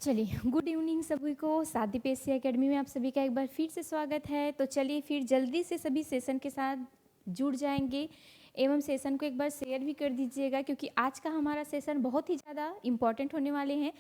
चलिए, good evening सभी को। साथी पीएससी एकेडमी में आप सभी का एक बार फिर से स्वागत है। तो चलिए फिर जल्दी से सभी सेशन के साथ जुड़ जाएंगे एवं सेशन को एक बार शेयर भी कर दीजिएगा, क्योंकि आज का हमारा सेशन बहुत ही ज़्यादा इम्पॉर्टेंट होने वाले हैं।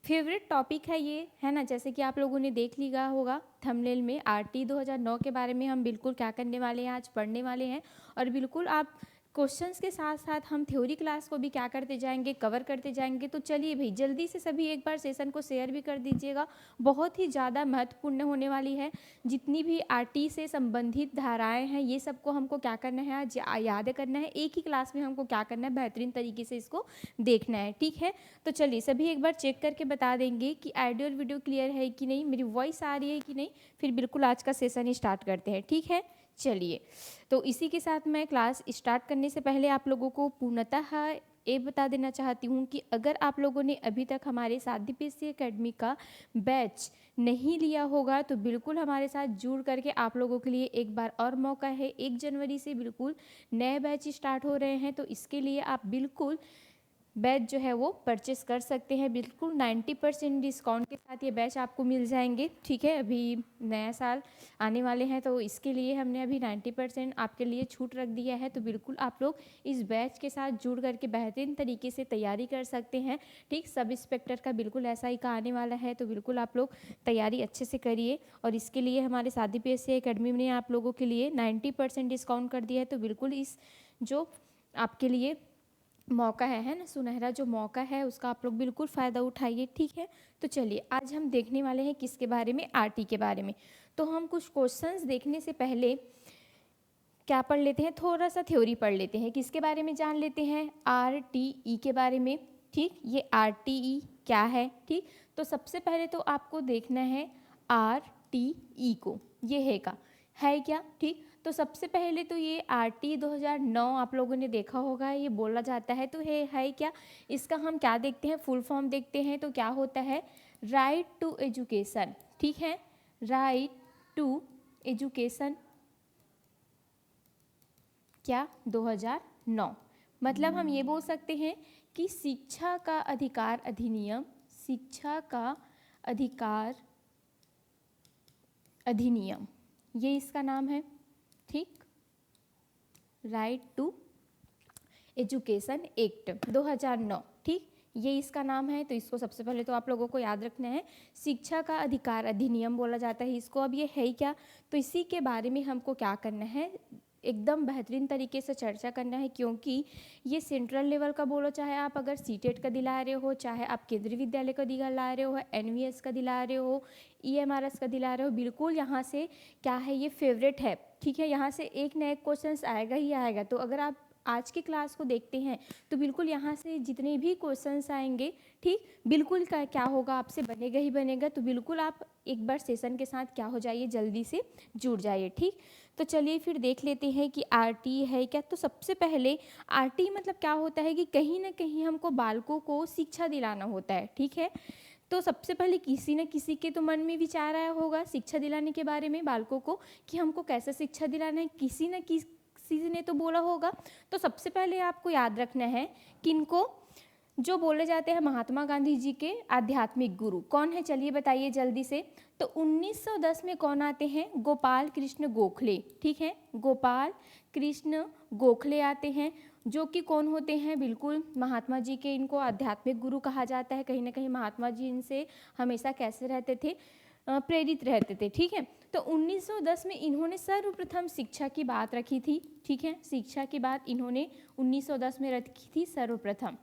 फेवरेट टॉपिक है ये, है ना। जैसे कि आप लोगों ने देख लिया होगा थंबनेल में, आरटी 2009 के बारे में हम बिल्कुल क्या करने वाले हैं, आज पढ़ने वाले हैं। और बिल्कुल आप क्वेश्चंस के साथ साथ हम थ्योरी क्लास को भी क्या करते जाएंगे, कवर करते जाएंगे। तो चलिए भाई जल्दी से सभी एक बार सेशन को शेयर भी कर दीजिएगा, बहुत ही ज़्यादा महत्वपूर्ण होने वाली है। जितनी भी आरटी से संबंधित धाराएं हैं ये सबको हमको क्या करना है, आज याद करना है। एक ही क्लास में हमको क्या करना है, बेहतरीन तरीके से इसको देखना है, ठीक है। तो चलिए सभी एक बार चेक करके बता देंगे कि ऑडियो और वीडियो क्लियर है कि नहीं, मेरी वॉइस आ रही है कि नहीं। फिर बिल्कुल आज का सेशन स्टार्ट करते हैं, ठीक है। चलिए, तो इसी के साथ मैं क्लास स्टार्ट करने से पहले आप लोगों को पूर्णतः ये बता देना चाहती हूँ कि अगर आप लोगों ने अभी तक हमारे साथी पीएससी एकेडमी का बैच नहीं लिया होगा तो बिल्कुल हमारे साथ जुड़ करके आप लोगों के लिए एक बार और मौका है। 1 जनवरी से बिल्कुल नए बैच स्टार्ट हो रहे हैं, तो इसके लिए आप बिल्कुल बैच जो है वो परचेस कर सकते हैं। बिल्कुल 90% डिस्काउंट के साथ ये बैच आपको मिल जाएंगे, ठीक है। अभी नया साल आने वाले हैं तो इसके लिए हमने अभी 90% आपके लिए छूट रख दिया है। तो बिल्कुल आप लोग इस बैच के साथ जुड़ करके बेहतरीन तरीके से तैयारी कर सकते हैं, ठीक। सब इंस्पेक्टर का बिल्कुल ऐसा ही का आने वाला है, तो बिल्कुल आप लोग तैयारी अच्छे से करिए। और इसके लिए हमारे साथी पीएससी एकेडमी ने आप लोगों के लिए 90% डिस्काउंट कर दिया है। तो बिल्कुल इस जो आपके लिए मौका है ना, सुनहरा जो मौका है उसका आप लोग बिल्कुल फ़ायदा उठाइए, ठीक है। तो चलिए आज हम देखने वाले हैं किसके बारे में, आरटी के बारे में। तो हम कुछ क्वेश्चंस देखने से पहले क्या पढ़ लेते हैं, थोड़ा सा थ्योरी पढ़ लेते हैं। किसके बारे में जान लेते हैं, आरटीई के बारे में, ठीक। ये आरटीई क्या है, ठीक। तो सबसे पहले तो आपको देखना है आरटीई को, ये है क्या, ठीक। तो सबसे पहले तो ये आरटी 2009 आप लोगों ने देखा होगा, ये बोला जाता है। तो है क्या, इसका हम क्या देखते हैं, फुल फॉर्म देखते हैं। तो क्या होता है, राइट टू एजुकेशन, ठीक है। राइट टू एजुकेशन क्या, 2009। मतलब हम ये बोल सकते हैं कि शिक्षा का अधिकार अधिनियम, शिक्षा का अधिकार अधिनियम, ये इसका नाम है, ठीक। राइट टू एजुकेशन एक्ट 2009, ठीक, ये इसका नाम है। तो इसको सबसे पहले तो आप लोगों को याद रखना है, शिक्षा का अधिकार अधिनियम बोला जाता है इसको। अब ये है क्या, तो इसी के बारे में हमको क्या करना है, एकदम बेहतरीन तरीके से चर्चा करना है। क्योंकि ये सेंट्रल लेवल का बोलो, चाहे आप अगर सीटेट का दिला रहे हो, चाहे आप केंद्रीय विद्यालय का दिला रहे हो, एनवीएस का दिला रहे हो, ईएमआरएस का दिला रहे हो, बिल्कुल यहाँ से क्या है, ये फेवरेट है, ठीक है। यहाँ से एक न एक क्वेश्चन आएगा ही आएगा। तो अगर आप आज की क्लास को देखते हैं तो बिल्कुल यहाँ से जितने भी क्वेश्चंस आएंगे, ठीक, बिल्कुल क्या होगा, आपसे बनेगा ही बनेगा। तो बिल्कुल आप एक बार सेशन के साथ क्या हो जाइए, जल्दी से जुड़ जाइए, ठीक। तो चलिए फिर देख लेते हैं कि आरटी है क्या। तो सबसे पहले आरटी मतलब क्या होता है कि कहीं ना कहीं हमको बालकों को शिक्षा दिलाना होता है, ठीक है। तो सबसे पहले किसी न किसी के तो मन में विचार आया होगा शिक्षा दिलाने के बारे में बालकों को, कि हमको कैसे शिक्षा दिलाना है, किसी न किसी ने तो बोला होगा। तो सबसे पहले आपको याद रखना है किनको, जो बोले जाते हैं महात्मा गांधी जी के आध्यात्मिक गुरु। कौन है, चलिए बताइए जल्दी से। तो 1910 में कौन आते हैं, गोपाल कृष्ण गोखले, ठीक है। गोपाल कृष्ण गोखले आते हैं, जो कि कौन होते हैं, बिल्कुल महात्मा जी के, इनको आध्यात्मिक गुरु कहा जाता है। कहीं ना कहीं महात्मा जी इनसे हमेशा कैसे रहते थे, प्रेरित रहते थे, ठीक है। तो 1910 में इन्होंने सर्वप्रथम शिक्षा की बात रखी थी, ठीक है। शिक्षा की बात इन्होंने 1910 में रखी थी सर्वप्रथम।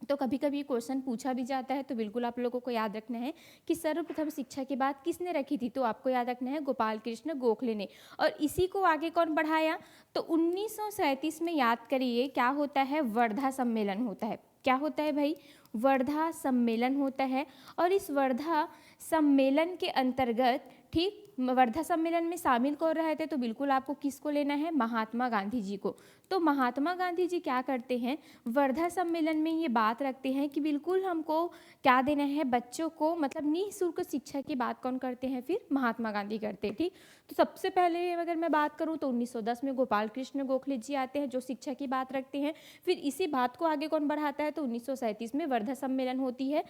तो कभी कभी क्वेश्चन पूछा भी जाता है, तो बिल्कुल आप लोगों को याद रखना है कि सर्वप्रथम शिक्षा की बात किसने रखी थी। तो आपको याद रखना है गोपाल कृष्ण गोखले ने। और इसी को आगे कौन बढ़ाया, तो 1937 में याद करिए क्या होता है, वर्धा सम्मेलन होता है। क्या होता है भाई, वर्धा सम्मेलन होता है। और इस वर्धा सम्मेलन के अंतर्गत, ठीक, वर्धा सम्मेलन में शामिल कौन रहे थे, तो बिल्कुल आपको किसको लेना है, महात्मा गांधी जी को। तो महात्मा गांधी जी क्या करते हैं, वर्धा सम्मेलन में ये बात रखते हैं कि बिल्कुल हमको क्या देना है, बच्चों को मतलब निःशुल्क शिक्षा की बात कौन करते हैं, फिर महात्मा गांधी करते हैं, ठीक। तो सबसे पहले अगर मैं बात करूँ तो 1910 में गोपाल कृष्ण गोखले जी आते हैं, जो शिक्षा की बात रखते हैं। फिर इसी बात को आगे कौन बढ़ाता है, तो 1937 में वर्धा सम्मेलन होती है,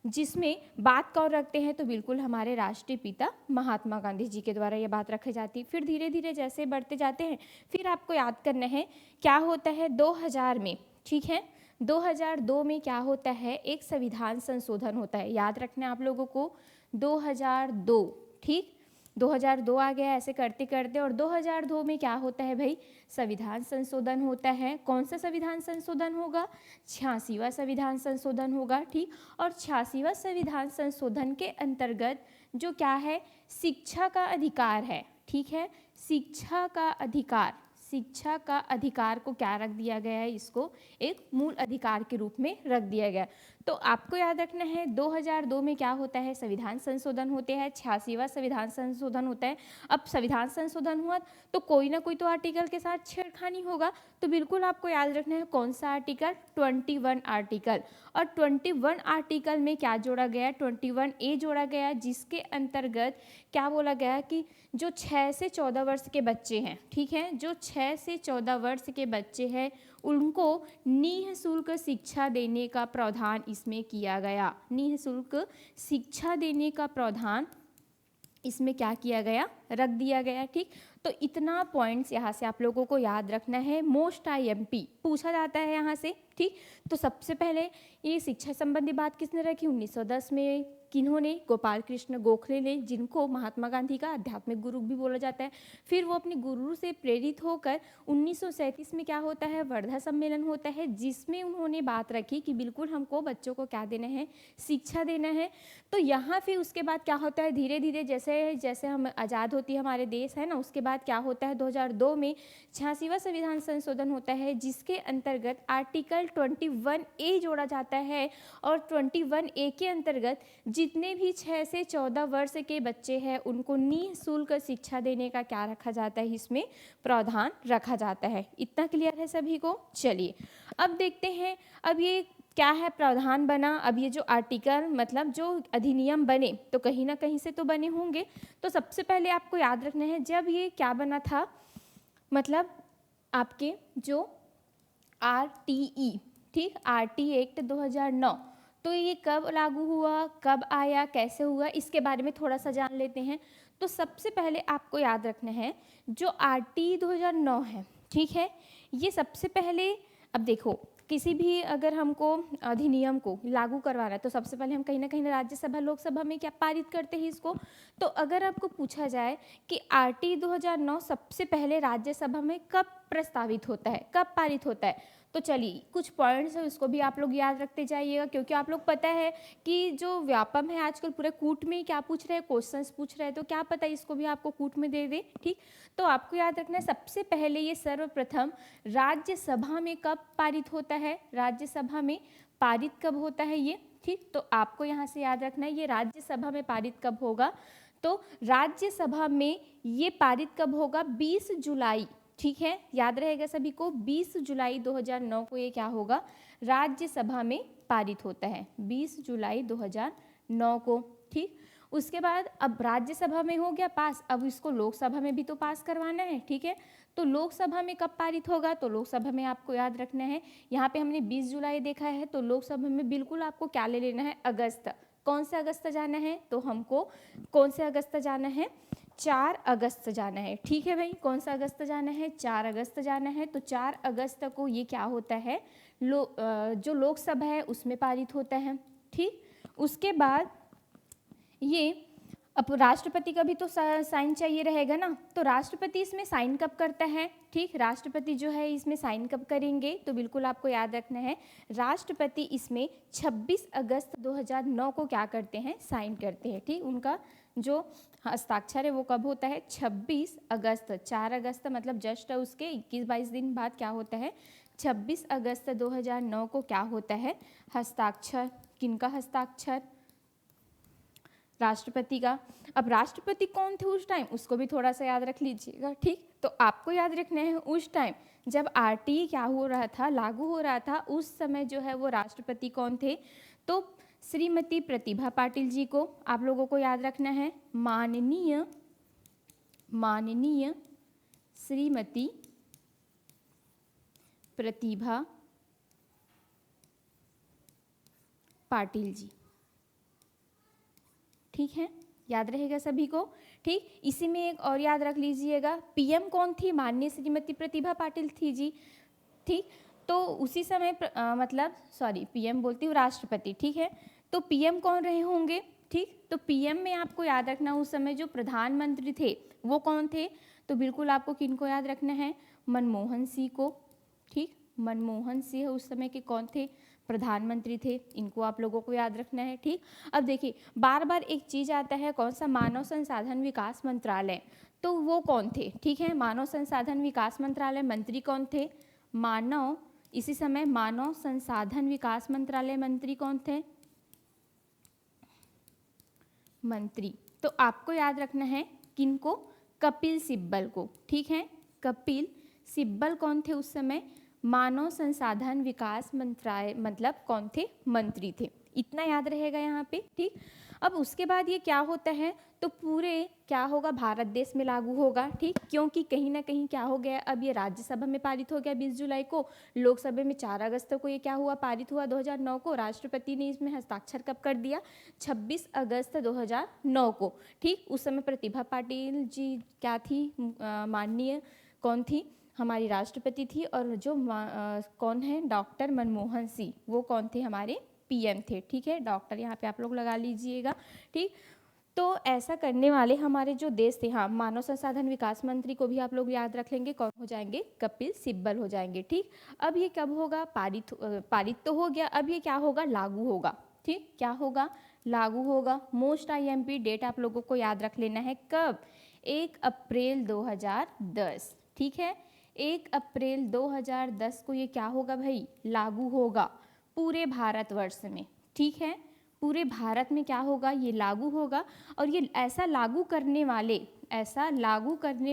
जिसमें बात कौन रखते हैं, तो बिल्कुल हमारे राष्ट्रीय पिता महात्मा गांधी जी के द्वारा ये बात रखी जाती है। फिर धीरे धीरे जैसे बढ़ते जाते हैं, फिर आपको याद करना है क्या होता है 2000 में, ठीक है, 2002 में क्या होता है, एक संविधान संशोधन होता है। याद रखना आप लोगों को 2002, ठीक, 2002 आ गया ऐसे करते करते, और 2002 में क्या होता है भाई, संविधान संशोधन होता है। कौन सा संविधान संशोधन होगा, 86वां संविधान संशोधन होगा, ठीक। और 86वां संविधान संशोधन के अंतर्गत जो क्या है, शिक्षा का अधिकार है, ठीक है, शिक्षा का अधिकार, शिक्षा का अधिकार को क्या रख दिया गया है, इसको एक मूल अधिकार के रूप में रख दिया गया। तो आपको याद रखना है 2002 में क्या होता है, संविधान संशोधन होते हैं, 86वां संविधान संशोधन होता है। अब संविधान संशोधन हुआ तो कोई ना कोई तो आर्टिकल के साथ छेड़खानी होगा, तो बिल्कुल आपको याद रखना है कौन सा आर्टिकल, 21 आर्टिकल। और 21 आर्टिकल में क्या जोड़ा गया, 21A जोड़ा गया, जिसके अंतर्गत क्या बोला गया कि जो 6 से 14 वर्ष के बच्चे हैं, ठीक है, जो 6 से 14 वर्ष के बच्चे हैं उनको निःशुल्क शिक्षा देने का प्रावधान इसमें किया गया। निःशुल्क शिक्षा देने का प्रावधान इसमें क्या किया गया, रख दिया गया, ठीक। तो इतना पॉइंट्स यहाँ से आप लोगों को याद रखना है। मोस्ट IMP पूछा जाता है यहाँ से, ठीक। तो सबसे पहले ये शिक्षा संबंधी बात किसने रखी, 1910 में, किन्होंने, गोपाल कृष्ण गोखले ने, जिनको महात्मा गांधी का आध्यात्मिक गुरु भी बोला जाता है। फिर वो अपने गुरु से प्रेरित होकर 1937 में क्या होता है, वर्धा सम्मेलन होता है, जिसमें उन्होंने बात रखी कि बिल्कुल हमको बच्चों को क्या देना है, शिक्षा देना है। तो यहाँ फिर उसके बाद क्या होता है, धीरे धीरे जैसे जैसे हम आज़ाद होती है हमारे देश है ना, उसके बाद क्या होता है 2002 में 86वां संविधान संशोधन होता है, जिसके अंतर्गत आर्टिकल 21A जोड़ा जाता है। और 21A के अंतर्गत जितने भी 6 से 14 वर्ष के बच्चे हैं उनको निःशुल्क शिक्षा देने का क्या रखा जाता है, इसमें प्रावधान रखा जाता है। इतना क्लियर है सभी को। चलिए अब देखते हैं, अब ये क्या है, प्रावधान बना। अब ये जो आर्टिकल मतलब जो अधिनियम बने तो कहीं ना कहीं से तो बने होंगे। तो सबसे पहले आपको याद रखना है जब ये क्या बना था, मतलब आपके जो RTE, ठीक, RT एक्ट 2009, तो ये कब लागू हुआ, कब आया, कैसे हुआ, इसके बारे में थोड़ा सा जान लेते हैं। तो सबसे पहले आपको याद रखना है जो RT 2009 है, ठीक है, ये सबसे पहले, अब देखो किसी भी अगर हमको अधिनियम को लागू करवाना है तो सबसे पहले हम कहीं ना कहीं राज्यसभा लोकसभा में क्या पारित करते हैं इसको। तो अगर आपको पूछा जाए कि RT 2009 सबसे पहले राज्यसभा में कब प्रस्तावित होता है, कब पारित होता है, तो चलिए कुछ पॉइंट्स है उसको भी आप लोग याद रखते जाइएगा, क्योंकि आप लोग पता है कि जो व्यापम है आजकल पूरे कूट में क्या पूछ रहे हैं, क्वेश्चंस पूछ रहे हैं, तो क्या पता इसको भी आपको कूट में दे दे, ठीक। तो आपको याद रखना है सबसे पहले ये सर्वप्रथम राज्यसभा में कब पारित होता है, राज्यसभा में पारित कब होता है ये, ठीक। तो आपको यहाँ से याद रखना है ये राज्यसभा में पारित कब होगा, तो राज्यसभा में ये पारित कब होगा, 20 जुलाई, ठीक है, याद रहेगा सभी को, 20 जुलाई 2009 को ये क्या होगा, राज्यसभा में पारित होता है, 20 जुलाई 2009 को, ठीक। उसके बाद अब राज्यसभा में हो गया पास, अब इसको लोकसभा में भी तो पास करवाना है, ठीक है। तो लोकसभा में कब पारित होगा, तो लोकसभा में आपको याद रखना है, यहाँ पे हमने 20 जुलाई देखा है, तो लोकसभा में बिल्कुल आपको क्या ले लेना है, अगस्त। कौन से अगस्त जाना है, तो हमको कौन से अगस्त जाना है, 4 अगस्त जाना है, ठीक है भाई। कौन सा अगस्त जाना है, 4 अगस्त जाना है। तो 4 अगस्त को ये क्या होता है, जो लोकसभा है उसमें पारित होता है, ठीक। उसके बाद ये अब राष्ट्रपति का भी तो साइन चाहिए रहेगा ना, तो राष्ट्रपति इसमें साइन कब करता है, ठीक, राष्ट्रपति जो है इसमें साइन कब करेंगे, तो बिल्कुल आपको याद रखना है राष्ट्रपति इसमें 26 अगस्त 2009 को क्या करते हैं, साइन करते हैं, ठीक। उनका जो हस्ताक्षर है वो कब होता है, 26 अगस्त, 4 अगस्त मतलब जस्ट उसके 21-22 दिन बाद क्या होता है, 26 अगस्त 2009 को क्या होता है, हस्ताक्षर, किनका हस्ताक्षर, राष्ट्रपति का। अब राष्ट्रपति कौन थे उस टाइम, उसको भी थोड़ा सा याद रख लीजिएगा, ठीक। तो आपको याद रखना है उस टाइम जब RT क्या हो रहा था, लागू हो रहा था, उस समय जो है वो राष्ट्रपति कौन थे, तो श्रीमती प्रतिभा पाटिल जी को आप लोगों को याद रखना है, माननीय श्रीमती प्रतिभा पाटिल जी, ठीक है, याद रहेगा सभी को। ठीक, इसी में एक और याद रख लीजिएगा, पीएम कौन थी? माननीय श्रीमती प्रतिभा पाटिल थी जी। ठीक, तो उसी समय पीएम बोलती हूँ, राष्ट्रपति। ठीक है, तो पीएम कौन रहे होंगे? ठीक, तो पीएम में आपको याद रखना उस समय जो प्रधानमंत्री थे वो कौन थे? तो बिल्कुल आपको किनको याद रखना है? मनमोहन सिंह को। ठीक, मनमोहन सिंह उस समय के कौन थे? प्रधानमंत्री थे। इनको आप लोगों को याद रखना है। ठीक, अब देखिए बार बार एक चीज आता है, कौन सा? मानव संसाधन विकास मंत्रालय। तो वो कौन थे? ठीक है, मानव संसाधन विकास मंत्रालय मंत्री कौन थे? इसी समय मानव संसाधन विकास मंत्रालय मंत्री कौन थे? मंत्री। तो आपको याद रखना है किनको? कपिल सिब्बल को। ठीक है, कपिल सिब्बल कौन थे उस समय? मानव संसाधन विकास मंत्रालय कौन थे? मंत्री थे। इतना याद रहेगा यहाँ पे। ठीक, अब उसके बाद ये क्या होता है? तो पूरे क्या होगा? भारत देश में लागू होगा। ठीक, क्योंकि कहीं ना कहीं क्या हो गया, अब ये राज्यसभा में पारित हो गया 20 जुलाई को, लोकसभा में 4 अगस्त को ये क्या हुआ? पारित हुआ 2009 को। राष्ट्रपति ने इसमें हस्ताक्षर कब कर दिया? 26 अगस्त 2009 को। ठीक, उस समय प्रतिभा पाटिल जी क्या थी? माननीय कौन थी? हमारी राष्ट्रपति थी। और जो कौन है? डॉक्टर मनमोहन सिंह, वो कौन थे? हमारे पीएम थे। ठीक है, डॉक्टर यहाँ पे आप लोग लगा लीजिएगा। ठीक, तो ऐसा करने वाले हमारे जो देश थे, हाँ, मानव संसाधन विकास मंत्री को भी आप लोग याद रख लेंगे, कौन हो जाएंगे? कपिल सिब्बल हो जाएंगे। ठीक, अब ये कब होगा? पारित तो हो गया, अब ये क्या होगा? लागू होगा। ठीक, क्या होगा? लागू होगा। मोस्ट IMP डेट आप लोगों को याद रख लेना है, कब? 1 अप्रैल 2010। ठीक है, 1 अप्रैल 2010 को ये क्या होगा भाई? लागू होगा पूरे भारतवर्ष में। ठीक है, पूरे भारत में क्या होगा? ये लागू होगा। और ये ऐसा लागू करने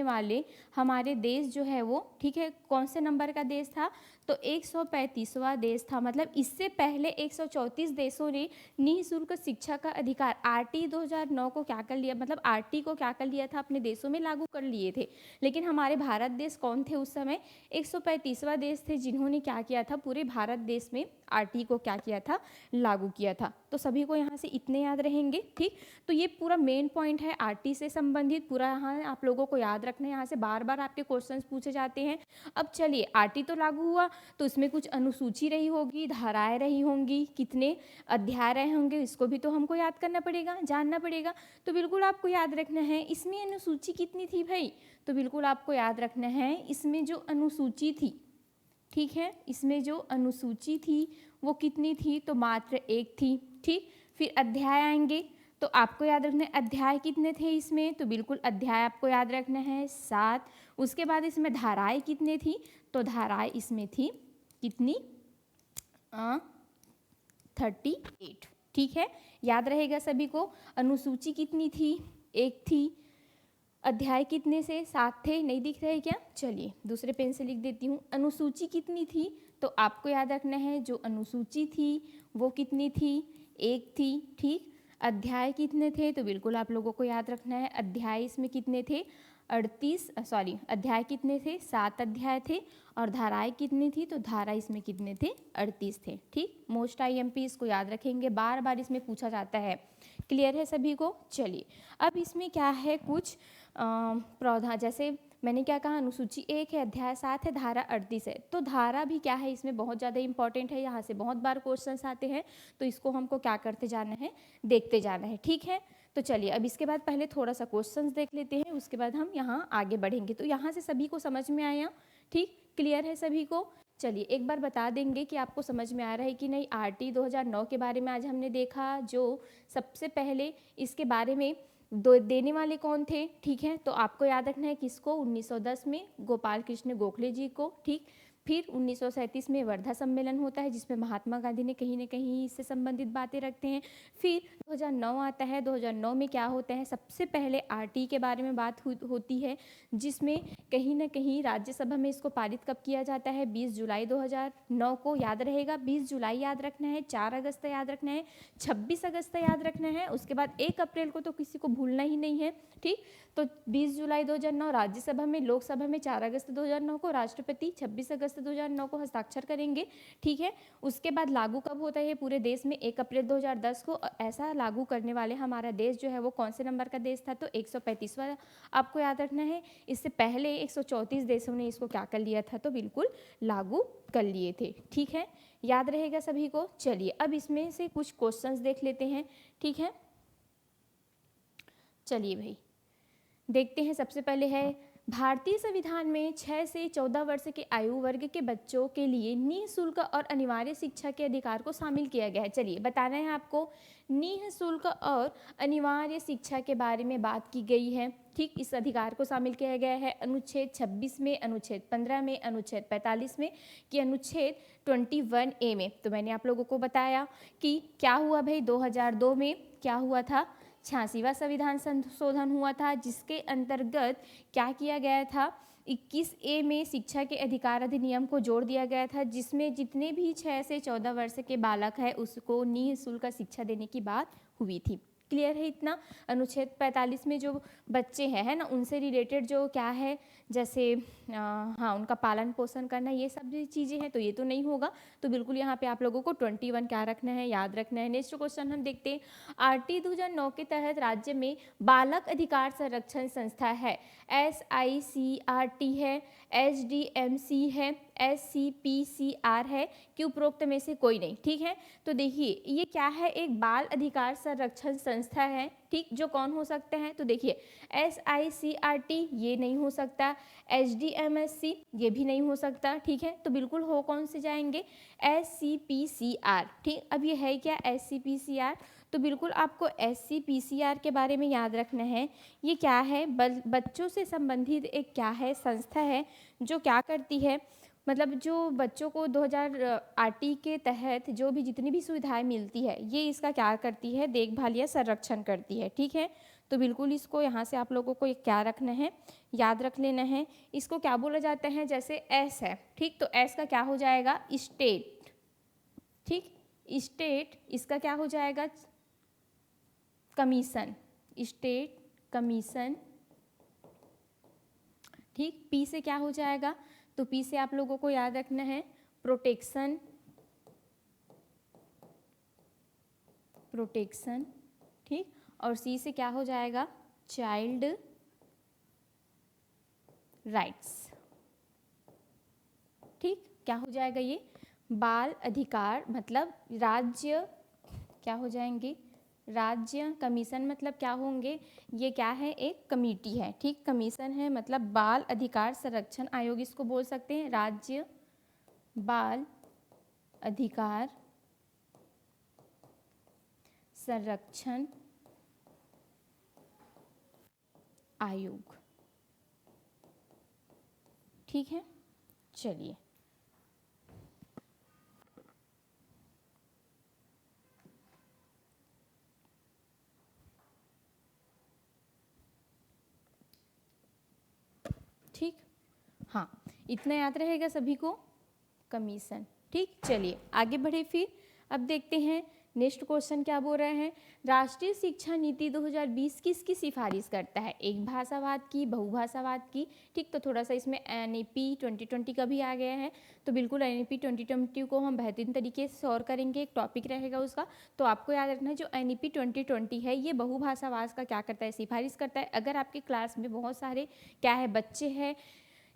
वाले हमारे देश जो है वो, ठीक है, कौन से नंबर का देश था? तो 135वां देश था। मतलब इससे पहले 134 देशों ने निःशुल्क शिक्षा का अधिकार RT 2009 को क्या कर लिया? मतलब RT को क्या कर लिया था? अपने देशों में लागू कर लिए थे। लेकिन हमारे भारत देश कौन थे उस समय? 135वां देश थे जिन्होंने क्या किया था? पूरे भारत देश में RT को क्या किया था? लागू किया था। तो सभी को यहाँ से इतने याद रहेंगे। ठीक, तो ये पूरा मेन पॉइंट है RT से संबंधित, पूरा यहाँ आप लोगों को याद रखना है। यहाँ से बार बार आपके क्वेश्चंस पूछे जाते हैं। अब चलिए, RT तो लागू हुआ, तो इसमें कुछ अनुसूची रही होगी, धाराएं रही होंगी, कितने अध्याय रहे होंगे, इसको भी तो हमको याद करना पड़ेगा, जानना पड़ेगा। तो बिल्कुल आपको याद रखना है इसमें अनुसूची कितनी थी भाई? तो बिल्कुल आपको याद रखना है इसमें जो अनुसूची थी, ठीक है, इसमें जो अनुसूची थी वो कितनी थी? तो मात्र 1 थी। ठीक, फिर अध्याय आएंगे, तो आपको याद रखना है अध्याय कितने थे इसमें? तो बिल्कुल अध्याय आपको याद रखना है 7। उसके बाद इसमें धाराएं कितनी थी? तो धाराएं इसमें थी कितनी? 38। ठीक है, याद रहेगा सभी को। अनुसूची कितनी थी? 1 थी। अध्याय कितने से? 7 थे। नहीं दिख रहे क्या? चलिए दूसरे पेन से लिख देती हूँ। अनुसूची कितनी थी? तो आपको याद रखना है जो अनुसूची थी वो कितनी थी? 1 थी। ठीक, अध्याय कितने थे? तो बिल्कुल आप लोगों को याद रखना है अध्याय इसमें कितने थे? अध्याय कितने थे? 7 अध्याय थे। और धाराएं कितनी थी? तो धारा इसमें कितने थे? 38 थे। ठीक, मोस्ट IMP इसको याद रखेंगे, बार बार इसमें पूछा जाता है। क्लियर है सभी को? चलिए अब इसमें क्या है, कुछ प्रावधान, जैसे मैंने क्या कहा, अनुसूची 1 है, अध्याय 7 है, धारा 38 है। तो धारा भी क्या है इसमें बहुत ज़्यादा इंपॉर्टेंट है, यहाँ से बहुत बार क्वेश्चंस आते हैं, तो इसको हमको क्या करते जाना है? देखते जाना है। ठीक है, तो चलिए अब इसके बाद पहले थोड़ा सा क्वेश्चंस देख लेते हैं, उसके बाद हम यहाँ आगे बढ़ेंगे। तो यहाँ से सभी को समझ में आया? ठीक, क्लियर है सभी को? चलिए एक बार बता देंगे कि आपको समझ में आ रहा है कि नहीं। RT 2009 के बारे में आज हमने देखा, जो सबसे पहले इसके बारे में देने वाले कौन थे? ठीक है, तो आपको याद रखना है किसको? 1910 में गोपाल कृष्ण गोखले जी को। ठीक, फिर 1937 में वर्धा सम्मेलन होता है जिसमें महात्मा गांधी ने कहीं ना कहीं इससे संबंधित बातें रखते हैं। फिर 2009 आता है। 2009 में क्या होता है? सबसे पहले RT के बारे में बात होती है, जिसमें कहीं ना कहीं राज्यसभा में इसको पारित कब किया जाता है? 20 जुलाई 2009 को। याद रहेगा, 20 जुलाई याद रखना है, 4 अगस्त याद रखना है, 26 अगस्त याद रखना है। उसके बाद 1 अप्रैल को तो किसी को भूलना ही नहीं है। ठीक, तो 20 जुलाई 2009 राज्यसभा में, लोकसभा में 4 अगस्त 2009 को राष्ट्रपति, 26 अगस्त अगस्त 2009 को हस्ताक्षर करेंगे, ठीक है। उसके बाद लागू कब होता है पूरे देश में? 1 अप्रैल 2010 को। ऐसा लागू करने वाले हमारा देश जो है वो कौन से नंबर का देश था? तो 135वां आपको याद रखना है। इससे पहले 134 देशों ने इसको क्या कर लिया था? तो बिल्कुल लागू कर लिए थे, ठीक है। याद रहेगा सभी को। चलिए अब इसमें से कुछ क्वेश्चंस देख लेते हैं, ठीक है। चलिए भाई देखते हैं। सबसे पहले है भारतीय संविधान में 6 से 14 वर्ष के आयु वर्ग के बच्चों के लिए निःशुल्क और अनिवार्य शिक्षा के अधिकार को शामिल किया गया है। चलिए बताना है आपको, निःशुल्क और अनिवार्य शिक्षा के बारे में बात की गई है, ठीक। इस अधिकार को शामिल किया गया है अनुच्छेद 26 में, अनुच्छेद 15 में, अनुच्छेद 45 में, कि अनुच्छेद 21A में। तो मैंने आप लोगों को बताया कि क्या हुआ भाई, 2002 में क्या हुआ था? 86वां संविधान संशोधन हुआ था, जिसके अंतर्गत क्या किया गया था? 21A में शिक्षा के अधिकार अधिनियम को जोड़ दिया गया था, जिसमें जितने भी 6 से 14 वर्ष के बालक है उसको निःशुल्क शिक्षा देने की बात हुई थी। क्लियर है इतना? अनुच्छेद 45 में जो बच्चे हैं, है ना, उनसे रिलेटेड जो क्या है, जैसे हाँ उनका पालन पोषण करना, ये सब जो चीज़ें हैं, तो ये तो नहीं होगा। तो बिल्कुल यहाँ पे आप लोगों को 21 क्या रखना है, याद रखना है। नेक्स्ट क्वेश्चन हम देखते हैं। आरटी 2009 के तहत राज्य में बालक अधिकार संरक्षण संस्था है। SICRT है, SDMC है, SCPCR है कि उपरोक्त में से कोई नहीं, ठीक है। तो देखिए ये क्या है, एक बाल अधिकार संरक्षण संस्था है, ठीक। जो कौन हो सकते हैं? तो देखिए SICRT ये नहीं हो सकता, SDMSC ये भी नहीं हो सकता, ठीक है। तो बिल्कुल हो कौन से जाएंगे? SCPCR, ठीक। अब ये है क्या SCPCR? तो बिल्कुल आपको SCPCR के बारे में याद रखना है। ये क्या है? बच्चों से संबंधित एक क्या है, संस्था है, जो क्या करती है, मतलब जो बच्चों को 2000 आरटी के तहत जो भी जितनी भी सुविधाएं मिलती है, ये इसका क्या करती है? देखभाल या संरक्षण करती है, ठीक है। तो बिल्कुल इसको यहाँ से आप लोगों को क्या रखना है, याद रख लेना है। इसको क्या बोला जाता है? जैसे एस है, ठीक। तो एस का क्या हो जाएगा? स्टेट, ठीक। स्टेट इसका क्या हो जाएगा? कमीशन, स्टेट कमीशन, ठीक। पी से क्या हो जाएगा? तो पी से आप लोगों को याद रखना है प्रोटेक्शन, प्रोटेक्शन, ठीक। और सी से क्या हो जाएगा? चाइल्ड राइट्स, ठीक। क्या हो जाएगा ये? बाल अधिकार, मतलब राज्य क्या हो जाएंगे? राज्य। कमीशन मतलब क्या होंगे? ये क्या है? एक कमेटी है, ठीक। कमीशन है मतलब बाल अधिकार संरक्षण आयोग इसको बोल सकते हैं। राज्य बाल अधिकार संरक्षण आयोग, ठीक है। चलिए ठीक, हाँ इतना याद रहेगा सभी को, कमीशन, ठीक। चलिए आगे बढ़े फिर। अब देखते हैं नेक्स्ट क्वेश्चन क्या बोल रहे हैं। राष्ट्रीय शिक्षा नीति 2020 किसकी सिफारिश करता है? एक भाषावाद की, बहुभाषावाद की, ठीक। तो थोड़ा सा इसमें NEP 2020 का भी आ गया है, तो बिल्कुल NEP 2020 को हम बेहतरीन तरीके से सॉल्व करेंगे, एक टॉपिक रहेगा उसका। तो आपको याद रखना है जो NEP 2020 है ये बहुभाषावाद का क्या करता है? सिफारिश करता है। अगर आपकी क्लास में बहुत सारे क्या है बच्चे हैं,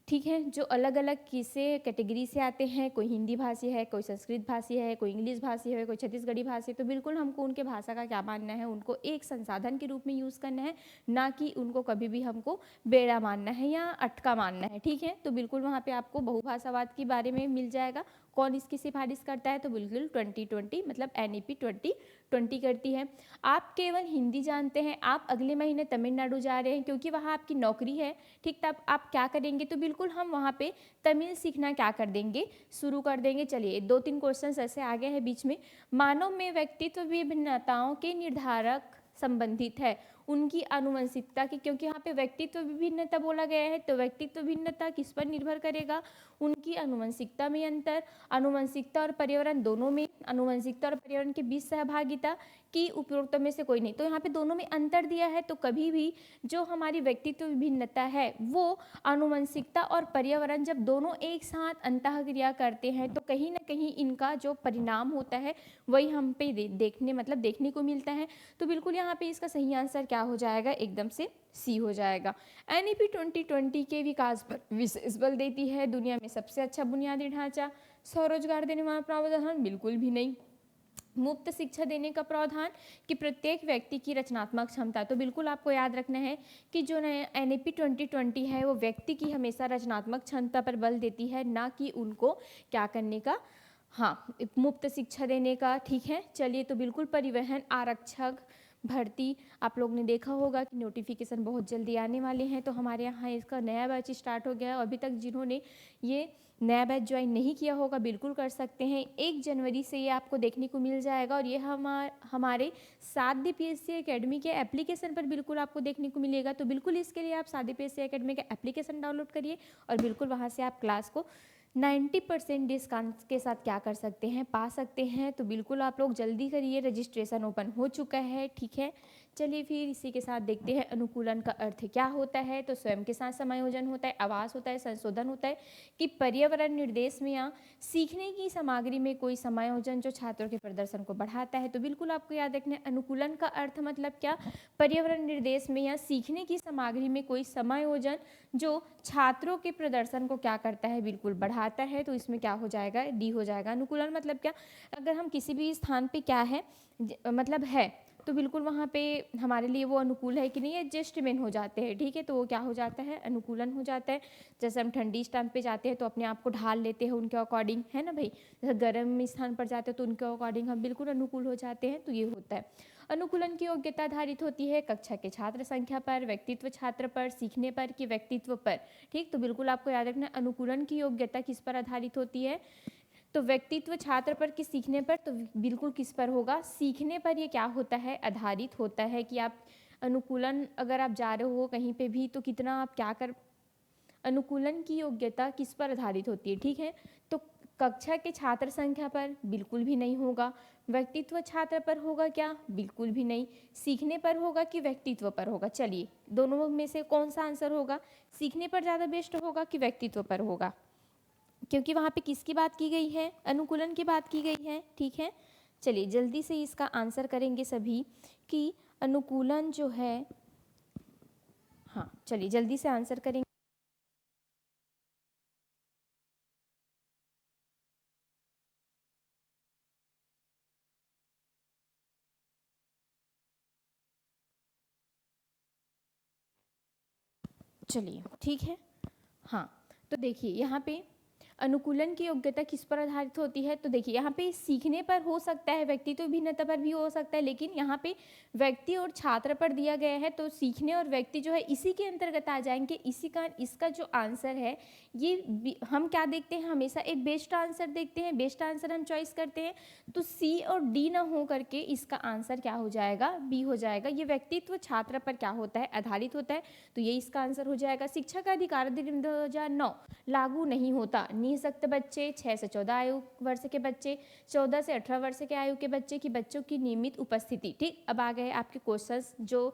ठीक है, जो अलग अलग किसे कैटेगरी से आते हैं, कोई हिंदी भाषी है, कोई संस्कृत भाषी है, कोई इंग्लिश भाषी है, कोई छत्तीसगढ़ी भाषी है, तो बिल्कुल हमको उनके भाषा का क्या मानना है? उनको एक संसाधन के रूप में यूज़ करना है, ना कि उनको कभी भी हमको बेड़ा मानना है या अटका मानना है, ठीक है। तो बिल्कुल वहाँ पे आपको बहुभाषावाद के बारे में मिल जाएगा। कौन इसकी सिफारिश करता है? तो बिल्कुल 2020 मतलब NEP 2020 करती है। आप केवल हिंदी जानते हैं, आप अगले महीने तमिलनाडु जा रहे हैं क्योंकि वहाँ आपकी नौकरी है, ठीक। तब आप क्या करेंगे? तो बिल्कुल हम वहाँ पे तमिल सीखना क्या कर देंगे? शुरू कर देंगे। चलिए 2-3 क्वेश्चन ऐसे आ गए हैं बीच में। मानव में व्यक्तित्व विभिन्नताओं के निर्धारक संबंधित है, उनकी आनुवंशिकता की, क्योंकि यहाँ पे व्यक्तित्व भिन्नता बोला गया है, तो व्यक्तित्व भिन्नता किस पर निर्भर करेगा, उनकी आनुवंशिकता में अंतर, आनुवंशिकता और पर्यावरण दोनों में, आनुवंशिकता और पर्यावरण के बीच सहभागिता की उपरोक्त में से कोई नहीं। तो यहाँ पे दोनों में अंतर दिया है, तो कभी भी जो हमारी व्यक्तित्व भिन्नता है वो आनुवंशिकता और पर्यावरण जब दोनों एक साथ अंतःक्रिया करते हैं तो कहीं ना कहीं इनका जो परिणाम होता है वही हम पे देखने को मिलता है। तो बिल्कुल यहाँ पे इसका सही आंसर क्या हो जाएगा, एकदम से सी हो जाएगा। NEP 2020 के विकास पर विशेष बल देती है दुनिया में सबसे अच्छा बुनियादी ढांचा, स्वरोजगार देने वाला प्रावधान, बिल्कुल भी नहीं। मुफ्त शिक्षा देने का प्रावधान कि प्रत्येक व्यक्ति की रचनात्मक क्षमता, तो बिल्कुल आपको याद रखना है कि जो NEP 2020 है वो व्यक्ति की हमेशा रचनात्मक क्षमता पर बल देती है, ना कि उनको क्या करने का, हाँ, मुफ्त शिक्षा देने का। ठीक है, चलिए, तो बिल्कुल परिवहन आरक्षक भर्ती आप लोग ने देखा होगा कि नोटिफिकेशन बहुत जल्दी आने वाले हैं, तो हमारे यहाँ इसका नया बैच स्टार्ट हो गया है। अभी तक जिन्होंने ये नया बैच ज्वाइन नहीं किया होगा बिल्कुल कर सकते हैं, 1 जनवरी से ये आपको देखने को मिल जाएगा और ये हमारे साध्य PSC एकेडमी के एप्लीकेशन पर बिल्कुल आपको देखने को मिलेगा। तो बिल्कुल इसके लिए आप साध्य PSC एकेडमी का एप्लीकेशन डाउनलोड करिए और बिल्कुल वहाँ से आप क्लास को 90% डिस्काउंट के साथ क्या कर सकते हैं, पा सकते हैं। तो बिल्कुल आप लोग जल्दी करिए, रजिस्ट्रेशन ओपन हो चुका है। ठीक है, चलिए फिर इसी के साथ देखते हैं अनुकूलन का अर्थ क्या होता है। तो स्वयं के साथ समायोजन होता है, आवास होता है, संशोधन होता है कि पर्यावरण निर्देश में या सीखने की सामग्री में कोई समायोजन जो छात्रों के प्रदर्शन को बढ़ाता है। तो बिल्कुल आपको याद रखना है अनुकूलन का अर्थ मतलब क्या, पर्यावरण निर्देश में या सीखने की सामग्री में कोई समायोजन जो छात्रों के प्रदर्शन को क्या करता है, बिल्कुल बढ़ाता है। तो इसमें क्या हो जाएगा, डी हो जाएगा। अनुकूलन मतलब क्या, अगर हम किसी भी स्थान पे क्या है मतलब है तो बिल्कुल वहाँ पे हमारे लिए वो अनुकूल है कि नहीं, एडजस्टमेंट हो जाते हैं। ठीक है, तो वो क्या हो जाता है, अनुकूलन हो जाता है। जैसे हम ठंडी स्थान पे जाते हैं तो अपने आप को ढाल लेते हैं उनके अकॉर्डिंग, है ना भाई। जैसे गर्म स्थान पर जाते हैं तो उनके अकॉर्डिंग हम बिल्कुल अनुकूल हो जाते हैं। तो ये होता है। अनुकूलन की योग्यता आधारित होती है कक्षा के छात्र संख्या पर, व्यक्तित्व छात्र पर, सीखने पर कि व्यक्तित्व पर। ठीक, तो बिल्कुल आपको याद रखना अनुकूलन की योग्यता किस पर आधारित होती है, तो व्यक्तित्व छात्र पर कि सीखने पर, तो बिल्कुल किस पर होगा, सीखने पर। ये क्या होता है, आधारित होता है कि आप अनुकूलन अगर आप जा रहे हो कहीं पे भी तो कितना आप क्या कर, अनुकूलन की योग्यता किस पर आधारित होती है। ठीक है, तो कक्षा के छात्र संख्या पर बिल्कुल भी नहीं होगा, व्यक्तित्व छात्र पर होगा क्या, बिल्कुल भी नहीं, सीखने पर होगा कि व्यक्तित्व पर होगा। चलिए, दोनों में से कौन सा आंसर होगा, सीखने पर ज़्यादा बेस्ट होगा कि व्यक्तित्व पर होगा, क्योंकि वहाँ पे किसकी बात की गई है, अनुकूलन की बात की गई है। ठीक है, चलिए जल्दी से इसका आंसर करेंगे सभी कि अनुकूलन जो है, हाँ चलिए जल्दी से आंसर करेंगे। चलिए ठीक है, हाँ तो देखिए यहाँ पे अनुकूलन की योग्यता किस पर आधारित होती है, तो देखिए यहाँ पे सीखने पर हो सकता है, व्यक्तित्व भिन्नता पर भी हो सकता है, लेकिन यहाँ पे व्यक्ति और छात्र पर दिया गया है तो सीखने और व्यक्ति जो है इसी के अंतर्गत आ जाएंगे। इसी का इसका जो आंसर है ये हम क्या देखते हैं, हमेशा एक बेस्ट आंसर देखते हैं, बेस्ट आंसर हम चॉइस करते हैं। तो सी और डी ना हो करके इसका आंसर क्या हो जाएगा, बी हो जाएगा। ये व्यक्तित्व छात्र पर क्या होता है, आधारित होता है, तो ये इसका आंसर हो जाएगा। शिक्षा का अधिकार अधिनियम 2009 लागू नहीं होता, निःशक्त बच्चे, 6 से 14 आयु वर्ष के बच्चे, 14 से 18 वर्ष के आयु के बच्चे की बच्चों की नियमित उपस्थिति। ठीक, अब आ गए आपके क्वेश्चंस, जो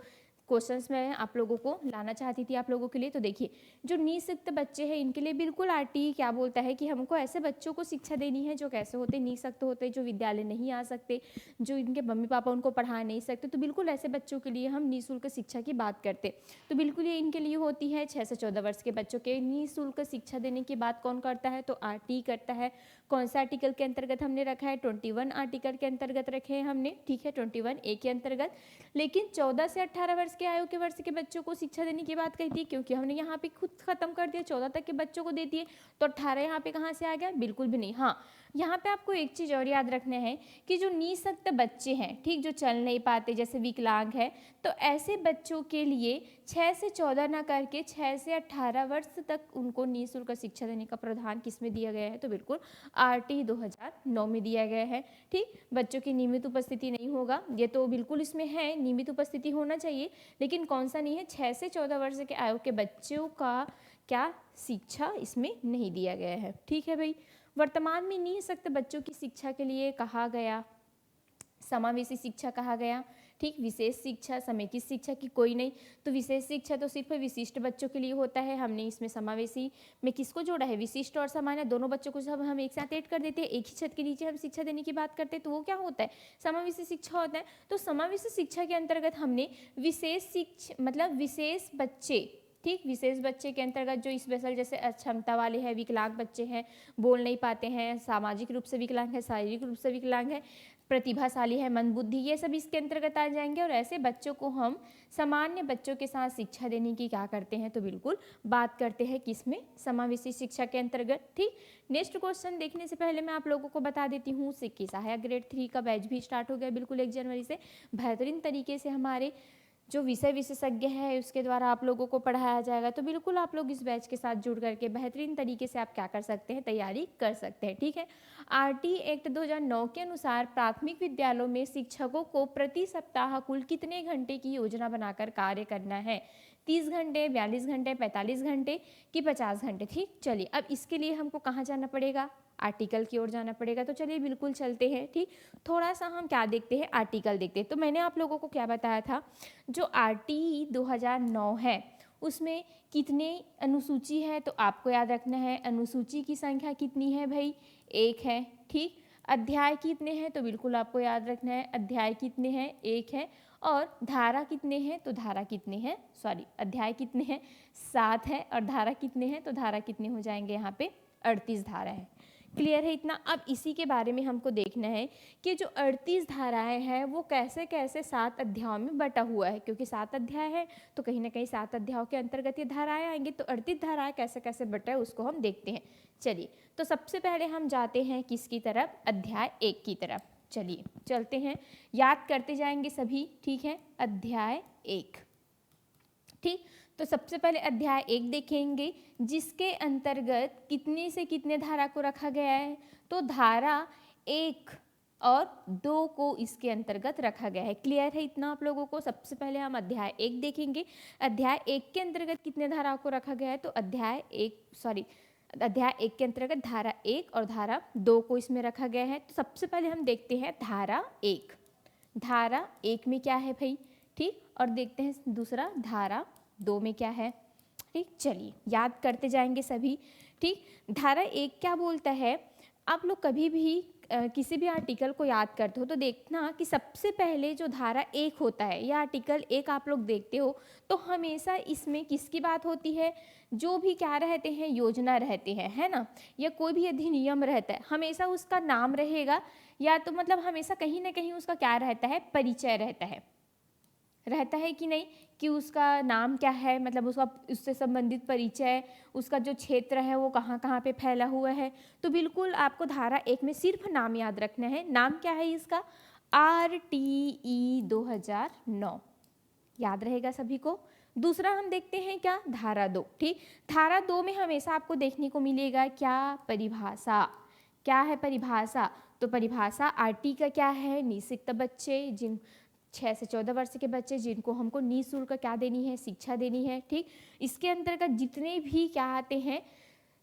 क्वेश्चंस मैं आप लोगों को लाना चाहती थी आप लोगों के लिए। तो देखिए जो निःशक्त बच्चे हैं इनके लिए बिल्कुल आरटीई क्या बोलता है कि हमको ऐसे बच्चों को शिक्षा देनी है जो कैसे होते, निःशक्त होते, जो विद्यालय नहीं आ सकते, जो इनके मम्मी पापा उनको पढ़ा नहीं सकते, तो बिल्कुल ऐसे बच्चों के लिए हम निःशुल्क शिक्षा की बात करते। तो बिल्कुल ये इनके लिए होती है। 6 से 14 वर्ष के बच्चों के निःशुल्क शिक्षा देने की बात कौन करता है, तो आरटीई करता है। कौन सा आर्टिकल के अंतर्गत हमने रखा है, 21 आर्टिकल के अंतर्गत रखे हैं हमने। ठीक है, 21A के अंतर्गत। लेकिन 14 से 18 वर्ष के आयु के वर्ष के बच्चों को शिक्षा देने की बात कही थी, क्योंकि हमने यहाँ पे खुद खत्म कर दिया, 14 तक के बच्चों को देती है, तो 18 यहाँ पे कहाँ से आ गया, बिल्कुल भी नहीं। हाँ, यहाँ पे आपको एक चीज़ और याद रखना है कि जो निःशक्त बच्चे हैं, ठीक, जो चल नहीं पाते, जैसे विकलांग है, तो ऐसे बच्चों के लिए 6 से 14 ना करके 6 से 18 वर्ष तक उनको निःशुल्क शिक्षा देने का प्रावधान किस में दिया गया है, तो बिल्कुल आरटी 2009 में दिया गया है। ठीक, बच्चों की नियमित उपस्थिति नहीं होगा, ये तो बिल्कुल इसमें है, नियमित उपस्थिति होना चाहिए, लेकिन कौन सा नहीं है, 6 से 14 वर्ष के आयु के बच्चों का क्या शिक्षा इसमें नहीं दिया गया है। ठीक है भाई, वर्तमान में निःशक्त बच्चों की शिक्षा के लिए कहा गया समावेशी शिक्षा कहा गया। ठीक, विशेष शिक्षा समेकित शिक्षा की कोई नहीं, तो विशेष शिक्षा तो सिर्फ विशिष्ट बच्चों के लिए होता है। हमने इसमें समावेशी में किसको जोड़ा है, विशिष्ट और सामान्य दोनों बच्चों को जब हम एक साथ ऐड कर देते हैं, एक ही छत के नीचे हम शिक्षा देने की बात करते हैं, तो वो क्या होता है, समावेशी शिक्षा होता है। तो समावेशी शिक्षा के अंतर्गत हमने विशेष शिक्षा मतलब विशेष बच्चे, ठीक, विशेष बच्चे के अंतर्गत जो स्पेशल जैसे अक्षमता वाले हैं, विकलांग बच्चे हैं, बोल नहीं पाते हैं, सामाजिक रूप से विकलांग है, शारीरिक रूप से विकलांग है, प्रतिभाशाली है, मंदबुद्धि, ये सब इसके अंतर्गत आ जाएंगे। और ऐसे बच्चों को हम सामान्य बच्चों के साथ शिक्षा देने की क्या करते हैं, तो बिल्कुल बात करते हैं किसमें, समावेशी शिक्षा के अंतर्गत। ठीक, नेक्स्ट क्वेश्चन देखने से पहले मैं आप लोगों को बता देती हूँ, सिक्की सहायक ग्रेड 3 का बैच भी स्टार्ट हो गया बिल्कुल 1 जनवरी से। बेहतरीन तरीके से हमारे जो विषय विशेषज्ञ है उसके द्वारा आप लोगों को पढ़ाया जाएगा, तो बिल्कुल आप लोग इस बैच के साथ जुड़ करके बेहतरीन तरीके से आप क्या कर सकते हैं, तैयारी कर सकते हैं। ठीक है, आरटी एक्ट 2009 के अनुसार प्राथमिक विद्यालयों में शिक्षकों को प्रति सप्ताह कुल कितने घंटे की योजना बनाकर कार्य करना है, 30 घंटे, 42 घंटे, 45 घंटे कि 50 घंटे। ठीक, चलिए अब इसके लिए हमको कहाँ जाना पड़ेगा, आर्टिकल की ओर जाना पड़ेगा, तो चलिए बिल्कुल चलते हैं। ठीक, थोड़ा सा हम क्या देखते हैं, आर्टिकल देखते हैं। तो मैंने आप लोगों को क्या बताया था, जो आरटी 2009 है उसमें कितने अनुसूची है, तो आपको याद रखना है अनुसूची की संख्या कितनी है भाई, 1 है। ठीक, अध्याय कितने हैं, तो बिल्कुल आपको याद रखना है अध्याय कितने हैं, 1 है। और धारा कितने हैं, तो धारा कितने हैं, सॉरी अध्याय कितने हैं, 7 है, और धारा कितने हैं, तो धारा कितने हो जाएंगे यहाँ पे 38 धारा है। क्लियर है इतना। अब इसी के बारे में हमको देखना है कि जो 38 धाराएं हैं वो कैसे कैसे 7 अध्यायों में बटा हुआ है, क्योंकि 7 अध्याय है तो कहीं ना कहीं 7 अध्यायों के अंतर्गत ये धाराएं आएंगे, तो 38 धाराएं कैसे कैसे बटा है उसको हम देखते हैं। चलिए, तो सबसे पहले हम जाते हैं किसकी तरफ, अध्याय 1 की तरफ। चलिए चलते हैं, याद करते जाएंगे सभी। ठीक है, अध्याय 1। ठीक, तो सबसे पहले अध्याय 1 देखेंगे, जिसके अंतर्गत कितने से कितने धारा को रखा गया है, तो धारा 1 और 2 को इसके अंतर्गत रखा गया है। क्लियर है इतना आप लोगों को। सबसे पहले हम अध्याय 1 देखेंगे, अध्याय 1 के अंतर्गत कितने धाराओं को रखा गया है, तो अध्याय 1 के अंतर्गत धारा 1 और धारा 2 को इसमें रखा गया है। तो सबसे पहले हम देखते हैं धारा 1। धारा 1 में क्या है भाई, ठीक, और देखते हैं दूसरा धारा 2 में क्या है। ठीक, चलिए याद करते जाएंगे सभी। ठीक, धारा 1 क्या बोलता है, आप लोग कभी भी किसी भी आर्टिकल को याद करते हो तो देखना कि सबसे पहले जो धारा 1 होता है या आर्टिकल 1 आप लोग देखते हो तो हमेशा इसमें किसकी बात होती है, जो भी क्या रहते हैं, योजना रहते हैं, है ना, या कोई भी अधिनियम रहता है, हमेशा उसका नाम रहेगा, या तो मतलब हमेशा कहीं ना कहीं उसका क्या रहता है, परिचय रहता है कि नहीं, कि उसका नाम क्या है, मतलब उसका उससे संबंधित परिचय, उसका जो क्षेत्र है वो कहाँ कहाँ पे फैला हुआ है। तो बिल्कुल आपको धारा 1 में सिर्फ नाम याद रखना है। नाम क्या है इसका, RTE 2009, याद रहेगा सभी को। दूसरा हम देखते हैं क्या, धारा 2। ठीक, धारा 2 में हमेशा आपको देखने को मिलेगा क्या, परिभाषा। क्या है परिभाषा, तो परिभाषा आरटी का क्या है, निःशक्त बच्चे, जिन 6 से 14 वर्ष के बच्चे जिनको हमको निःशुल्क क्या देनी है, शिक्षा देनी है। ठीक, इसके अंतर्गत जितने भी क्या आते हैं,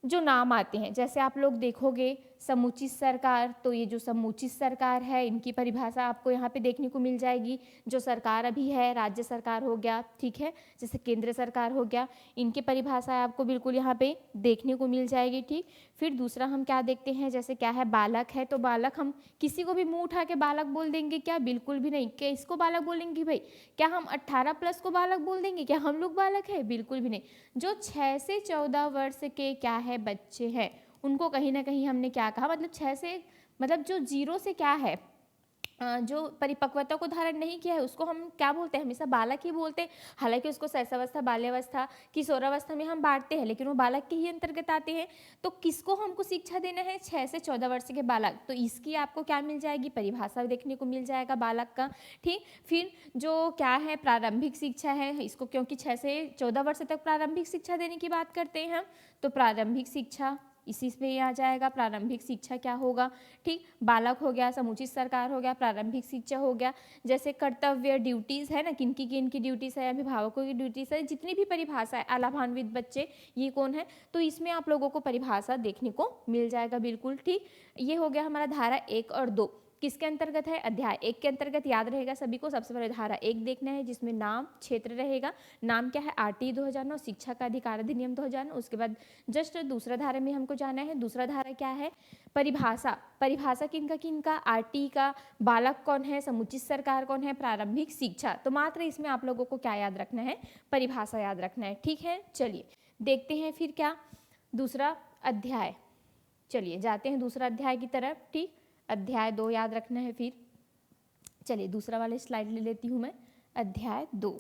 जो नाम आते हैं, जैसे आप लोग देखोगे समुचित सरकार, तो ये जो समुचित सरकार है इनकी परिभाषा आपको यहाँ पे देखने को मिल जाएगी। जो सरकार अभी है, राज्य सरकार हो गया, ठीक है, जैसे केंद्र सरकार हो गया, इनकी परिभाषा आपको बिल्कुल यहाँ पे देखने को मिल जाएगी। ठीक, फिर दूसरा हम क्या देखते हैं, जैसे क्या है, बालक है, तो बालक हम किसी को भी मुँह उठा के बालक बोल देंगे क्या, बिल्कुल भी नहीं। क्या इसको बालक बोलेंगे भाई, क्या हम 18+ को बालक बोल देंगे, क्या हम लोग बालक है, बिल्कुल भी नहीं। जो 6 से 14 वर्ष के क्या है बच्चे हैं, उनको कहीं ना कहीं हमने क्या कहा, मतलब 6 से, मतलब जो 0 से क्या है जो परिपक्वता को धारण नहीं किया है उसको हम क्या बोलते हैं, हमेशा बालक ही बोलते हैं। हालांकि उसको शैशवावस्था, बाल्यावस्था, किशोरावस्था में हम बांटते हैं, लेकिन वो बालक के ही अंतर्गत आते हैं। तो किसको हमको शिक्षा देना है, 6 से 14 वर्ष के बालक। तो इसकी आपको क्या मिल जाएगी, परिभाषा देखने को मिल जाएगा बालक का। ठीक, फिर जो क्या है प्रारंभिक शिक्षा है, इसको क्योंकि 6 से 14 वर्ष तक प्रारंभिक शिक्षा देने की बात करते हैं हम, तो प्रारंभिक शिक्षा इसी में आ जाएगा। प्रारंभिक शिक्षा क्या होगा, ठीक, बालक हो गया, समुचित सरकार हो गया, प्रारंभिक शिक्षा हो गया। जैसे कर्तव्य, ड्यूटीज़ है ना, किनकी ड्यूटीज़ है, अभिभावकों की ड्यूटीज़ है, जितनी भी परिभाषा है, अलाभान्वित बच्चे, ये कौन है, तो इसमें आप लोगों को परिभाषा देखने को मिल जाएगा, बिल्कुल ठीक। ये हो गया हमारा धारा 1 और 2 किसके अंतर्गत है, अध्याय 1 के अंतर्गत। याद रहेगा सभी को, सबसे पहले धारा 1 देखना है जिसमें नाम, क्षेत्र रहेगा। नाम क्या है, RT 2009, शिक्षा का अधिकार अधिनियम 2009। उसके बाद जस्ट दूसरा धारा में हमको जाना है। दूसरा धारा क्या है, परिभाषा। परिभाषा किनका, RT का, बालक कौन है, समुचित सरकार कौन है, प्रारंभिक शिक्षा। तो मात्र इसमें आप लोगों को क्या याद रखना है, परिभाषा याद रखना है, ठीक है। चलिए देखते हैं फिर क्या, दूसरा अध्याय। चलिए जाते हैं दूसरा अध्याय की तरफ, ठीक। अध्याय 2 याद रखना है फिर। चलिए दूसरा वाले स्लाइड ले लेती हूँ मैं। अध्याय 2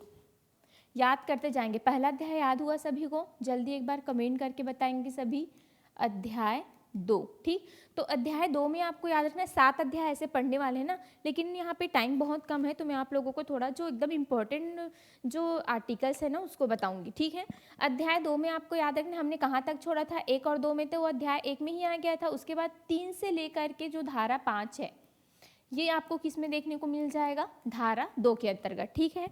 याद करते जाएंगे। पहला अध्याय याद हुआ सभी को, जल्दी एक बार कमेंट करके बताएंगे सभी। अध्याय 2, ठीक। तो अध्याय 2 में आपको याद रखना है, 7 अध्याय ऐसे पढ़ने वाले हैं ना, लेकिन यहाँ पे टाइम बहुत कम है, तो मैं आप लोगों को थोड़ा जो एकदम इम्पोर्टेंट जो आर्टिकल्स है ना उसको बताऊंगी, ठीक है। अध्याय 2 में आपको याद रखना हमने कहाँ तक छोड़ा था, 1 और 2 में, तो वो अध्याय 1 में ही आ गया था। उसके बाद 3 से लेकर के जो धारा 5 है, ये आपको किस में देखने को मिल जाएगा, धारा 2 के अंतर्गत, ठीक है।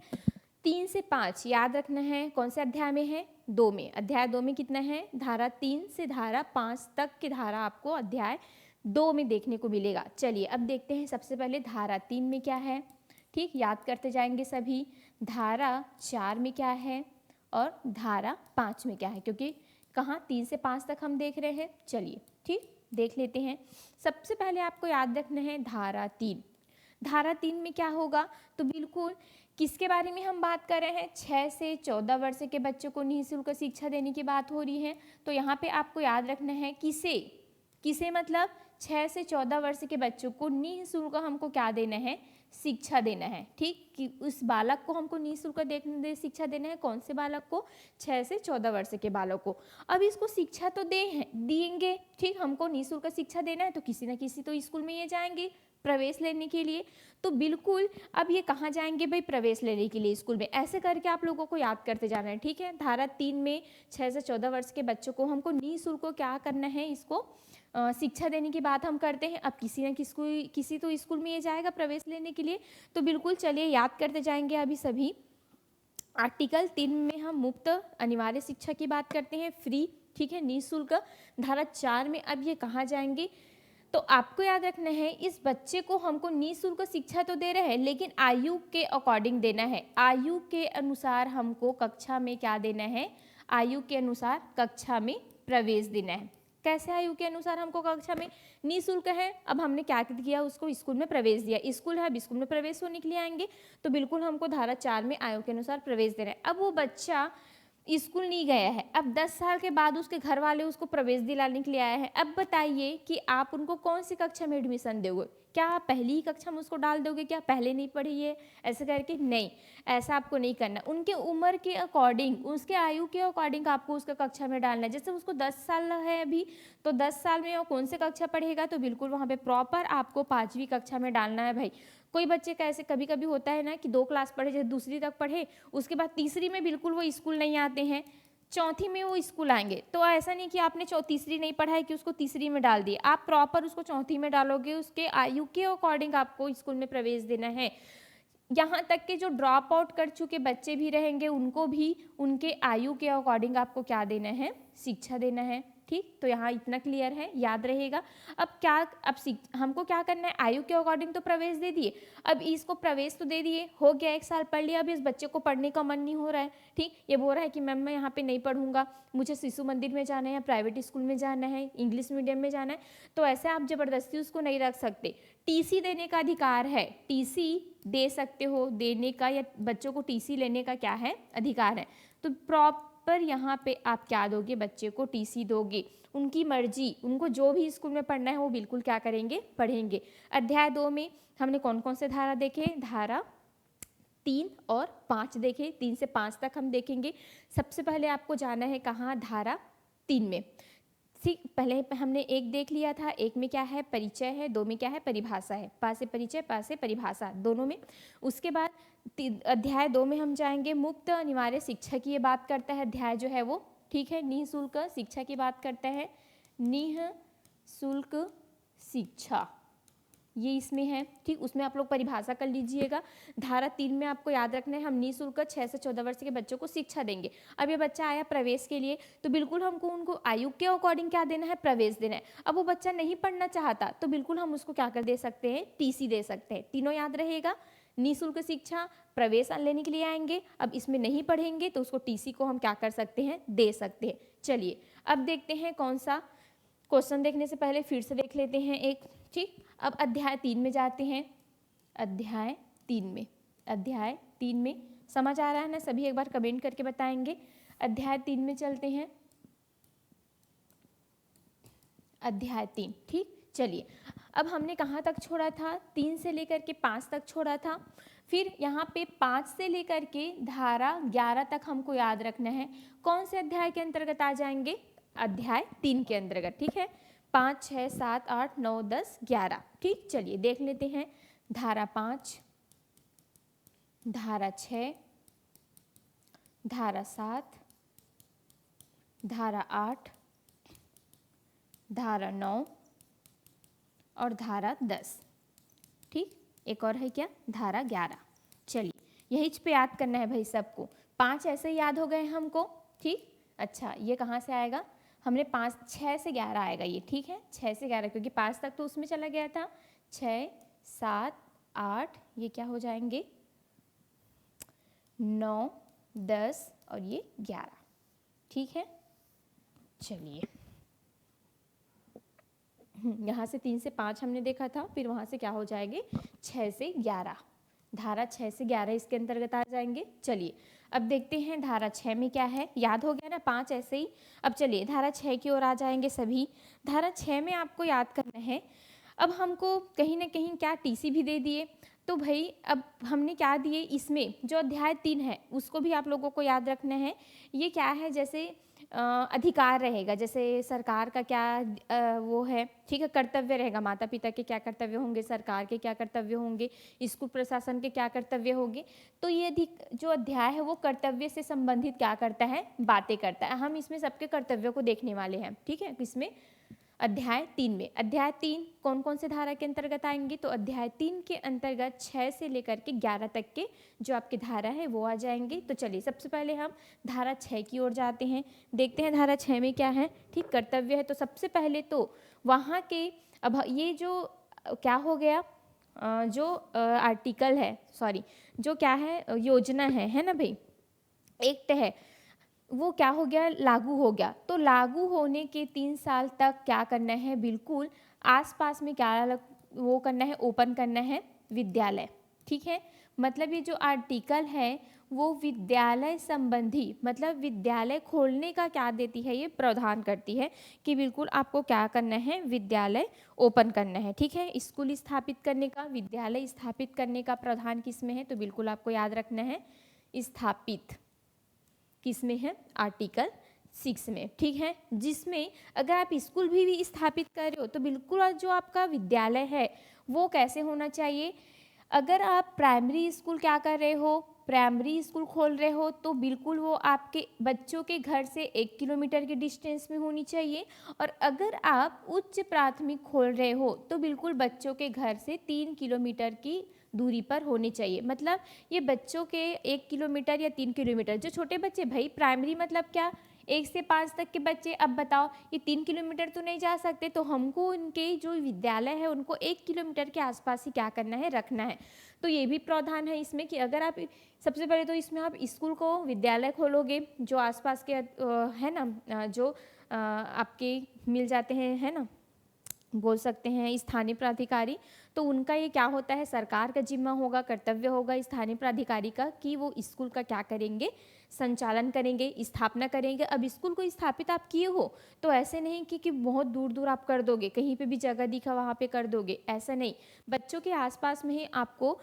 3 से 5 याद रखना है, कौन से अध्याय में है, 2 में। अध्याय 2 में कितना है, धारा 3 से धारा 5 तक की धारा आपको अध्याय 2 में देखने को मिलेगा। चलिए अब देखते हैं सबसे पहले धारा 3 में क्या है, ठीक, याद करते जाएंगे सभी। धारा 4 में क्या है और धारा 5 में क्या है, क्योंकि कहाँ 3 से 5 तक हम देख रहे हैं। चलिए ठीक, देख लेते हैं। सबसे पहले आपको याद रखना है धारा 3। धारा 3 में क्या होगा, तो बिल्कुल किसके बारे में हम बात कर रहे हैं, 6 से 14 वर्ष के बच्चों को निःशुल्क शिक्षा देने की बात हो रही है। तो यहाँ पे आपको याद रखना है किसे मतलब 6 से 14 वर्ष के बच्चों को निःशुल्क हमको क्या देना है, शिक्षा देना है, ठीक। कि उस बालक को हमको निःशुल्क शिक्षा देना है, कौन से बालक को, 6 से 14 वर्ष के बालक को। अब इसको शिक्षा तो देंगे, ठीक, हमको निःशुल्क शिक्षा देना है, तो किसी न किसी तो स्कूल में ये जाएंगे प्रवेश लेने के लिए। तो बिल्कुल अब ये कहाँ जाएंगे भाई, प्रवेश लेने के लिए स्कूल में। ऐसे करके आप लोगों को याद करते जाना है, ठीक है। धारा 3 में 6 से 14 वर्ष के बच्चों को हमको निःशुल्क क्या करना है, इसको शिक्षा देने की बात हम करते हैं। अब किसी तो स्कूल में ये जाएगा प्रवेश लेने के लिए, तो बिल्कुल चलिए याद करते जाएंगे अभी सभी। आर्टिकल 3 में हम मुफ्त अनिवार्य शिक्षा की बात करते हैं, फ्री, ठीक है, निःशुल्क। धारा 4 में अब ये कहाँ जाएंगे, तो आपको याद रखना है इस बच्चे को हमको निःशुल्क शिक्षा तो दे रहे हैं, लेकिन आयु के अकॉर्डिंग देना है। आयु के अनुसार हमको कक्षा में क्या देना है, आयु के अनुसार कक्षा में प्रवेश देना है। कैसे आयु के अनुसार हमको कक्षा में, निःशुल्क है, अब हमने क्या किया, उसको स्कूल में प्रवेश दिया, स्कूल है, अब स्कूल में प्रवेश होने के लिए आएंगे, तो बिल्कुल हमको धारा 4 में आयु के अनुसार प्रवेश देना है। अब वो बच्चा स्कूल नहीं गया है, अब 10 साल के बाद उसके घर वाले उसको प्रवेश दिलाने के लिए आए हैं। अब बताइए कि आप उनको कौन सी कक्षा में एडमिशन दोगे, क्या आप पहली ही कक्षा में उसको डाल दोगे, क्या पहले नहीं पढ़ी है, ऐसे करके नहीं, ऐसा आपको नहीं करना। उनके उम्र के अकॉर्डिंग, उसके आयु के अकॉर्डिंग आपको उसका कक्षा में डालना है। जैसे उसको 10 साल है अभी, तो 10 साल में वो कौन से कक्षा पढ़ेगा, तो बिल्कुल वहाँ पे प्रॉपर आपको 5वीं कक्षा में डालना है भाई। कोई बच्चे का ऐसे कभी कभी होता है ना कि 2 क्लास पढ़े, जैसे दूसरी तक पढ़े, उसके बाद तीसरी में बिल्कुल वो स्कूल नहीं आते हैं, चौथी में वो स्कूल आएंगे। तो ऐसा नहीं कि आपने तीसरी नहीं पढ़ा है कि उसको तीसरी में डाल दिए, आप प्रॉपर उसको चौथी में डालोगे, उसके आयु के अकॉर्डिंग आपको स्कूल में प्रवेश देना है। यहाँ तक के जो ड्रॉप आउट कर चुके बच्चे भी रहेंगे, उनको भी उनके आयु के अकॉर्डिंग आपको क्या देना है, शिक्षा देना है, ठीक। तो यहाँ इतना क्लियर है, याद रहेगा। अब हमको क्या करना है, आयु के अकॉर्डिंग तो प्रवेश दे दिए, अब इसको प्रवेश तो दे दिए, हो गया 1 साल पढ़ लिया, अब इस बच्चे को पढ़ने का मन नहीं हो रहा है, ठीक। ये बोल रहा है कि मैम मैं यहाँ पे नहीं पढ़ूंगा, मुझे शिशु मंदिर में जाना है या प्राइवेट स्कूल में जाना है, इंग्लिश मीडियम में जाना है, तो ऐसे आप जबरदस्ती उसको नहीं रख सकते। टीसी देने का अधिकार है, टीसी दे सकते हो, देने का या बच्चों को टीसी लेने का क्या है, अधिकार है। तो पर यहाँ पे आप क्या दोगे, बच्चे को टीसी दोगे, उनकी मर्जी, उनको जो भी स्कूल में पढ़ना है वो बिल्कुल क्या करेंगे, पढ़ेंगे। अध्याय 2 में हमने कौन कौन से धारा देखे, धारा 3 और 5 देखे, 3 से 5 तक हम देखेंगे। सबसे पहले आपको जाना है कहाँ, धारा 3 में। ठीक, पहले हमने 1 देख लिया था, 1 में क्या है, परिचय है, 2 में क्या है, परिभाषा है, पा से परिचय, पा से परिभाषा दोनों में। उसके बाद अध्याय 2 में हम जाएंगे, मुक्त अनिवार्य शिक्षा की ये बात करता है अध्याय जो है वो, ठीक है, निःशुल्क शिक्षा की बात करता है, निःशुल्क शिक्षा ये इसमें है, ठीक। उसमें आप लोग परिभाषा कर लीजिएगा। धारा 3 में आपको याद रखना है, हम निःशुल्क 6 से 14 वर्ष के बच्चों को शिक्षा देंगे। अब ये बच्चा आया प्रवेश के लिए, तो बिल्कुल हमको उनको आयु के अकॉर्डिंग क्या देना है, प्रवेश देना है। अब वो बच्चा नहीं पढ़ना चाहता तो बिल्कुल हम उसको क्या कर दे सकते हैं, टीसी दे सकते हैं। तीनों याद रहेगा, निःशुल्क शिक्षा, प्रवेश लेने के लिए आएंगे, अब इसमें नहीं पढ़ेंगे तो उसको टीसी को हम क्या कर सकते हैं, दे सकते हैं। चलिए अब देखते हैं कौन सा क्वेश्चन, देखने से पहले फिर से देख लेते हैं एक, ठीक। अब अध्याय 3 में जाते हैं, अध्याय 3 में, अध्याय 3 में समझ आ रहा है ना सभी, एक बार कमेंट करके बताएंगे। अध्याय 3 में चलते हैं, अध्याय 3, ठीक। चलिए अब हमने कहाँ तक छोड़ा था, 3 से लेकर के 5 तक छोड़ा था। फिर यहाँ पे 5 से लेकर के धारा 11 तक हमको याद रखना है, कौन से अध्याय के अंतर्गत आ जाएंगे, अध्याय 3 के अंतर्गत, ठीक है। 5, 6, 7, 8, 9, 10, 11, ठीक। चलिए देख लेते हैं, धारा 5, धारा 6, धारा 7, धारा 8, धारा 9 और धारा 10, ठीक। एक और है क्या, धारा 11। चलिए यही पे याद करना है भाई सबको, 5 ऐसे याद हो गए हमको, ठीक। अच्छा ये कहाँ से आएगा, हमने 5, 6 से 11 आएगा ये, ठीक है, 6 से 11 क्योंकि 5 तक तो उसमें चला गया था, 6, 7, 8, ये क्या हो जाएंगे, 9, 10 और ये 11, ठीक है। चलिए यहाँ से 3 से 5 हमने देखा था, फिर वहाँ से क्या हो जाएंगे, 6 से 11, धारा 6 से 11 इसके अंतर्गत आ जाएंगे। चलिए अब देखते हैं धारा 6 में क्या है, याद हो गया ना 5 ऐसे ही। अब चलिए धारा 6 की ओर आ जाएंगे सभी। धारा 6 में आपको याद करना है, अब हमको कहीं ना कहीं क्या टीसी भी दे दिए, तो भाई अब हमने क्या दिए, इसमें जो अध्याय 3 है उसको भी आप लोगों को याद रखना है। ये क्या है, जैसे अधिकार रहेगा, जैसे सरकार का क्या वो है, ठीक है, कर्तव्य रहेगा, माता पिता के क्या कर्तव्य होंगे, सरकार के क्या कर्तव्य होंगे, स्कूल प्रशासन के क्या कर्तव्य होंगे। तो ये जो अध्याय है वो कर्तव्य से संबंधित क्या करता है, बातें करता है। हम इसमें सबके कर्तव्यों को देखने वाले हैं, ठीक है, किसमें, अध्याय 3 में। अध्याय 3 कौन कौन से धारा के अंतर्गत आएंगे, तो अध्याय 3 के अंतर्गत 6 से लेकर के 11 तक के जो आपकी धारा है वो आ जाएंगे। तो चलिए सबसे पहले हम धारा 6 की ओर जाते हैं, देखते हैं धारा 6 में क्या है, ठीक, कर्तव्य है। तो सबसे पहले तो वहाँ के, अब ये जो क्या हो गया, जो आर्टिकल है, सॉरी, जो क्या है, योजना है ना भाई, एक्ट है, वो क्या हो गया, लागू हो गया। तो लागू होने के 3 साल तक क्या करना है, बिल्कुल आसपास में क्या वो करना है, ओपन करना है विद्यालय, ठीक है। मतलब ये जो आर्टिकल है वो विद्यालय संबंधी, मतलब विद्यालय खोलने का क्या देती है, ये प्रावधान करती है कि बिल्कुल आपको क्या करना है, विद्यालय ओपन करना है, ठीक है। स्कूल स्थापित करने का, विद्यालय स्थापित करने का प्रावधान किस में है, तो बिल्कुल आपको याद रखना है, स्थापित किस में है, आर्टिकल 6 में, ठीक है। जिसमें अगर आप स्कूल भी स्थापित कर रहे हो तो बिल्कुल जो आपका विद्यालय है वो कैसे होना चाहिए, अगर आप प्राइमरी स्कूल क्या कर रहे हो, प्राइमरी स्कूल खोल रहे हो, तो बिल्कुल वो आपके बच्चों के घर से 1 किलोमीटर के डिस्टेंस में होनी चाहिए। और अगर आप उच्च प्राथमिक खोल रहे हो तो बिल्कुल बच्चों के घर से 3 किलोमीटर की दूरी पर होनी चाहिए। मतलब ये बच्चों के 1 किलोमीटर या 3 किलोमीटर, जो छोटे बच्चे, भाई प्राइमरी मतलब क्या, 1 से 5 तक के बच्चे, अब बताओ ये 3 किलोमीटर तो नहीं जा सकते, तो हमको उनके जो विद्यालय है उनको 1 किलोमीटर के आसपास ही क्या करना है, रखना है। तो ये भी प्रावधान है इसमें कि अगर आप सबसे पहले तो इसमें आप स्कूल को, विद्यालय खोलोगे, जो आसपास के है ना, जो आपके मिल जाते हैं, है ना, बोल सकते हैं स्थानीय प्राधिकारी, तो उनका ये क्या होता है, सरकार का जिम्मा होगा, कर्तव्य होगा स्थानीय प्राधिकारी का कि वो स्कूल का क्या करेंगे, संचालन करेंगे, स्थापना करेंगे। अब स्कूल को स्थापित आप किए हो तो ऐसे नहीं कि बहुत दूर दूर आप कर दोगे, कहीं पे भी जगह दिखा वहाँ पे कर दोगे, ऐसा नहीं। बच्चों के आसपास में ही आपको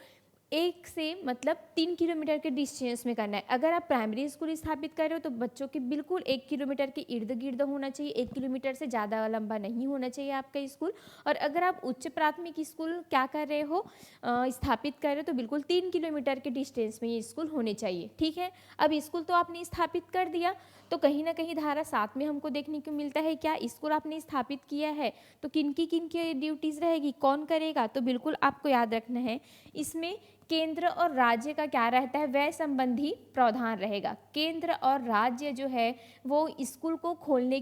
1 से मतलब 3 किलोमीटर के डिस्टेंस में करना है। अगर आप प्राइमरी स्कूल स्थापित कर रहे हो तो बच्चों के बिल्कुल 1 किलोमीटर के इर्द गिर्द होना चाहिए, 1 किलोमीटर से ज़्यादा लंबा नहीं होना चाहिए आपका स्कूल। और अगर आप उच्च प्राथमिक स्कूल क्या कर रहे हो, स्थापित कर रहे हो, तो बिल्कुल 3 किलोमीटर के डिस्टेंस में ये स्कूल होने चाहिए, ठीक है। अब स्कूल तो आपने स्थापित कर दिया, तो कहीं ना कहीं धारा 7 में हमको देखने को मिलता है क्या स्कूल आपने स्थापित किया है तो किन की ड्यूटीज़ रहेगी, कौन करेगा। तो बिल्कुल आपको याद रखना है इसमें केंद्र और राज्य का क्या रहता है, व्यय संबंधी प्रावधान रहेगा। केंद्र और राज्य जो है वो स्कूल को खोलने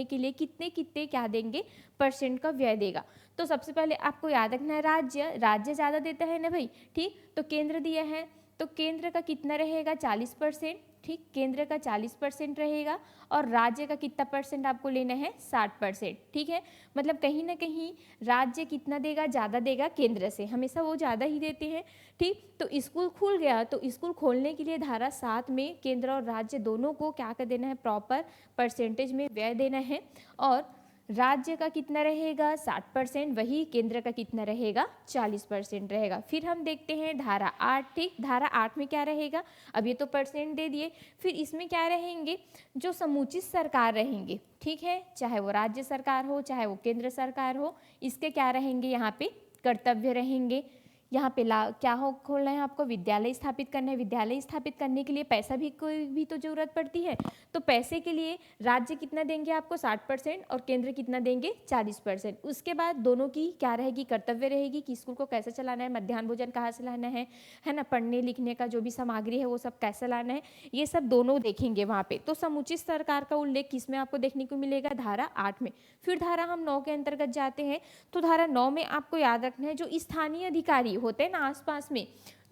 के लिए कितने कितने क्या देंगे, % का व्यय देगा। तो सबसे पहले आपको याद रखना है राज्य ज़्यादा देता है ना भाई, ठीक। तो केंद्र दिया है तो केंद्र का कितना रहेगा, 40%, ठीक। केंद्र का 40% रहेगा और राज्य का कितना % आपको लेना है, 60%, ठीक है। मतलब कहीं ना कहीं राज्य कितना देगा, ज़्यादा देगा केंद्र से, हमेशा वो ज़्यादा ही देते हैं, ठीक। तो स्कूल खुल गया तो स्कूल खोलने के लिए धारा 7 में केंद्र और राज्य दोनों को क्या कर देना है, प्रॉपर % में व्यय देना है। और राज्य का कितना रहेगा, 60%, वही केंद्र का कितना रहेगा, 40% रहेगा। फिर हम देखते हैं धारा 8, ठीक। धारा 8 में क्या रहेगा, अब ये तो % दे दिए, फिर इसमें क्या रहेंगे, जो समुचित सरकार रहेंगे, ठीक है, चाहे वो राज्य सरकार हो चाहे वो केंद्र सरकार हो, इसके क्या रहेंगे, यहाँ पे कर्तव्य रहेंगे। यहाँ पे क्या हो खोलना है आपको, विद्यालय स्थापित करना है। विद्यालय स्थापित करने के लिए पैसा भी कोई भी तो जरूरत पड़ती है, तो पैसे के लिए राज्य कितना देंगे आपको, 60% और केंद्र कितना देंगे, 40%। उसके बाद दोनों की क्या रहेगी, कर्तव्य रहेगी कि स्कूल को कैसे चलाना है, मध्याह्न भोजन कहाँ से लाना है ना, पढ़ने लिखने का जो भी सामग्री है वो सब कैसे लाना है, ये सब दोनों देखेंगे वहाँ पे। तो समुचित सरकार का उल्लेख किसमें आपको देखने को मिलेगा, धारा 8 में। फिर धारा हम 9 के अंतर्गत जाते हैं, तो धारा 9 में आपको याद रखना है जो स्थानीय अधिकारी होते हैं ना आसपास में,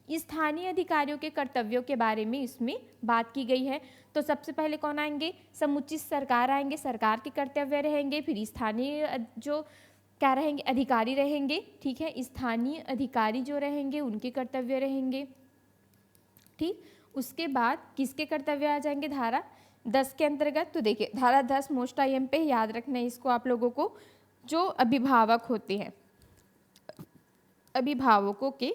स्थानीय अधिकारियों के कर्तव्यों के बारे में इसमें बात की गई है। तो सबसे पहले कौन आएंगे, समुचित सरकार आएंगे, सरकार के कर्तव्य रहेंगे। फिर स्थानीय जो क्या रहेंगे, अधिकारी रहेंगे, ठीक है। स्थानीय अधिकारी जो रहेंगे उनके कर्तव्य रहेंगे, ठीक। उसके बाद किसके कर्तव्य आ जाएंगे, धारा 10 के अंतर्गत। तो देखिए धारा 10 मोस्ट IM पे याद रखना है इसको आप लोगों को, जो अभिभावक होते हैं, अभिभावकों के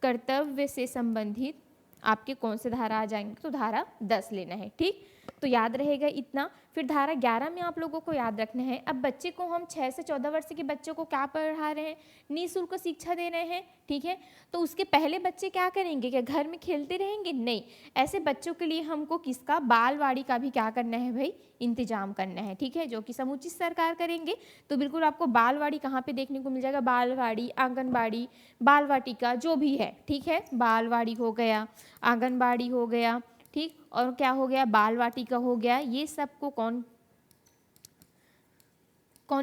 कर्तव्य से संबंधित आपके कौन से धारा आ जाएंगे, तो धारा 10 लेना है, ठीक। तो याद रहेगा इतना। फिर धारा 11 में आप लोगों को याद रखना है, अब बच्चे को हम 6 से 14 वर्ष के बच्चों को क्या पढ़ा रहे हैं, निःशुल्क शिक्षा दे रहे हैं, ठीक है। तो उसके पहले बच्चे क्या करेंगे, क्या घर में खेलते रहेंगे, नहीं। ऐसे बच्चों के लिए हमको किसका, बालवाड़ी का भी क्या करना है भाई, इंतजाम करना है, ठीक है, जो कि समुचित सरकार करेंगे। तो बिल्कुल आपको बालवाड़ी कहाँ पे देखने को मिल जाएगा, बालवाड़ी, आंगनबाड़ी, बाल वाटिका जो भी है, ठीक है। बालवाड़ी हो गया, आंगनबाड़ी हो गया, ठीक। और क्या हो गया, बाल वाटिका हो गया। ये सबको कौन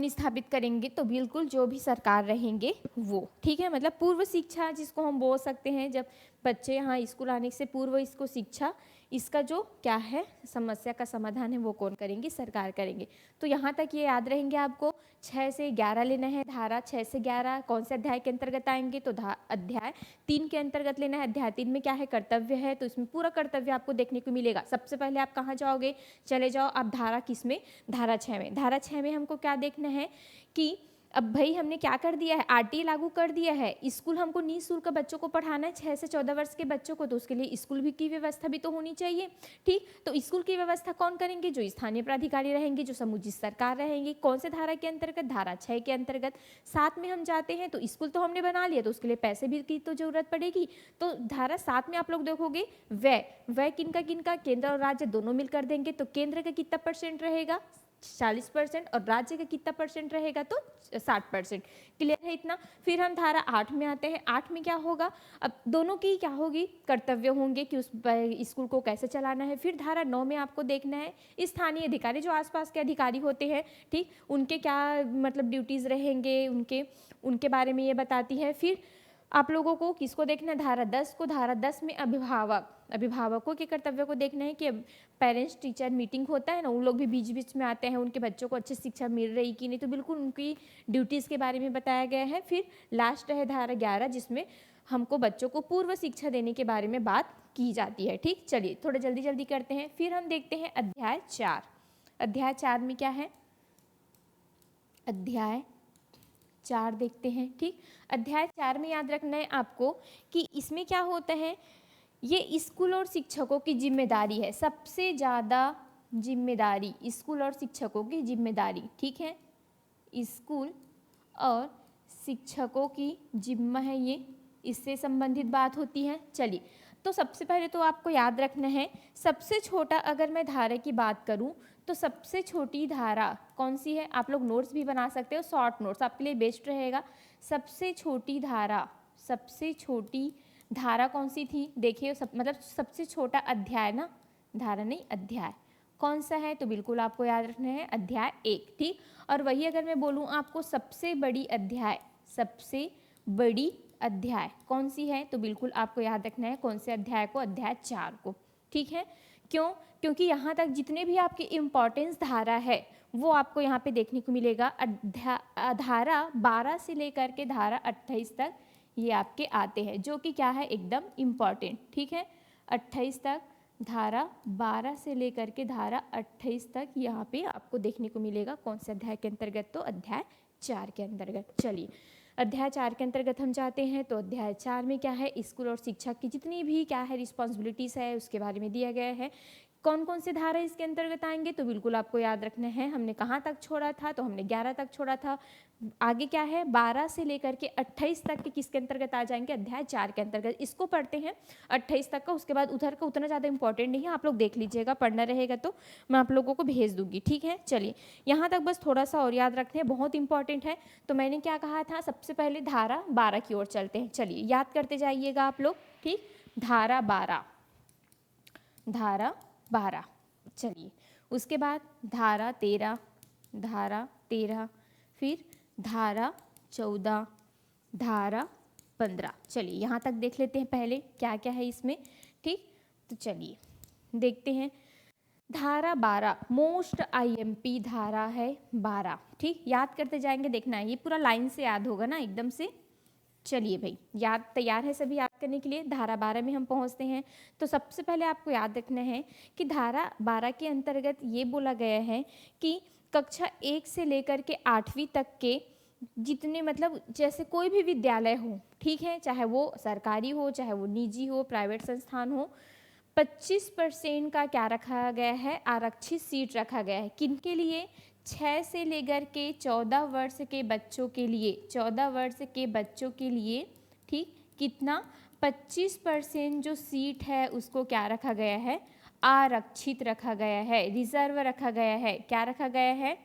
स्थापित करेंगे, तो बिल्कुल जो भी सरकार रहेंगे वो, ठीक है। मतलब पूर्व शिक्षा जिसको हम बोल सकते हैं, जब बच्चे यहाँ स्कूल आने से पूर्व इसको शिक्षा, इसका जो क्या है समस्या का समाधान है वो कौन करेंगे, सरकार करेंगे। तो यहाँ तक ये याद रहेंगे आपको। 6 से 11 लेना है, धारा 6 से 11 कौन से अध्याय के अंतर्गत आएंगे, तो अध्याय 3 के अंतर्गत लेना है। अध्याय 3 में क्या है, कर्तव्य है, तो इसमें पूरा कर्तव्य आपको देखने को मिलेगा। सबसे पहले आप कहाँ जाओगे, चले जाओ आप धारा किस में, धारा 6 में। धारा 6 में हमको क्या देखना है कि अब भाई हमने क्या कर दिया है, RTA लागू कर दिया है, स्कूल हमको निःशुल्क बच्चों को पढ़ाना है, 6 से 14 वर्ष के बच्चों को, तो उसके लिए स्कूल भी की व्यवस्था भी तो होनी चाहिए, ठीक। तो स्कूल की व्यवस्था कौन करेंगे, जो स्थानीय प्राधिकारी रहेंगे, जो समुचित सरकार रहेंगे। कौन से धारा के अंतर्गत, धारा 6 के अंतर्गत। 7 में हम जाते हैं, तो स्कूल तो हमने बना लिया, तो उसके लिए पैसे भी की तो जरूरत पड़ेगी। तो धारा 7 में आप लोग देखोगे व्यय किनका, केंद्र और राज्य दोनों मिलकर देंगे। तो केंद्र का कितना % रहेगा, 40%, और राज्य का कितना % रहेगा, तो 60%। क्लियर है इतना। फिर हम धारा 8 में आते हैं। 8 में क्या होगा, अब दोनों की क्या होगी, कर्तव्य होंगे कि उस स्कूल को कैसे चलाना है। फिर धारा 9 में आपको देखना है स्थानीय अधिकारी, जो आसपास के अधिकारी होते हैं, ठीक, उनके क्या मतलब ड्यूटीज़ रहेंगे, उनके बारे में ये बताती है। फिर आप लोगों को किसको देखना है, धारा 10 को। धारा 10 में अभिभावकों के कर्तव्य को देखना है कि पेरेंट्स टीचर मीटिंग होता है ना, उन लोग भी बीच बीच में आते हैं, उनके बच्चों को अच्छी शिक्षा मिल रही कि नहीं, तो बिल्कुल उनकी ड्यूटीज़ के बारे में बताया गया है। फिर लास्ट है धारा 11, जिसमें हमको बच्चों को पूर्व शिक्षा देने के बारे में बात की जाती है। ठीक, चलिए थोड़ा जल्दी जल्दी करते हैं। फिर हम देखते हैं अध्याय 4। अध्याय 4 में क्या है, अध्याय 4 देखते हैं। ठीक, अध्याय 4 में याद रखना है आपको कि इसमें क्या होता है, ये स्कूल और शिक्षकों की जिम्मेदारी है। सबसे ज़्यादा जिम्मेदारी स्कूल और शिक्षकों की जिम्मेदारी, ठीक है, स्कूल और शिक्षकों की जिम्मा है ये, इससे संबंधित बात होती है। चलिए, तो सबसे पहले तो आपको याद रखना है, सबसे छोटा अगर मैं धारा की बात करूं तो सबसे छोटी धारा कौन सी है। आप लोग नोट्स भी बना सकते हो, शॉर्ट नोट्स आपके लिए बेस्ट रहेगा। सबसे छोटी धारा, सबसे छोटी धारा कौन सी थी, देखिए मतलब सबसे छोटा अध्याय ना, धारा नहीं अध्याय कौन सा है, तो बिल्कुल आपको याद रखना है अध्याय 1। ठीक, और वही अगर मैं बोलूँ आपको सबसे बड़ी अध्याय, सबसे बड़ी अध्याय कौन सी है, तो बिल्कुल आपको याद रखना है कौन से अध्याय को, अध्याय 4 को। ठीक है, क्यों, क्योंकि यहाँ तक जितने भी आपके इम्पॉर्टेंस धारा है वो आपको यहाँ पे देखने को मिलेगा। धारा 12 से लेकर के धारा 28 तक ये आपके आते हैं, जो कि क्या है, एकदम इम्पॉर्टेंट। ठीक है, 28 तक, धारा 12 से लेकर के धारा 28 तक यहाँ पे आपको देखने को मिलेगा। कौन से अध्याय के अंतर्गत, तो अध्याय 4 के अंतर्गत। चलिए, अध्याय 4 के अंतर्गत हम जाते हैं। तो अध्याय 4 में क्या है, स्कूल और शिक्षा की जितनी भी क्या है रिस्पॉन्सिबिलिटीज़ है उसके बारे में दिया गया है। कौन कौन से धारा इसके अंतर्गत आएंगे, तो बिल्कुल आपको याद रखना है। हमने कहाँ तक छोड़ा था, तो हमने 11 तक छोड़ा था। आगे क्या है, 12 से लेकर के 28 तक के किसके अंतर्गत आ जाएंगे, अध्याय 4 के अंतर्गत। इसको पढ़ते हैं 28 तक का, उसके बाद उधर का उतना ज़्यादा इंपॉर्टेंट नहीं है, आप लोग देख लीजिएगा, पढ़ना रहेगा तो मैं आप लोगों को भेज दूंगी। ठीक है, चलिए यहाँ तक बस थोड़ा सा और याद रखते हैं, बहुत इंपॉर्टेंट है। तो मैंने क्या कहा था, सबसे पहले धारा 12 की ओर चलते हैं। चलिए याद करते जाइएगा आप लोग। ठीक, धारा 12, धारा 12। चलिए, उसके बाद धारा 13, धारा 13, फिर धारा 14, धारा 15। चलिए यहाँ तक देख लेते हैं पहले क्या क्या है इसमें। ठीक, तो चलिए देखते हैं। धारा 12 मोस्ट आईएमपी धारा है 12। ठीक, याद करते जाएंगे, देखना है ये पूरा लाइन से याद होगा ना एकदम से। चलिए भाई, याद तैयार है सभी याद करने के लिए। धारा 12 में हम पहुंचते हैं। तो सबसे पहले आपको याद रखना है कि धारा 12 के अंतर्गत ये बोला गया है कि कक्षा 1 से लेकर के 8वीं तक के जितने मतलब जैसे कोई भी विद्यालय हो, ठीक है, चाहे वो सरकारी हो चाहे वो निजी हो, प्राइवेट संस्थान हो, 25% का क्या रखा गया है, आरक्षित सीट रखा गया है। किनके लिए, 6 से लेकर के 14 वर्ष के बच्चों के लिए, 14 वर्ष के बच्चों के लिए। ठीक, कितना, 25% जो सीट है उसको क्या रखा गया है, आरक्षित रखा गया है, रिजर्व रखा गया है। क्या रखा गया है,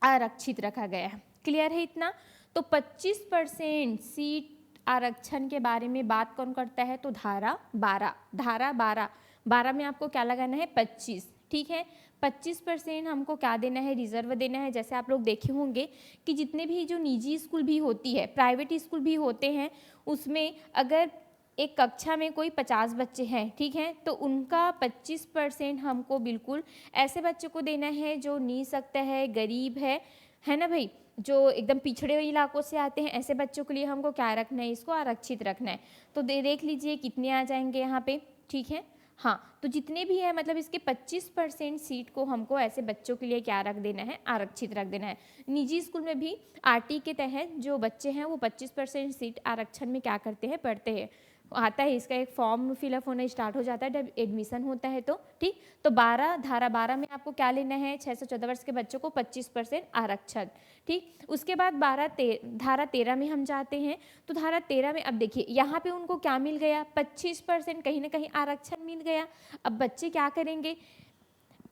आरक्षित रखा गया है। क्लियर है इतना। तो 25% सीट आरक्षण के बारे में बात कौन करता है, तो धारा 12, धारा 12, 12 में आपको क्या लगाना है, 25। ठीक है, 25% हमको क्या देना है, रिजर्व देना है। जैसे आप लोग देखे होंगे कि जितने भी जो निजी स्कूल भी होती है, प्राइवेट स्कूल भी होते हैं, उसमें अगर एक कक्षा में कोई 50 बच्चे हैं, ठीक है, तो उनका 25% हमको बिल्कुल ऐसे बच्चों को देना है जो निःशक्त है, गरीब है ना भाई, जो एकदम पिछड़े हुए इलाकों से आते हैं, ऐसे बच्चों के लिए हमको क्या रखना है, इसको आरक्षित रखना है। तो देख लीजिए कितने आ जाएंगे यहाँ पे। ठीक है, हाँ, तो जितने भी है मतलब इसके 25% सीट को हमको ऐसे बच्चों के लिए क्या रख देना है, आरक्षित रख देना है। निजी स्कूल में भी आरटी के तहत जो बच्चे हैं वो 25% सीट आरक्षण में क्या करते हैं, पढ़ते हैं। आता है, इसका एक फॉर्म फिलअप होना स्टार्ट हो जाता है जब एडमिशन होता है। तो ठीक, तो 12, धारा 12 में आपको क्या लेना है, 6 से 14 वर्ष के बच्चों को 25% आरक्षण। ठीक, उसके बाद धारा 13 में हम जाते हैं। तो धारा 13 में अब देखिए यहाँ पे उनको क्या मिल गया, 25% कहीं ना कहीं आरक्षण मिल गया। अब बच्चे क्या करेंगे,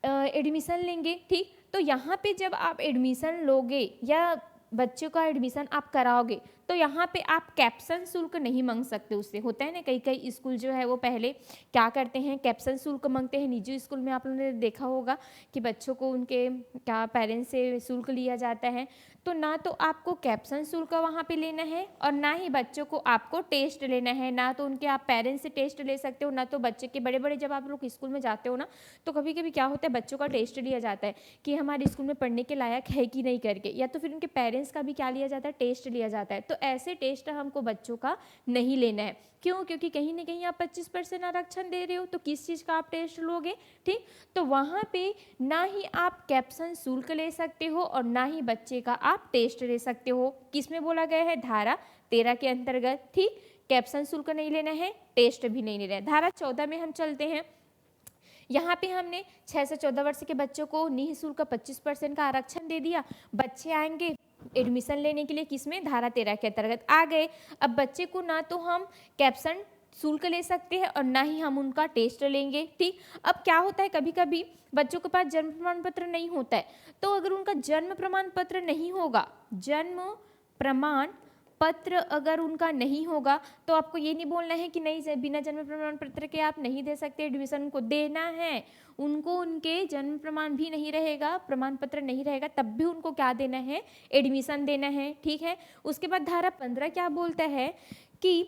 एडमिशन लेंगे। ठीक, तो यहाँ पे जब आप एडमिशन लोगे या बच्चों का एडमिशन आप कराओगे तो यहाँ पे आप कैप्शन शुल्क नहीं मांग सकते उससे। होता है ना, कई कई स्कूल जो है वो पहले क्या करते हैं, कैप्शन शुल्क मांगते हैं। निजी स्कूल में आप लोगों ने देखा होगा कि बच्चों को उनके क्या पेरेंट्स से शुल्क लिया जाता है। तो ना तो आपको कैप्शन शुल्क वहाँ पे लेना है और ना ही बच्चों को आपको टेस्ट लेना है, ना तो उनके आप पेरेंट्स से टेस्ट ले सकते हो, ना तो बच्चे के बड़े बड़े जब आप लोग स्कूल में जाते हो ना, तो कभी कभी क्या होता है बच्चों का टेस्ट लिया जाता है कि हमारे स्कूल में पढ़ने के लायक है कि नहीं करके, या तो फिर उनके पेरेंट्स का भी क्या लिया जाता है, टेस्ट लिया जाता है। तो ऐसे टेस्ट हमको बच्चों का नहीं लेना है। क्यों? क्योंकि कहीं ना कहीं आप 25% आरक्षण दे रहे हो, तो किस चीज़ का आप टेस्ट लोगे? ठीक, तो वहाँ पे ना ही आप कैप्शन शुल्क ले सकते हो और ना ही बच्चे का आप टेस्ट ले सकते हो। किस में बोला गया है? धारा 13 के अंतर्गत। ठीक, कैप्शन शुल्क नहीं लेना है, टेस्ट भी नहीं लेना है। धारा 14 में हम चलते हैं। यहाँ पे हमने 6 से 14 वर्ष के बच्चों को निःशुल्क 25% का आरक्षण दे दिया। बच्चे आएंगे एडमिशन लेने के लिए, किसमें? धारा 13 के अंतर्गत आ गए। अब बच्चे को ना तो हम कैप्शन शुल्क ले सकते हैं और ना ही हम उनका टेस्ट लेंगे। ठीक, अब क्या होता है, कभी कभी बच्चों के पास जन्म प्रमाण पत्र नहीं होता है, तो अगर उनका जन्म प्रमाण पत्र नहीं होगा, जन्म प्रमाण पत्र अगर उनका नहीं होगा, तो आपको ये नहीं बोलना है कि नहीं, बिना जन्म प्रमाण पत्र के आप नहीं दे सकते एडमिशन। उनको देना है, उनको उनके जन्म प्रमाण भी नहीं रहेगा, प्रमाण पत्र नहीं रहेगा, तब भी उनको क्या देना है? एडमिशन देना है। ठीक है, उसके बाद धारा 15 क्या बोलता है कि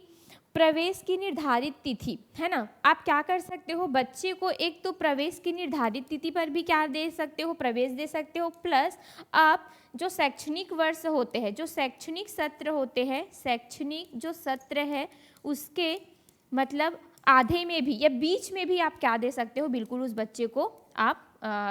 प्रवेश की निर्धारित तिथि, है ना, आप क्या कर सकते हो? बच्चे को एक तो प्रवेश की निर्धारित तिथि पर भी क्या दे सकते हो? प्रवेश दे सकते हो, प्लस आप जो शैक्षणिक वर्ष होते हैं, जो शैक्षणिक सत्र होते हैं, शैक्षणिक जो सत्र है उसके मतलब आधे में भी या बीच में भी आप क्या दे सकते हो? बिल्कुल उस बच्चे को आप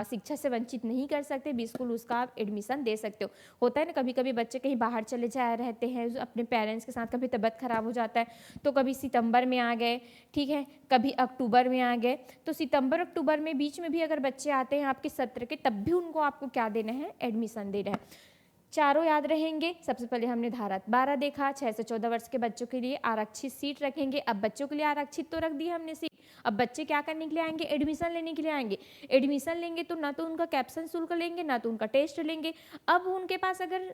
शिक्षा से वंचित नहीं कर सकते, बिल्कुल उसका आप एडमिशन दे सकते हो। होता है ना, कभी कभी बच्चे कहीं बाहर चले जा रहते हैं अपने पेरेंट्स के साथ, कभी तबीयत खराब हो जाता है, तो कभी सितंबर में आ गए, ठीक है, कभी अक्टूबर में आ गए, तो सितंबर अक्टूबर में बीच में भी अगर बच्चे आते हैं आपके सत्र के, तब भी उनको आपको क्या देना है? एडमिशन देना है। चारों याद रहेंगे। सबसे पहले हमने धारा 12 देखा, 6 से 14 वर्ष के बच्चों के लिए आरक्षित सीट रखेंगे। अब बच्चों के लिए आरक्षित तो रख दी हमने सीट, अब बच्चे क्या करने के लिए आएंगे? एडमिशन लेने के लिए आएंगे। एडमिशन लेंगे तो ना तो उनका कैप्शन शुल्क लेंगे, ना तो उनका टेस्ट लेंगे। अब उनके पास अगर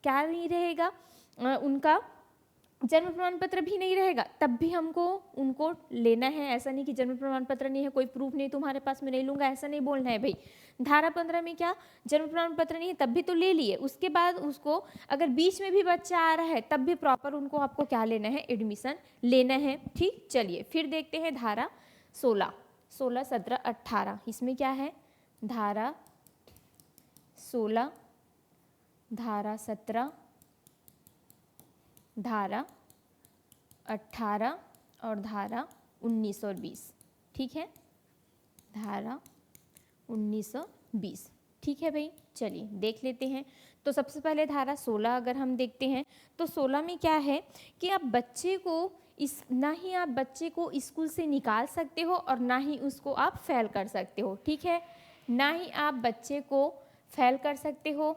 क्या नहीं रहेगा, उनका जन्म प्रमाण पत्र भी नहीं रहेगा, तब भी हमको उनको लेना है। ऐसा नहीं कि जन्म प्रमाण पत्र नहीं है, कोई प्रूफ नहीं तुम्हारे पास, मैं नहीं लूंगा, ऐसा नहीं बोलना है भाई। धारा 15 में क्या, जन्म प्रमाण पत्र नहीं है तब भी तो ले लिए, उसके बाद उसको अगर बीच में भी बच्चा आ रहा है तब भी प्रॉपर उनको आपको क्या लेना है? एडमिशन लेना है। ठीक, चलिए फिर देखते हैं धारा 16, 16, 17, 18। इसमें क्या है? धारा 16, धारा 17, धारा 18 और धारा 19 और 20। ठीक है, धारा 19 और 20। ठीक है भाई, चलिए देख लेते हैं। तो सबसे पहले धारा 16 अगर हम देखते हैं तो 16 में क्या है कि आप बच्चे को ना ही आप बच्चे को स्कूल से निकाल सकते हो और ना ही उसको आप फेल कर सकते हो। ठीक है, ना ही आप बच्चे को फेल कर सकते हो,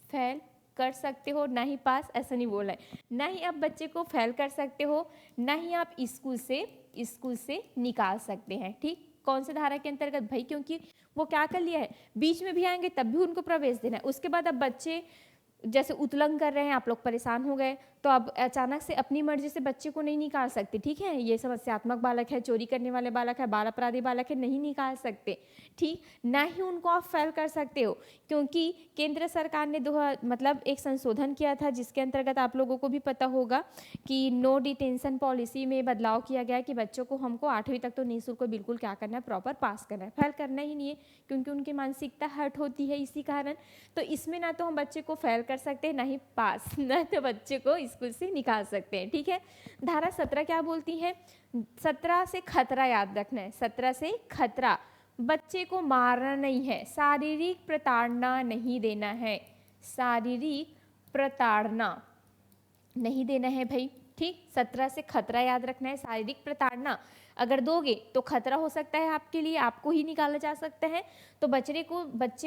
फेल कर सकते हो, ना ही पास, ऐसा नहीं बोला है, ना ही आप बच्चे को फेल कर सकते हो, ना ही आप स्कूल से निकाल सकते हैं। ठीक, कौन से धारा के अंतर्गत भाई? क्योंकि वो क्या कर लिया है, बीच में भी आएंगे तब भी उनको प्रवेश देना है। उसके बाद अब बच्चे जैसे उत्लंघ कर रहे हैं, आप लोग परेशान हो गए, तो अब अचानक से अपनी मर्जी से बच्चे को नहीं निकाल सकते। ठीक है, ये समस्यात्मक बालक है, चोरी करने वाले बालक है, बाल अपराधी बालक है, नहीं निकाल सकते। ठीक, ना ही उनको आप फेल कर सकते हो, क्योंकि केंद्र सरकार ने मतलब एक संशोधन किया था जिसके अंतर्गत आप लोगों को भी पता होगा कि नो डिटेंशन पॉलिसी में बदलाव किया गया कि बच्चों को हमको 8वीं तक तो निःशुल्क बिल्कुल क्या करना है? प्रॉपर पास करना है, फेल करना ही नहीं है, क्योंकि उनकी मानसिकता हर्ट होती है इसी कारण। तो इसमें ना तो हम बच्चे को फेल कर सकते हैं, ना ही पास, ना तो बच्चे को स्कूल से निकाल सकते हैं। ठीक है, धारा 17 क्या बोलती है? 17 से खतरा याद रखना है, 17 से खतरा, बच्चे को मारना नहीं है, शारीरिक प्रताड़ना नहीं देना है, शारीरिक प्रताड़ना नहीं देना है भाई। ठीक, 17 से खतरा याद रखना है, शारीरिक प्रताड़ना अगर दोगे तो खतरा हो सकता है आपके लिए, आपको ही निकाला जा सकता है। तो बच्चे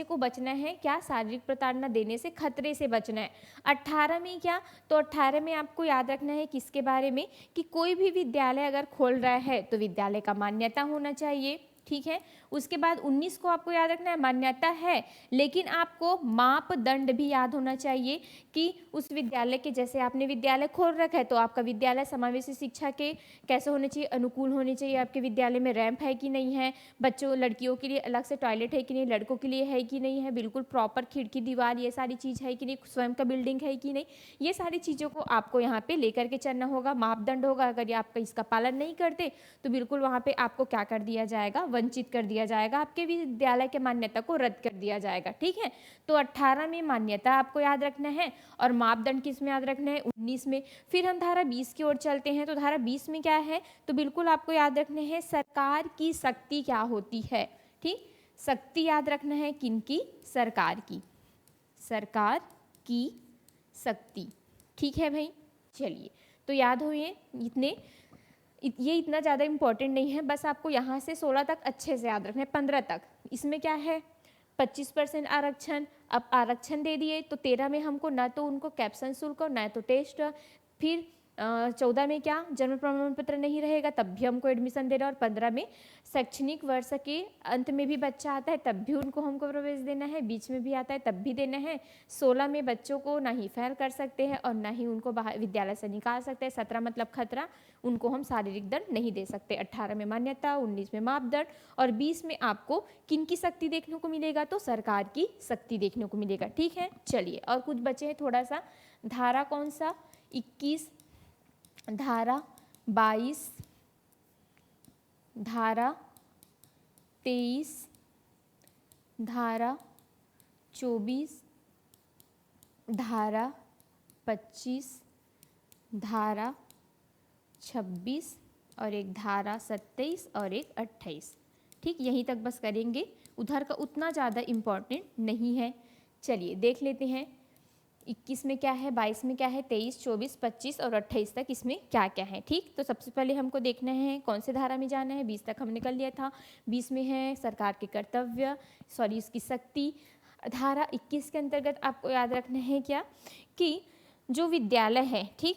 को बचना है क्या? शारीरिक प्रताड़ना देने से, खतरे से बचना है। 18 में क्या? तो 18 में आपको याद रखना है किसके बारे में कि कोई भी विद्यालय अगर खोल रहा है तो विद्यालय का मान्यता होना चाहिए। ठीक है, उसके बाद 19 को आपको याद रखना है, मान्यता है लेकिन आपको मापदंड भी याद होना चाहिए कि उस विद्यालय के, जैसे आपने विद्यालय खोल रखा है तो आपका विद्यालय समावेशी शिक्षा के कैसे होने चाहिए? अनुकूल होने चाहिए। आपके विद्यालय में रैंप है कि नहीं है, बच्चों लड़कियों के लिए अलग से टॉयलेट है कि नहीं, लड़कों के लिए है कि नहीं है, बिल्कुल प्रॉपर खिड़की दीवार ये सारी चीज़ है कि नहीं, स्वयं का बिल्डिंग है कि नहीं, ये सारी चीज़ों को आपको यहाँ पे लेकर के चलना होगा, मापदंड होगा। अगर ये आपका इसका पालन नहीं करते तो बिल्कुल वहाँ पे आपको क्या कर दिया जाएगा? वंचित कर दिया दिया जाएगा, आपके विद्यालय के मान्यता को रद्द कर दिया जाएगा। ठीक है, तो 18 में मान्यता आपको याद रखना है और मापदंड किस में याद रखना है, 19 में। फिर हम धारा 20 की ओर चलते हैं, तो धारा 20 में क्या है, तो बिल्कुल आपको याद रखना है सरकार की शक्ति क्या होती है। ठीक, शक्ति याद रखना है किनकी, सरकार की, सरकार की शक्ति। ठीक है भाई, चलिए तो याद हो ये इतना ज़्यादा इम्पोर्टेंट नहीं है, बस आपको यहाँ से 16 तक अच्छे से याद रखना है। 15 तक इसमें क्या है, 25% आरक्षण। अब आरक्षण दे दिए तो 13 में हमको ना तो उनको कैप्शन शुल्क और ना तो टेस्ट, फिर 14 में क्या, जन्म प्रमाण पत्र नहीं रहेगा तब भी हमको एडमिशन देना, और 15 में शैक्षणिक वर्ष के अंत में भी बच्चा आता है तब भी उनको हमको प्रवेश देना है, बीच में भी आता है तब भी देना है। 16 में बच्चों को ना ही फेल कर सकते हैं और ना ही उनको बाहर विद्यालय से निकाल सकते हैं। 17 मतलब खतरा, उनको हम शारीरिक दंड नहीं दे सकते। 18 में मान्यता, 19 में मापदंड और 20 में आपको किनकी शक्ति देखने को मिलेगा, तो सरकार की शक्ति देखने को मिलेगा। ठीक है, चलिए और कुछ बचे हैं थोड़ा सा। धारा कौन सा, 21, धारा 22, धारा 23, धारा 24, धारा 25, धारा 26 और एक धारा 27 और एक 28। ठीक, यहीं तक बस करेंगे, उधर का उतना ज़्यादा इम्पोर्टेंट नहीं है। चलिए देख लेते हैं 21 में क्या है, 22 में क्या है, 23, 24, 25 और 28 तक इसमें क्या क्या है। ठीक, तो सबसे पहले हमको देखना है कौन से धारा में जाना है। 20 तक हमने कर लिया था। 20 में है सरकार के कर्तव्य, सॉरी उसकी शक्ति। धारा 21 के अंतर्गत आपको याद रखना है क्या, कि जो विद्यालय है, ठीक,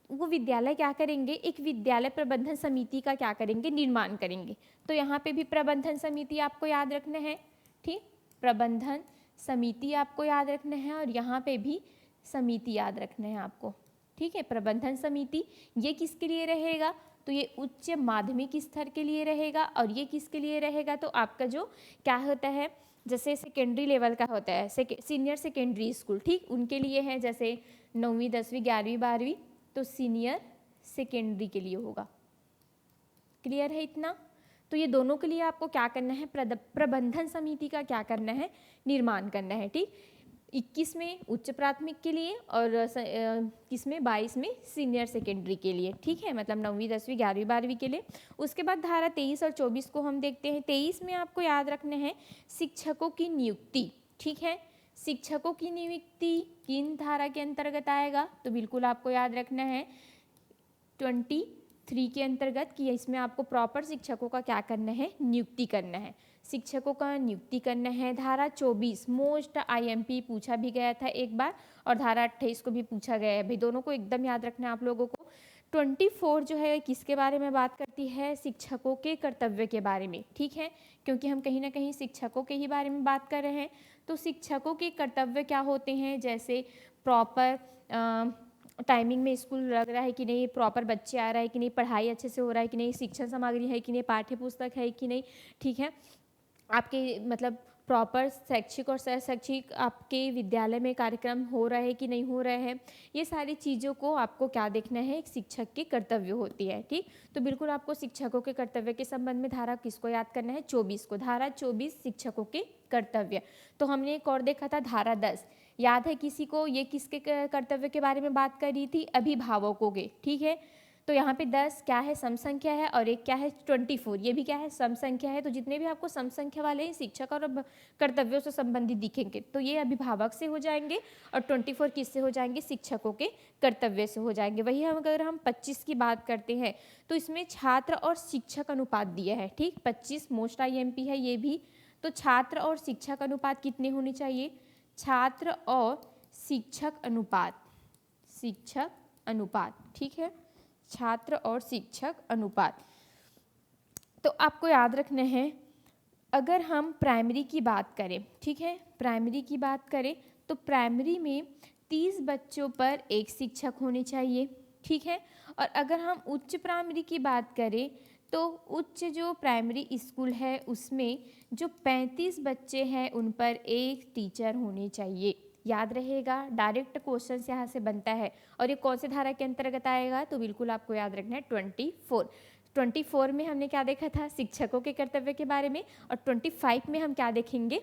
वो विद्यालय क्या करेंगे, एक विद्यालय प्रबंधन समिति का क्या करेंगे, निर्माण करेंगे। तो यहाँ पे भी प्रबंधन समिति आपको याद रखना है। ठीक, प्रबंधन समिति आपको याद रखना है और यहाँ पे भी समिति याद रखना है आपको। ठीक है, प्रबंधन समिति ये किसके लिए रहेगा, तो ये उच्च माध्यमिक स्तर के लिए रहेगा। और ये किसके लिए रहेगा, तो आपका जो क्या होता है, जैसे सेकेंडरी लेवल का होता है, सीनियर सेकेंडरी स्कूल, ठीक, उनके लिए है। जैसे 9वीं 10वीं 11वीं 12वीं, तो सीनियर सेकेंडरी के लिए होगा। क्लियर है इतना। तो ये दोनों के लिए आपको क्या करना है, प्रबंधन समिति का क्या करना है, निर्माण करना है। ठीक, 21 में उच्च प्राथमिक के लिए और किसमें 22 में सीनियर सेकेंडरी के लिए। ठीक है, मतलब 9वीं 10वीं 11वीं 12वीं के लिए। उसके बाद धारा 23 और 24 को हम देखते हैं। 23 में आपको याद रखना है शिक्षकों की नियुक्ति। ठीक है, शिक्षकों की नियुक्ति किन धारा के अंतर्गत आएगा, तो बिल्कुल आपको याद रखना है 23 के अंतर्गत, कि इसमें आपको प्रॉपर शिक्षकों का क्या करना है, नियुक्ति करना है, शिक्षकों का नियुक्ति करना है। धारा 24 मोस्ट IMP पूछा भी गया था एक बार, और धारा 28 को भी पूछा गया है भाई, दोनों को एकदम याद रखना है आप लोगों को। 24 जो है किसके बारे में बात करती है, शिक्षकों के कर्तव्य के बारे में। ठीक है, क्योंकि हम कहीं ना कहीं शिक्षकों के ही बारे में बात कर रहे हैं। तो शिक्षकों के कर्तव्य क्या होते हैं, जैसे प्रॉपर टाइमिंग में स्कूल लग रहा है कि नहीं, प्रॉपर बच्चे आ रहा है कि नहीं, पढ़ाई अच्छे से हो रहा है कि नहीं, शिक्षण सामग्री है कि नहीं, पाठ्य पुस्तक है कि नहीं। ठीक है, आपके मतलब प्रॉपर शैक्षिक और सह शैक्षिक आपके विद्यालय में कार्यक्रम हो रहे हैं कि नहीं हो रहे हैं, ये सारी चीज़ों को आपको क्या देखना है, एक शिक्षक के कर्तव्य होती है। ठीक, तो बिल्कुल आपको शिक्षकों के कर्तव्य के संबंध में धारा किसको याद करना है, 24 को। धारा 24 शिक्षकों के कर्तव्य। तो हमने एक और देखा था धारा 10, याद है किसी को, ये किसके कर्तव्य के बारे में बात कर रही थी, अभिभावकों के। ठीक है, तो यहाँ पे 10 क्या है, सम संख्या है, और एक क्या है 24, ये भी क्या है, सम संख्या है। तो जितने भी आपको सम संख्या वाले शिक्षक और कर्तव्यों से संबंधित दिखेंगे तो ये अभिभावक से हो जाएंगे, और 24 किससे हो जाएंगे, शिक्षकों के कर्तव्य से हो जाएंगे। वही हम अगर हम 25 की बात करते हैं तो इसमें छात्र और शिक्षक अनुपात दिया है। ठीक, 25 मोस्ट IMP है ये भी। तो छात्र और शिक्षक अनुपात कितने होने चाहिए, छात्र और शिक्षक अनुपात, शिक्षक अनुपात। ठीक है, छात्र और शिक्षक अनुपात। तो आपको याद रखना है, अगर हम प्राइमरी की बात करें, ठीक है, प्राइमरी की बात करें तो प्राइमरी में 30 बच्चों पर एक शिक्षक होने चाहिए। ठीक है, और अगर हम उच्च प्राइमरी की बात करें तो उच्च जो प्राइमरी स्कूल है उसमें जो 35 बच्चे हैं उन पर एक टीचर होने चाहिए। याद रहेगा, डायरेक्ट क्वेश्चन यहाँ से बनता है। और ये कौन से धारा के अंतर्गत आएगा, तो बिल्कुल आपको याद रखना है 24। 24 में हमने क्या देखा था, शिक्षकों के कर्तव्य के बारे में, और 25 में हम क्या देखेंगे,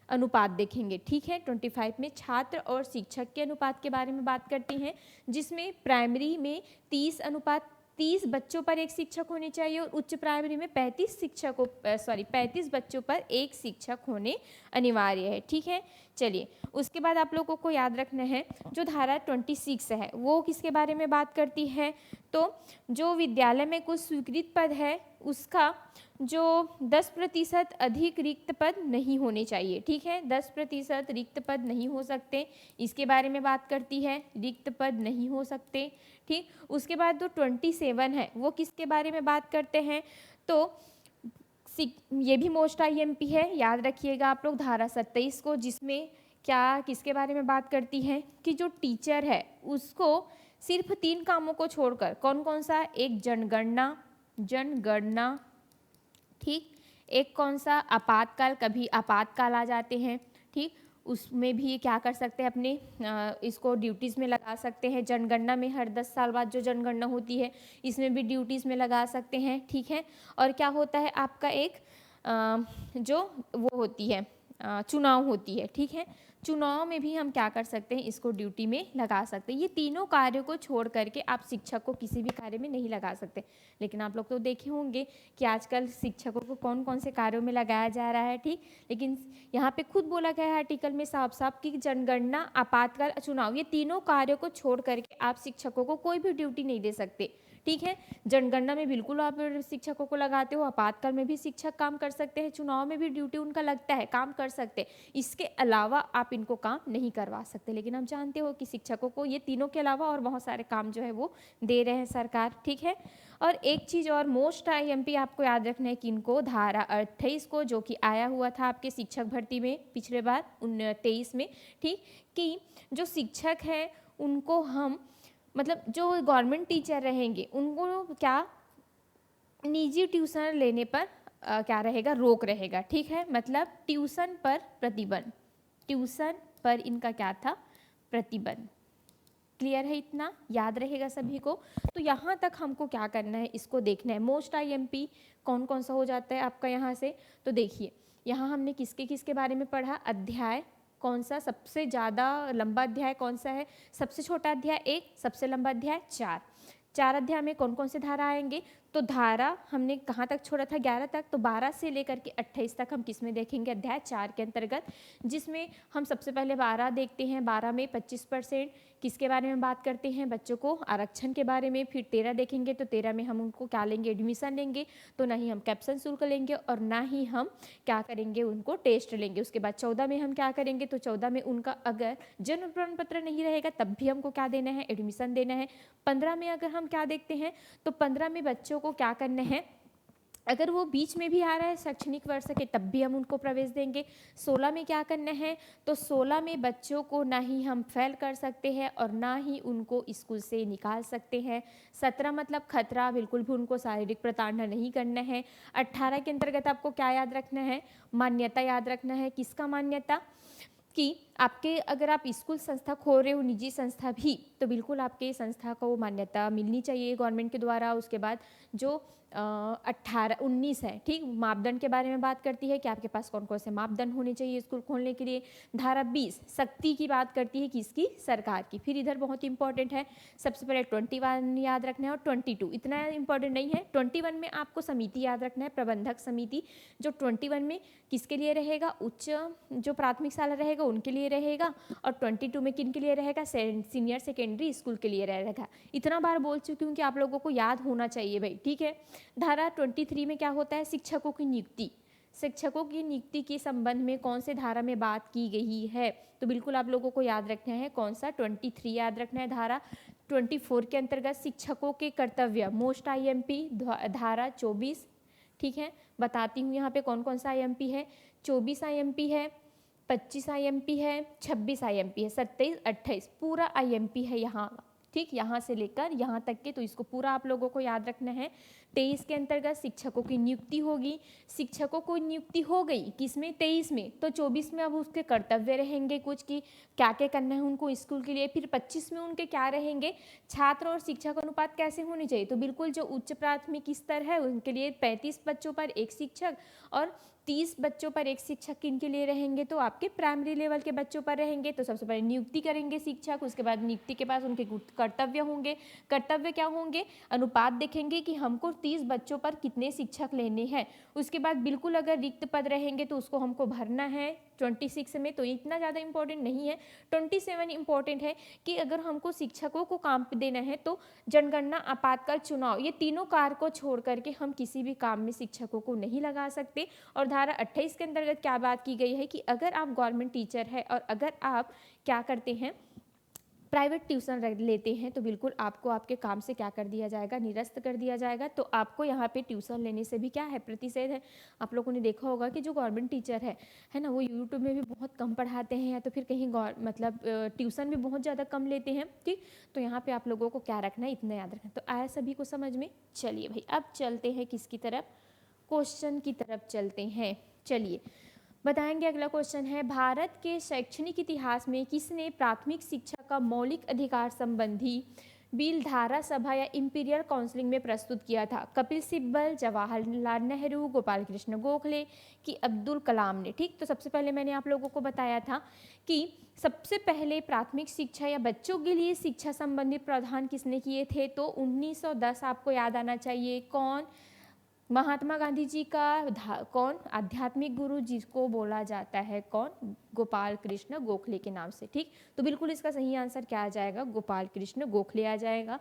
अनुपात देखेंगे। ठीक है, 25 में छात्र और शिक्षक के अनुपात के बारे में बात करते हैं, जिसमें प्राइमरी में 30 बच्चों पर एक शिक्षक होने चाहिए और उच्च प्राइमरी में 35 बच्चों पर एक शिक्षक होने अनिवार्य है। ठीक है, चलिए उसके बाद आप लोगों को याद रखना है जो धारा 26 है वो किसके बारे में बात करती है, तो जो विद्यालय में कुछ स्वीकृत पद है उसका जो 10% अधिक रिक्त पद नहीं होने चाहिए। ठीक है, 10% रिक्त पद नहीं हो सकते, इसके बारे में बात करती है, रिक्त पद नहीं हो सकते। ठीक, उसके बाद जो 27 है वो किसके बारे में बात करते हैं, तो ये भी मोस्ट IMP है, याद रखिएगा आप लोग धारा 27 को, जिसमें क्या किसके बारे में बात करती है कि जो टीचर है उसको सिर्फ 3 कामों को छोड़कर, कौन कौन सा, एक जनगणना, ठीक, एक कौन सा, आपातकाल, कभी आपातकाल आ जाते हैं, ठीक, उसमें भी क्या कर सकते हैं, अपने इसको ड्यूटीज़ में लगा सकते हैं। जनगणना में हर 10 साल बाद जो जनगणना होती है इसमें भी ड्यूटीज़ में लगा सकते हैं। ठीक है, और क्या होता है आपका एक जो वो होती है चुनाव होती है। ठीक है, चुनाव में भी हम क्या कर सकते हैं, इसको ड्यूटी में लगा सकते हैं। ये तीनों कार्यों को छोड़ करके आप शिक्षक को किसी भी कार्य में नहीं लगा सकते। लेकिन आप लोग तो देखे होंगे कि आजकल शिक्षकों को कौन कौन से कार्यों में लगाया जा रहा है। ठीक, लेकिन यहाँ पे खुद बोला गया है आर्टिकल में साफ साफ कि जनगणना, आपातकाल, चुनाव, ये तीनों कार्यों को छोड़ करके आप शिक्षकों को कोई भी ड्यूटी नहीं दे सकते। ठीक है, जनगणना में बिल्कुल आप शिक्षकों को लगाते हो, आपातकाल में भी शिक्षक काम कर सकते हैं, चुनाव में भी ड्यूटी उनका लगता है, काम कर सकते हैं, इसके अलावा आप इनको काम नहीं करवा सकते। लेकिन आप जानते हो कि शिक्षकों को ये तीनों के अलावा और बहुत सारे काम जो है वो दे रहे हैं सरकार। ठीक है, और एक चीज़ और मोस्ट IMP आपको याद रखना है कि इनको धारा 28 को, जो कि आया हुआ था आपके शिक्षक भर्ती में पिछले बार 23 में, ठीक, कि जो शिक्षक है उनको हम मतलब जो गवर्नमेंट टीचर रहेंगे उनको क्या निजी ट्यूशन लेने पर क्या रहेगा, रोक रहेगा। ठीक है, मतलब ट्यूशन पर प्रतिबंध, ट्यूशन पर इनका क्या था, प्रतिबंध। क्लियर है, इतना याद रहेगा सभी को। तो यहाँ तक हमको क्या करना है, इसको देखना है। मोस्ट IMP कौन कौन सा हो जाता है आपका यहाँ से, तो देखिए यहाँ हमने किसके किसके बारे में पढ़ा, अध्याय कौन सा, सबसे ज़्यादा लंबा अध्याय कौन सा है, सबसे छोटा अध्याय 1, सबसे लंबा अध्याय 4 अध्याय में कौन कौन से धारा आएंगे, तो धारा हमने कहाँ तक छोड़ा था, 11 तक, तो 12 से लेकर के 28 तक हम किस में देखेंगे, अध्याय 4 के अंतर्गत, जिसमें हम सबसे पहले 12 देखते हैं। 12 में 25% किसके बारे में बात करते हैं, बच्चों को आरक्षण के बारे में। फिर 13 देखेंगे, तो 13 में हम उनको क्या लेंगे, एडमिशन लेंगे, तो ना ही हम कैप्शन शुल्क लेंगे और ना ही हम क्या करेंगे, उनको टेस्ट लेंगे। उसके बाद 14 में हम क्या करेंगे, तो 14 में उनका अगर जन्म प्रमाण पत्र नहीं रहेगा तब भी हमको क्या देना है, एडमिशन देना है। 15 में अगर हम क्या देखते हैं, तो 15 में बच्चों को क्या करना है, अगर वो बीच में भी आ रहा है शैक्षणिक वर्ष के तब भी हम उनको प्रवेश देंगे। 16 में क्या करना है, तो 16 में बच्चों को ना ही हम फेल कर सकते हैं और ना ही उनको स्कूल से निकाल सकते हैं। 17 मतलब खतरा, बिल्कुल भी उनको शारीरिक प्रताड़ना नहीं करना है। 18 के अंतर्गत आपको क्या याद रखना है, मान्यता याद रखना है। किसका मान्यता, कि आपके अगर आप स्कूल संस्था खोल रहे हो, निजी संस्था भी, तो बिल्कुल आपके संस्था को मान्यता मिलनी चाहिए गवर्नमेंट के द्वारा। उसके बाद जो 18-19 है, ठीक, मापदंड के बारे में बात करती है कि आपके पास कौन कौन से मापदंड होने चाहिए स्कूल खोलने के लिए। धारा 20 शक्ति की बात करती है, किसकी, सरकार की। फिर इधर बहुत इंपॉर्टेंट है, सबसे पहले 21 याद रखना है और 22 इतना इंपॉर्टेंट नहीं है। 21 में आपको समिति याद रखना है, प्रबंधक समिति, जो 21 में किसके लिए रहेगा, उच्च जो प्राथमिक शाला रहेगा उनके लिए रहेगा, और 22 में किन के लिए रहेगा, सीनियर सेकेंडरी स्कूल के लिए रहेगा। इतना बार बोल चुकी हूँ कि आप लोगों को याद होना चाहिए भाई। ठीक है, धारा 23 में क्या होता है, शिक्षकों की नियुक्ति। शिक्षकों की नियुक्ति के संबंध में कौन से धारा में बात की गई है, तो बिल्कुल आप लोगों को याद रखना है, कौन सा, 23 याद रखना है। धारा 24 के अंतर्गत शिक्षकों के कर्तव्य, मोस्ट IMP धारा 24। ठीक है, बताती हूँ यहाँ पे कौन कौन सा IMP है, 24 IMP है, 25 IMP है, 26 IMP है, 27, 28 पूरा IMP है यहाँ ठीक, यहाँ से लेकर यहाँ तक के, तो इसको पूरा आप लोगों को याद रखना है। 23 के अंतर्गत शिक्षकों की नियुक्ति होगी। शिक्षकों को नियुक्ति हो गई किसमें, 23 में, तो 24 में अब उसके कर्तव्य रहेंगे कुछ कि क्या क्या करना है उनको स्कूल के लिए। फिर 25 में उनके क्या रहेंगे, छात्र और शिक्षक अनुपात कैसे होने चाहिए, तो बिल्कुल जो उच्च प्राथमिक स्तर है उनके लिए 35 बच्चों पर एक शिक्षक और 30 बच्चों पर एक शिक्षक किनके लिए रहेंगे, तो आपके प्राइमरी लेवल के बच्चों पर रहेंगे। तो सबसे पहले नियुक्ति करेंगे शिक्षक, उसके बाद नियुक्ति के पास उनके कर्तव्य होंगे। कर्तव्य क्या होंगे, अनुपात देखेंगे कि हमको 30 बच्चों पर कितने शिक्षक लेने हैं। उसके बाद बिल्कुल अगर रिक्त पद रहेंगे तो उसको हमको भरना है 26 में, तो इतना ज़्यादा इंपॉर्टेंट नहीं है। 27 इंपॉर्टेंट है कि अगर हमको शिक्षकों को काम पे देना है तो जनगणना, आपातकाल, चुनाव, ये तीनों कार्य को छोड़ करके हम किसी भी काम में शिक्षकों को नहीं लगा सकते। और धारा 28 के अंतर्गत क्या बात की गई है कि अगर आप गवर्नमेंट टीचर है और अगर आप क्या करते हैं, प्राइवेट ट्यूशन लेते हैं, तो बिल्कुल आपको आपके काम से क्या कर दिया जाएगा, निरस्त कर दिया जाएगा। तो आपको यहाँ पे ट्यूशन लेने से भी क्या है, प्रतिषेध है। आप लोगों ने देखा होगा कि जो गवर्नमेंट टीचर है ना, वो यूट्यूब में भी बहुत कम पढ़ाते हैं या तो फिर कहीं मतलब ट्यूशन भी बहुत ज़्यादा कम लेते हैं। ठीक, तो यहाँ पर आप लोगों को क्या रखना है, इतना याद रखना। तो आया सभी को समझ में। चलिए भाई, अब चलते हैं किसकी तरफ, क्वेश्चन की तरफ चलते हैं। चलिए बताएंगे, अगला क्वेश्चन है, भारत के शैक्षणिक इतिहास में किसने प्राथमिक शिक्षा का मौलिक अधिकार संबंधी बिल धारा सभा या इंपीरियल काउंसिलिंग में प्रस्तुत किया था? कपिल सिब्बल, जवाहरलाल नेहरू, गोपाल कृष्ण गोखले कि अब्दुल कलाम ने? ठीक, तो सबसे पहले मैंने आप लोगों को बताया था कि सबसे पहले प्राथमिक शिक्षा या बच्चों के लिए शिक्षा संबंधी प्रावधान किसने किए थे, तो 1910 आपको याद आना चाहिए। कौन, महात्मा गांधी जी का कौन आध्यात्मिक गुरु जिसको बोला जाता है, कौन, गोपाल कृष्ण गोखले के नाम से। ठीक, तो बिल्कुल इसका सही आंसर क्या आ जाएगा, गोपाल कृष्ण गोखले आ जाएगा।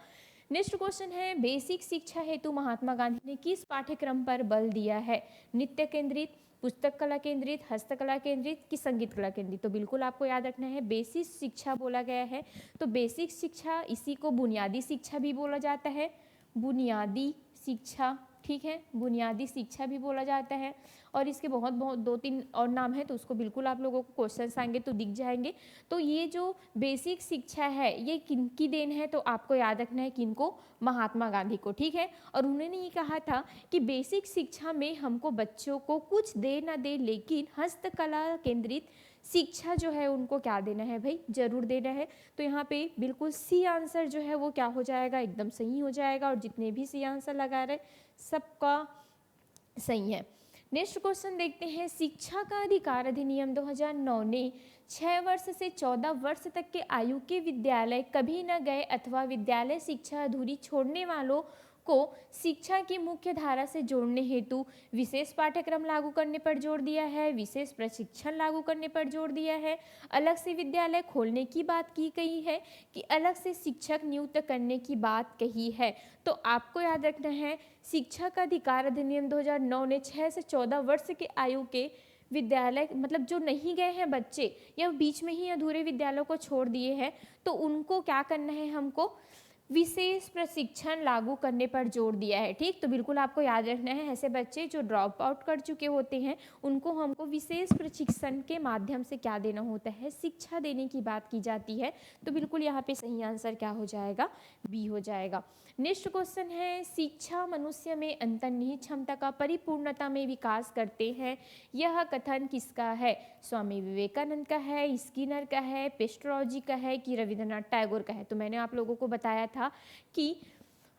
नेक्स्ट क्वेश्चन है, बेसिक शिक्षा हेतु महात्मा गांधी ने किस पाठ्यक्रम पर बल दिया है? नृत्य केंद्रित, पुस्तक कला केंद्रित, हस्तकला केंद्रित कि संगीत कला केंद्रित? तो बिल्कुल आपको याद रखना है बेसिक शिक्षा बोला गया है। तो बेसिक शिक्षा, इसी को बुनियादी शिक्षा भी बोला जाता है, बुनियादी शिक्षा। ठीक है, बुनियादी शिक्षा भी बोला जाता है। और इसके बहुत 2-3 और नाम है, तो उसको बिल्कुल आप लोगों को क्वेश्चन आएंगे तो दिख जाएंगे। तो ये जो बेसिक शिक्षा है ये किनकी देन है, तो आपको याद रखना है किनको, महात्मा गांधी को। ठीक है, और उन्होंने ये कहा था कि बेसिक शिक्षा में हमको बच्चों को कुछ दे ना दे, लेकिन हस्तकला केंद्रित शिक्षा जो है उनको क्या देना है भाई, जरूर देना है। तो यहाँ पे बिल्कुल सी आंसर जो है वो क्या हो जाएगा, एकदम सही हो जाएगा। और जितने भी सी आंसर लगा रहे सबका सही है। नेक्स्ट क्वेश्चन देखते हैं, शिक्षा का अधिकार अधिनियम 2009 ने 6 वर्ष से 14 वर्ष तक के आयु के विद्यालय कभी न गए अथवा विद्यालय शिक्षा अधूरी छोड़ने वालों को शिक्षा की मुख्य धारा से जोड़ने हेतु विशेष पाठ्यक्रम लागू करने पर जोर दिया है, विशेष प्रशिक्षण लागू करने पर जोर दिया है, अलग से विद्यालय खोलने की बात की गई है कि अलग से शिक्षक नियुक्त करने की बात कही है? तो आपको याद रखना है, शिक्षा का अधिकार अधिनियम 2009 ने 6 से 14 वर्ष के आयु के विद्यालय, मतलब जो नहीं गए हैं बच्चे या बीच में ही अधूरे विद्यालयों को छोड़ दिए हैं, तो उनको क्या करना है, हमको विशेष प्रशिक्षण लागू करने पर जोर दिया है। ठीक, तो बिल्कुल आपको याद रखना है, ऐसे बच्चे जो ड्रॉप आउट कर चुके होते हैं उनको हमको विशेष प्रशिक्षण के माध्यम से क्या देना होता है, शिक्षा देने की बात की जाती है। तो बिल्कुल यहाँ पे सही आंसर क्या हो जाएगा, बी हो जाएगा। नेक्स्ट क्वेश्चन है, शिक्षा मनुष्य में अंतर्निहित क्षमता का परिपूर्णता में विकास करते हैं, यह कथन किसका है? स्वामी विवेकानंद का है, स्किनर का है, पेस्ट्रोलॉजी का है कि रविंद्रनाथ टैगोर का है? तो मैंने आप लोगों को बताया था कि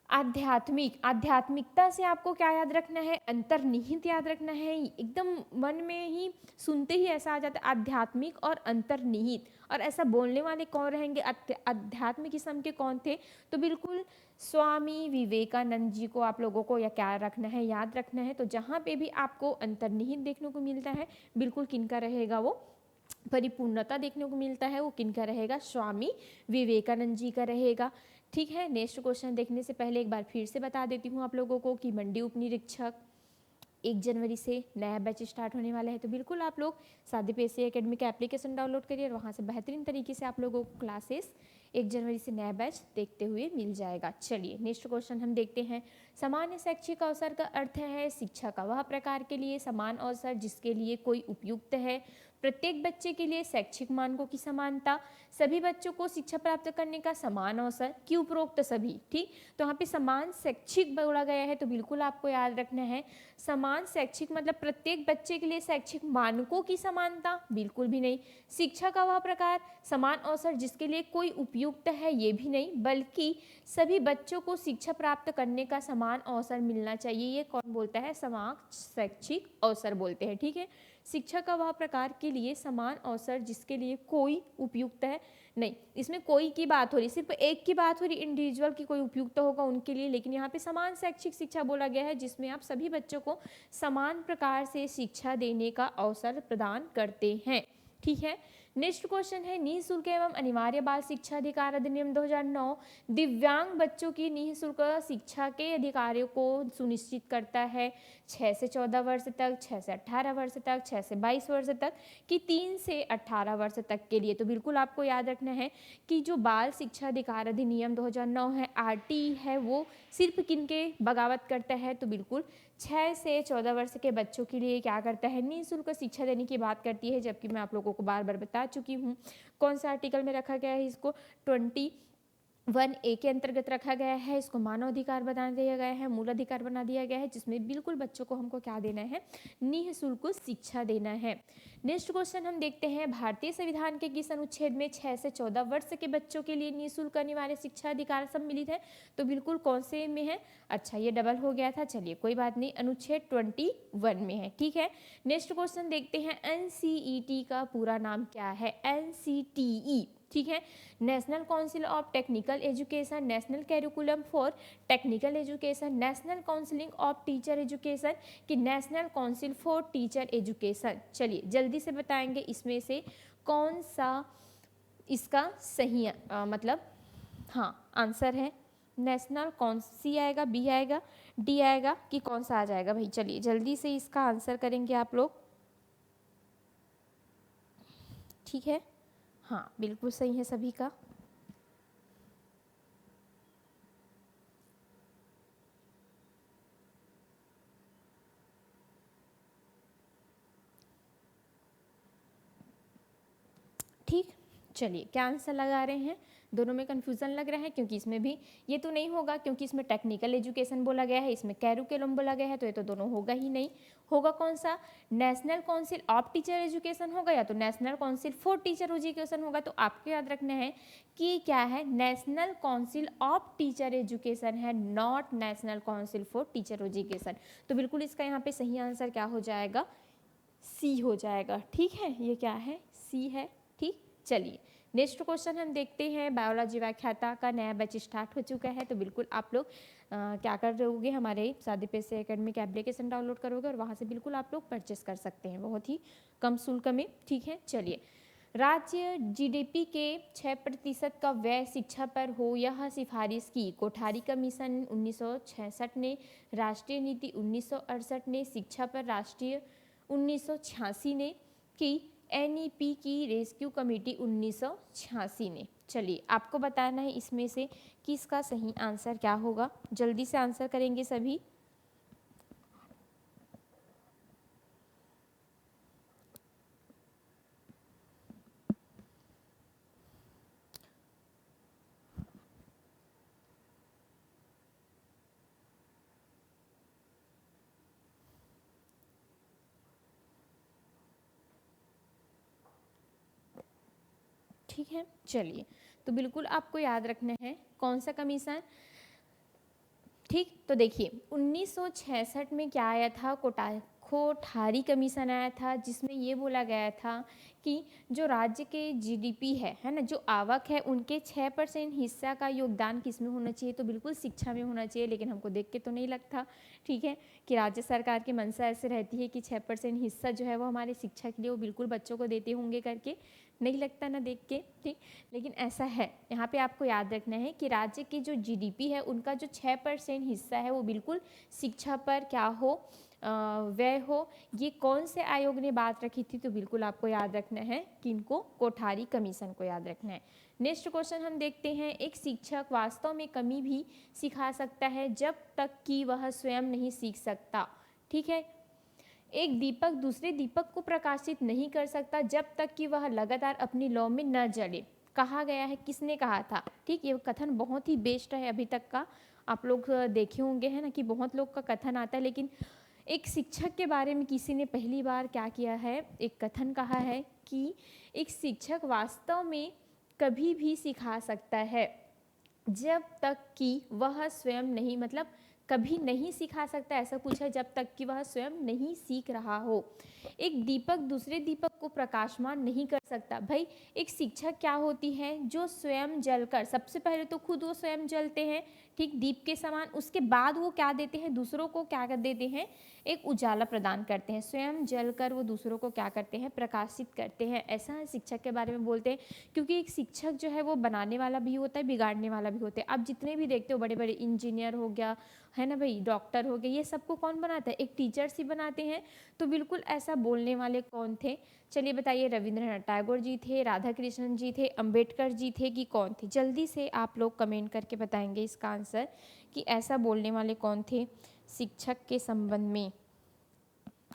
आध्यात्मिकता से आपको क्या याद रखना है, अंतर्निहित याद रखना है। एकदम मन में ही सुनते ही ऐसा आ जाता है, आध्यात्मिक और अंतर्निहित। और ऐसा बोलने वाले कौन रहेंगे, आध्यात्मिक किस्म के कौन थे? तो बिल्कुल स्वामी विवेकानंद जी को आप लोगों को या क्या रखना है, याद रखना है। तो जहाँ पे भी आपको अंतर्निहित देखने को मिलता है, बिल्कुल किनका रहेगा, वो परिपूर्णता देखने को मिलता है, वो किनका रहेगा, स्वामी विवेकानंद जी का रहेगा। ठीक है, नेक्स्ट क्वेश्चन देखने से पहले एक बार फिर से बता देती हूँ आप लोगों को कि मंडी उप निरीक्षक 1 जनवरी से नया बैच स्टार्ट होने वाला है। तो बिल्कुल आप लोग सादी पेशी एकेडमी का एप्लीकेशन डाउनलोड करिए और वहाँ से बेहतरीन तरीके से आप लोगों को क्लासेस 1 जनवरी से नया बैच देखते हुए मिल जाएगा। चलिए नेक्स्ट क्वेश्चन हम देखते हैं, सामान्य शैक्षिक अवसर का अर्थ है शिक्षा का वह प्रकार के लिए समान अवसर जिसके लिए कोई उपयुक्त है, प्रत्येक बच्चे के लिए शैक्षिक मानकों की समानता, सभी बच्चों को शिक्षा प्राप्त करने का समान अवसर कि उपरोक्त सभी। ठीक, तो यहाँ पे समान शैक्षिक बोला गया है, तो बिल्कुल आपको याद रखना है समान शैक्षिक मतलब प्रत्येक बच्चे के लिए शैक्षिक मानकों की समानता, बिल्कुल भी नहीं। शिक्षा का वह प्रकार, समान अवसर जिसके लिए कोई उपयुक्त है, ये भी नहीं, बल्कि सभी बच्चों को शिक्षा प्राप्त करने का समान अवसर मिलना चाहिए। ये कौन बोलता है? समान शैक्षिक अवसर बोलते हैं। ठीक है, शिक्षा का वह प्रकार के लिए समान अवसर जिसके लिए कोई उपयुक्त है, नहीं, इसमें कोई की बात हो रही, सिर्फ एक की बात हो रही, इंडिविजुअल की कोई उपयुक्त होगा उनके लिए, लेकिन यहाँ पे समान शैक्षिक शिक्षा बोला गया है जिसमें आप सभी बच्चों को समान प्रकार से शिक्षा देने का अवसर प्रदान करते हैं। ठीक है, नेक्स्ट क्वेश्चन है निःशुल्क एवं अनिवार्य बाल शिक्षा अधिकार अधिनियम 2009 दिव्यांग बच्चों की निःशुल्क शिक्षा के अधिकारों को सुनिश्चित करता है। 6 से 14 वर्ष तक, 6 से 18 वर्ष तक, 6 से 22 वर्ष तक कि 3 से 18 वर्ष तक के लिए। तो बिल्कुल आपको याद रखना है कि जो बाल शिक्षा अधिकार अधिनियम 2009 है, आरटी है, वो सिर्फ किनके बगावत करता है? तो बिल्कुल 6 से 14 वर्ष के बच्चों के लिए क्या करता है? निःशुल्क शिक्षा देने की बात करती है। जबकि मैं आप लोगों को बार बार बता चुकी हूँ कौन सा आर्टिकल में रखा गया है इसको, 21A के अंतर्गत रखा गया है। इसको मानव अधिकार बना दिया गया है, मूल अधिकार बना दिया गया है, जिसमें बिल्कुल बच्चों को हमको क्या देना है? निःशुल्क शिक्षा देना है। नेक्स्ट क्वेश्चन हम देखते हैं भारतीय संविधान के किस अनुच्छेद में 6 से 14 वर्ष के बच्चों के लिए निःशुल्क अनिवार्य शिक्षा अधिकार सम्मिलित है? तो बिल्कुल कौन से में है? अच्छा, ये डबल हो गया था, चलिए कोई बात नहीं, अनुच्छेद 21 में है। ठीक है, नेक्स्ट क्वेश्चन देखते हैं NCET का पूरा नाम क्या है? NCTE, ठीक है, national council of technical education, national curriculum for technical education, national counselling of teacher education कि national council for teacher education. चलिए जल्दी से बताएंगे इसमें से कौन सा इसका सही मतलब हाँ आंसर है। नेशनल कौन सी आएगा? बी आएगा, डी आएगा कि कौन सा आ जाएगा भाई? चलिए जल्दी से इसका आंसर करेंगे आप लोग। ठीक है, हाँ बिल्कुल सही है सभी का। ठीक, चलिए क्या आंसर लगा रहे हैं? दोनों में कन्फ्यूज़न लग रहा है क्योंकि इसमें भी ये तो नहीं होगा क्योंकि इसमें टेक्निकल एजुकेशन बोला गया है, इसमें कैरिकुलम बोला गया है, तो ये तो दोनों होगा ही नहीं। होगा कौन सा? National council of teacher education होगा या तो national council for teacher education होगा। तो आपको याद रखना है कि क्या है? National council of teacher education है, not national council for teacher education. तो बिल्कुल इसका यहाँ पे सही आंसर क्या हो जाएगा? सी हो जाएगा। ठीक है, ये क्या है? सी है। ठीक, चलिए नेक्स्ट क्वेश्चन हम देखते हैं। बायोलॉजी व्याख्याता का नया बैच स्टार्ट हो चुका है, तो बिल्कुल आप लोग क्या कर रहोगे? हमारे सादे पैसे एकेडमिक एप्लीकेशन डाउनलोड करोगे और वहाँ से बिल्कुल आप लोग परचेस कर सकते हैं बहुत ही कम शुल्क में। ठीक है, चलिए राज्य GDP के 6% का व्यय शिक्षा पर हो, यह सिफारिश की कोठारी कमीशन 1966 ने, राष्ट्रीय नीति 1968 ने, शिक्षा पर राष्ट्रीय 1986 ने की, NEP की रेस्क्यू कमेटी 1986 ने। चलिए आपको बताना है इसमें से कि इसका सही आंसर क्या होगा। जल्दी से आंसर करेंगे सभी। ठीक है, चलिए तो बिल्कुल आपको याद रखना है कौन सा कमीशन। ठीक, तो देखिए 1966 में क्या आया था? कोठारी कमीशन आया था, जिसमें ये बोला गया था कि जो राज्य के GDP है ना, जो आवक है, उनके 6% हिस्सा का योगदान किस में होना चाहिए? तो बिल्कुल शिक्षा में होना चाहिए। लेकिन हमको देख के तो नहीं लगता, ठीक है, कि राज्य सरकार की मंशा ऐसे रहती है कि 6% हिस्सा जो है वो हमारे शिक्षा के लिए वो बिल्कुल बच्चों को देते होंगे करके, नहीं लगता ना देख के। ठीक, लेकिन ऐसा है। यहाँ पे आपको याद रखना है कि राज्य की जो GDP है उनका जो 6% हिस्सा है वो बिल्कुल शिक्षा पर क्या हो? व्यय हो। ये कौन से आयोग ने बात रखी थी? तो बिल्कुल आपको याद रखना है कि इनको कोठारी कमीशन को याद रखना है। नेक्स्ट क्वेश्चन हम देखते हैं। एक शिक्षक वास्तव में कमी भी सिखा सकता है जब तक कि वह स्वयं नहीं सीख सकता। ठीक है, एक दीपक दूसरे दीपक को प्रकाशित नहीं कर सकता जब तक कि वह लगातार अपनी लौ में न जले। कहा गया है, किसने कहा था? ठीक, ये कथन बहुत ही बेस्ट है अभी तक का, आप लोग देखे होंगे है ना कि बहुत लोग का कथन आता है, लेकिन एक शिक्षक के बारे में किसी ने पहली बार क्या किया है, एक कथन कहा है कि एक शिक्षक वास्तव में कभी भी सिखा सकता है जब तक कि वह स्वयं नहीं, मतलब कभी नहीं सिखा सकता, ऐसा कुछ है, जब तक कि वह स्वयं नहीं सीख रहा हो। एक दीपक दूसरे दीपक को प्रकाशमान नहीं कर सकता। भाई एक शिक्षक क्या होती है, जो स्वयं जलकर, सबसे पहले तो खुद वो स्वयं जलते हैं, ठीक, दीप के समान, उसके बाद वो क्या देते हैं, दूसरों को क्या कर देते हैं, एक उजाला प्रदान करते हैं। स्वयं जलकर वो दूसरों को क्या करते हैं, प्रकाशित करते हैं। ऐसा शिक्षक के बारे में बोलते हैं, क्योंकि एक शिक्षक जो है वो बनाने वाला भी होता है, बिगाड़ने वाला भी होता है। आप जितने भी देखते हो, बड़े बड़े इंजीनियर हो गया, है ना भाई, डॉक्टर हो गए, ये सबको कौन बनाता है, एक टीचर्स ही बनाते हैं। तो बिल्कुल ऐसा बोलने वाले कौन थे, चलिए बताइए, रविंद्रनाथ टैगोर जी थे, राधा कृष्णन जी थे, अंबेडकर जी थे, कि कौन थे? जल्दी से आप लोग कमेंट करके बताएंगे इसका आंसर कि ऐसा बोलने वाले कौन थे शिक्षक के संबंध में।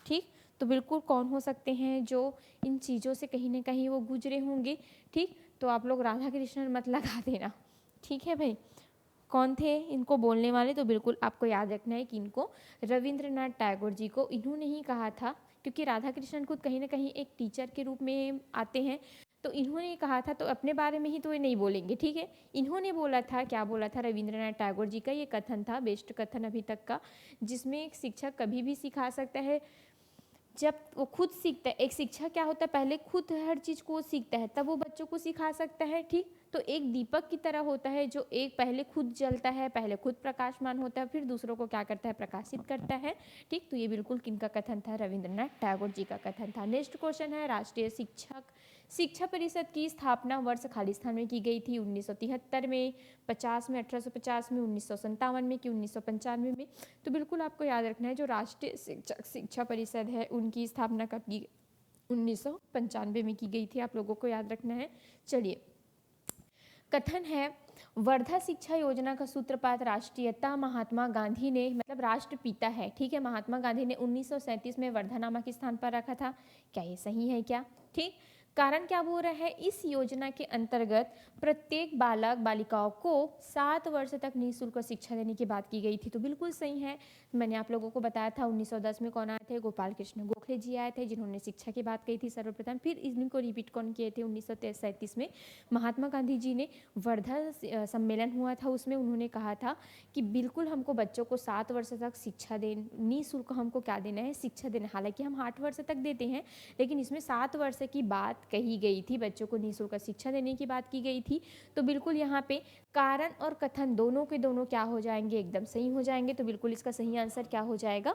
ठीक, तो बिल्कुल कौन हो सकते हैं जो इन चीज़ों से कहीं ना कहीं वो गुजरे होंगे। ठीक, तो आप लोग राधा कृष्णन मत लगा देना, ठीक है भाई। कौन थे इनको बोलने वाले? तो बिल्कुल आपको याद रखना है कि इनको रविंद्रनाथ टैगोर जी को इन्होंने ही कहा था, क्योंकि राधा कृष्णन खुद कहीं ना कहीं एक टीचर के रूप में आते हैं, तो इन्होंने कहा था, तो अपने बारे में ही तो ये नहीं बोलेंगे, ठीक है। इन्होंने बोला था, क्या बोला था, रविंद्रनाथ टैगोर जी का ये कथन था, बेस्ट कथन अभी तक का, जिसमें एक शिक्षक कभी भी सिखा सकता है जब वो खुद सीखता है। एक शिक्षक क्या होता है, पहले खुद हर चीज़ को सीखता है, तब वो बच्चों को सिखा सकता है। ठीक, तो एक दीपक की तरह होता है, जो एक पहले खुद जलता है, पहले खुद प्रकाशमान होता है, फिर दूसरों को क्या करता है, प्रकाशित करता है। ठीक, तो ये बिल्कुल किनका कथन था, रविंद्रनाथ टैगोर जी का कथन था। नेक्स्ट क्वेश्चन है, राष्ट्रीय शिक्षा परिषद की स्थापना वर्ष खालिस्तान में की गई थी, 1973 में, 50 में, 1850 में, 1957 में, कि 1995 में? तो बिल्कुल आपको याद रखना है, जो राष्ट्रीय शिक्षा परिषद है उनकी स्थापना कब की? 1995 में की गई थी, आप लोगों को याद रखना है। चलिए, कथन है, वर्धा शिक्षा योजना का सूत्रपात राष्ट्रीयता महात्मा गांधी ने, मतलब राष्ट्रपिता है, ठीक है, महात्मा गांधी ने 1937 में वर्धा नामक स्थान पर रखा था। क्या ये सही है क्या? ठीक, कारण क्या बोल रहा है, इस योजना के अंतर्गत प्रत्येक बालक बालिकाओं को 7 वर्ष तक निःशुल्क शिक्षा देने की बात की गई थी। तो बिल्कुल सही है, मैंने आप लोगों को बताया था 1910 में कौन आए थे, गोपाल कृष्ण गोखले जी आए थे, जिन्होंने शिक्षा की बात कही थी सर्वप्रथम। फिर इनको रिपीट कौन किए थे, 1937 में महात्मा गांधी जी ने, वर्धा सम्मेलन हुआ था, उसमें उन्होंने कहा था कि बिल्कुल हमको बच्चों को 7 वर्ष तक शिक्षा दें, निःशुल्क हमको क्या देना है, शिक्षा देना। हालांकि हम 8 वर्ष तक देते हैं, लेकिन इसमें 7 वर्ष की बात कही गई थी, बच्चों को निःशुल्क शिक्षा देने की बात की गई थी। तो बिल्कुल यहाँ पे कारण और कथन दोनों के दोनों क्या हो जाएंगे, एकदम सही हो जाएंगे। तो बिल्कुल इसका सही आंसर क्या हो जाएगा?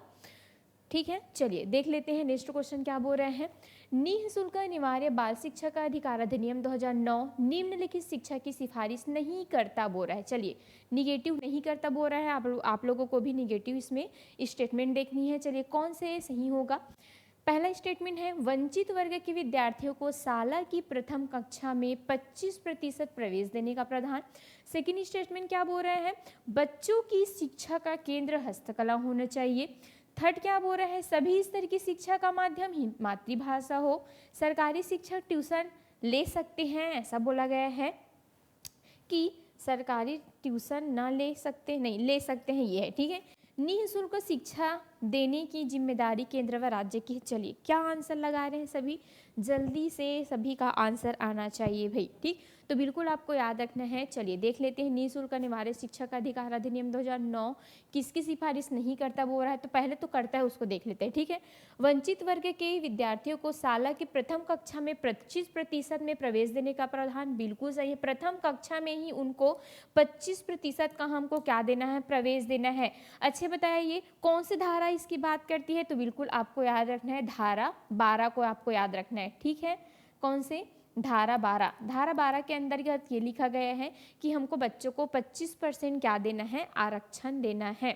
ठीक है, चलिए देख लेते हैं नेक्स्ट क्वेश्चन क्या बोल रहे हैं। निःशुल्क अनिवार्य बाल शिक्षा का अधिकार अधिनियम 2009 निम्नलिखित शिक्षा की सिफारिश नहीं करता बोल रहा है। चलिए, निगेटिव नहीं करता बोल रहा है, आप लोगों को भी निगेटिव इसमें स्टेटमेंट देखनी है। चलिए, कौन से सही होगा? पहला स्टेटमेंट है, वंचित वर्ग के विद्यार्थियों को शाला की प्रथम कक्षा में 25% प्रवेश देने का प्रावधान। सेकेंड स्टेटमेंट क्या बोल रहे हैं, बच्चों की शिक्षा का केंद्र हस्तकला होना चाहिए। थर्ड क्या बोल रहा है, सभी स्तर की शिक्षा का माध्यम ही मातृभाषा हो। सरकारी शिक्षक ट्यूशन ले सकते हैं, ऐसा बोला गया है कि सरकारी ट्यूशन ना ले सकते, नहीं ले सकते हैं, ये है, ठीक है। निःशुल्क शिक्षा देने की जिम्मेदारी केंद्र व राज्य की। चलिए, क्या आंसर लगा रहे हैं सभी? जल्दी से सभी का आंसर आना चाहिए भाई। ठीक, तो बिल्कुल आपको याद रखना है। चलिए देख लेते हैं, निःशुल्क अनिवार्य शिक्षा का अधिकार अधिनियम 2009 किसकी सिफारिश नहीं करता बोल रहा है? तो पहले तो करता है, उसको देख लेते हैं। ठीक है, वंचित वर्ग के विद्यार्थियों को शाला की प्रथम कक्षा में 25% में प्रवेश देने का प्रावधान। बिल्कुल सही है, प्रथम कक्षा में ही उनको 25% का हमको क्या देना है, प्रवेश देना है। अच्छे बताइए, कौन सी धारा इसकी बात करती है? तो बिल्कुल आपको याद रखना है, धारा 12 को आपको याद रखना है। ठीक है, कौन से? धारा 12। धारा 12 के अंतर्गत ये लिखा गया है कि हमको बच्चों को 25% क्या देना है, आरक्षण देना है।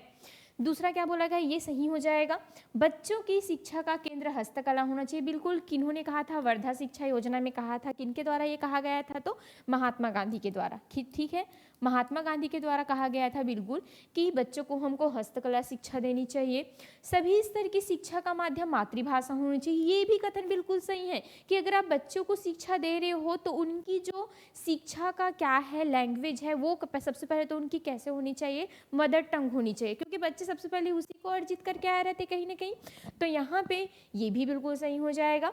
दूसरा क्या बोला गया, ये सही हो जाएगा। बच्चों की शिक्षा का केंद्र हस्तकला होना चाहिए, बिल्कुल। किन्होंने कहा था, वर्धा शिक्षा योजना में कहा था, किनके द्वारा ये कहा गया था, तो महात्मा गांधी के द्वारा। ठीक है, महात्मा गांधी के द्वारा कहा गया था बिल्कुल कि बच्चों को हमको हस्तकला शिक्षा देनी चाहिए। सभी स्तर की शिक्षा का माध्यम मातृभाषा होनी चाहिए, ये भी कथन बिल्कुल सही है कि अगर आप बच्चों को शिक्षा दे रहे हो तो उनकी जो शिक्षा का क्या है, लैंग्वेज है, वो सबसे पहले तो उनकी कैसे होनी चाहिए, मदर टंग होनी चाहिए, क्योंकि बच्चे सबसे पहले उसी को अर्जित करके आए रहते कहीं ना कहीं। तो यहाँ पे ये भी बिल्कुल सही हो जाएगा।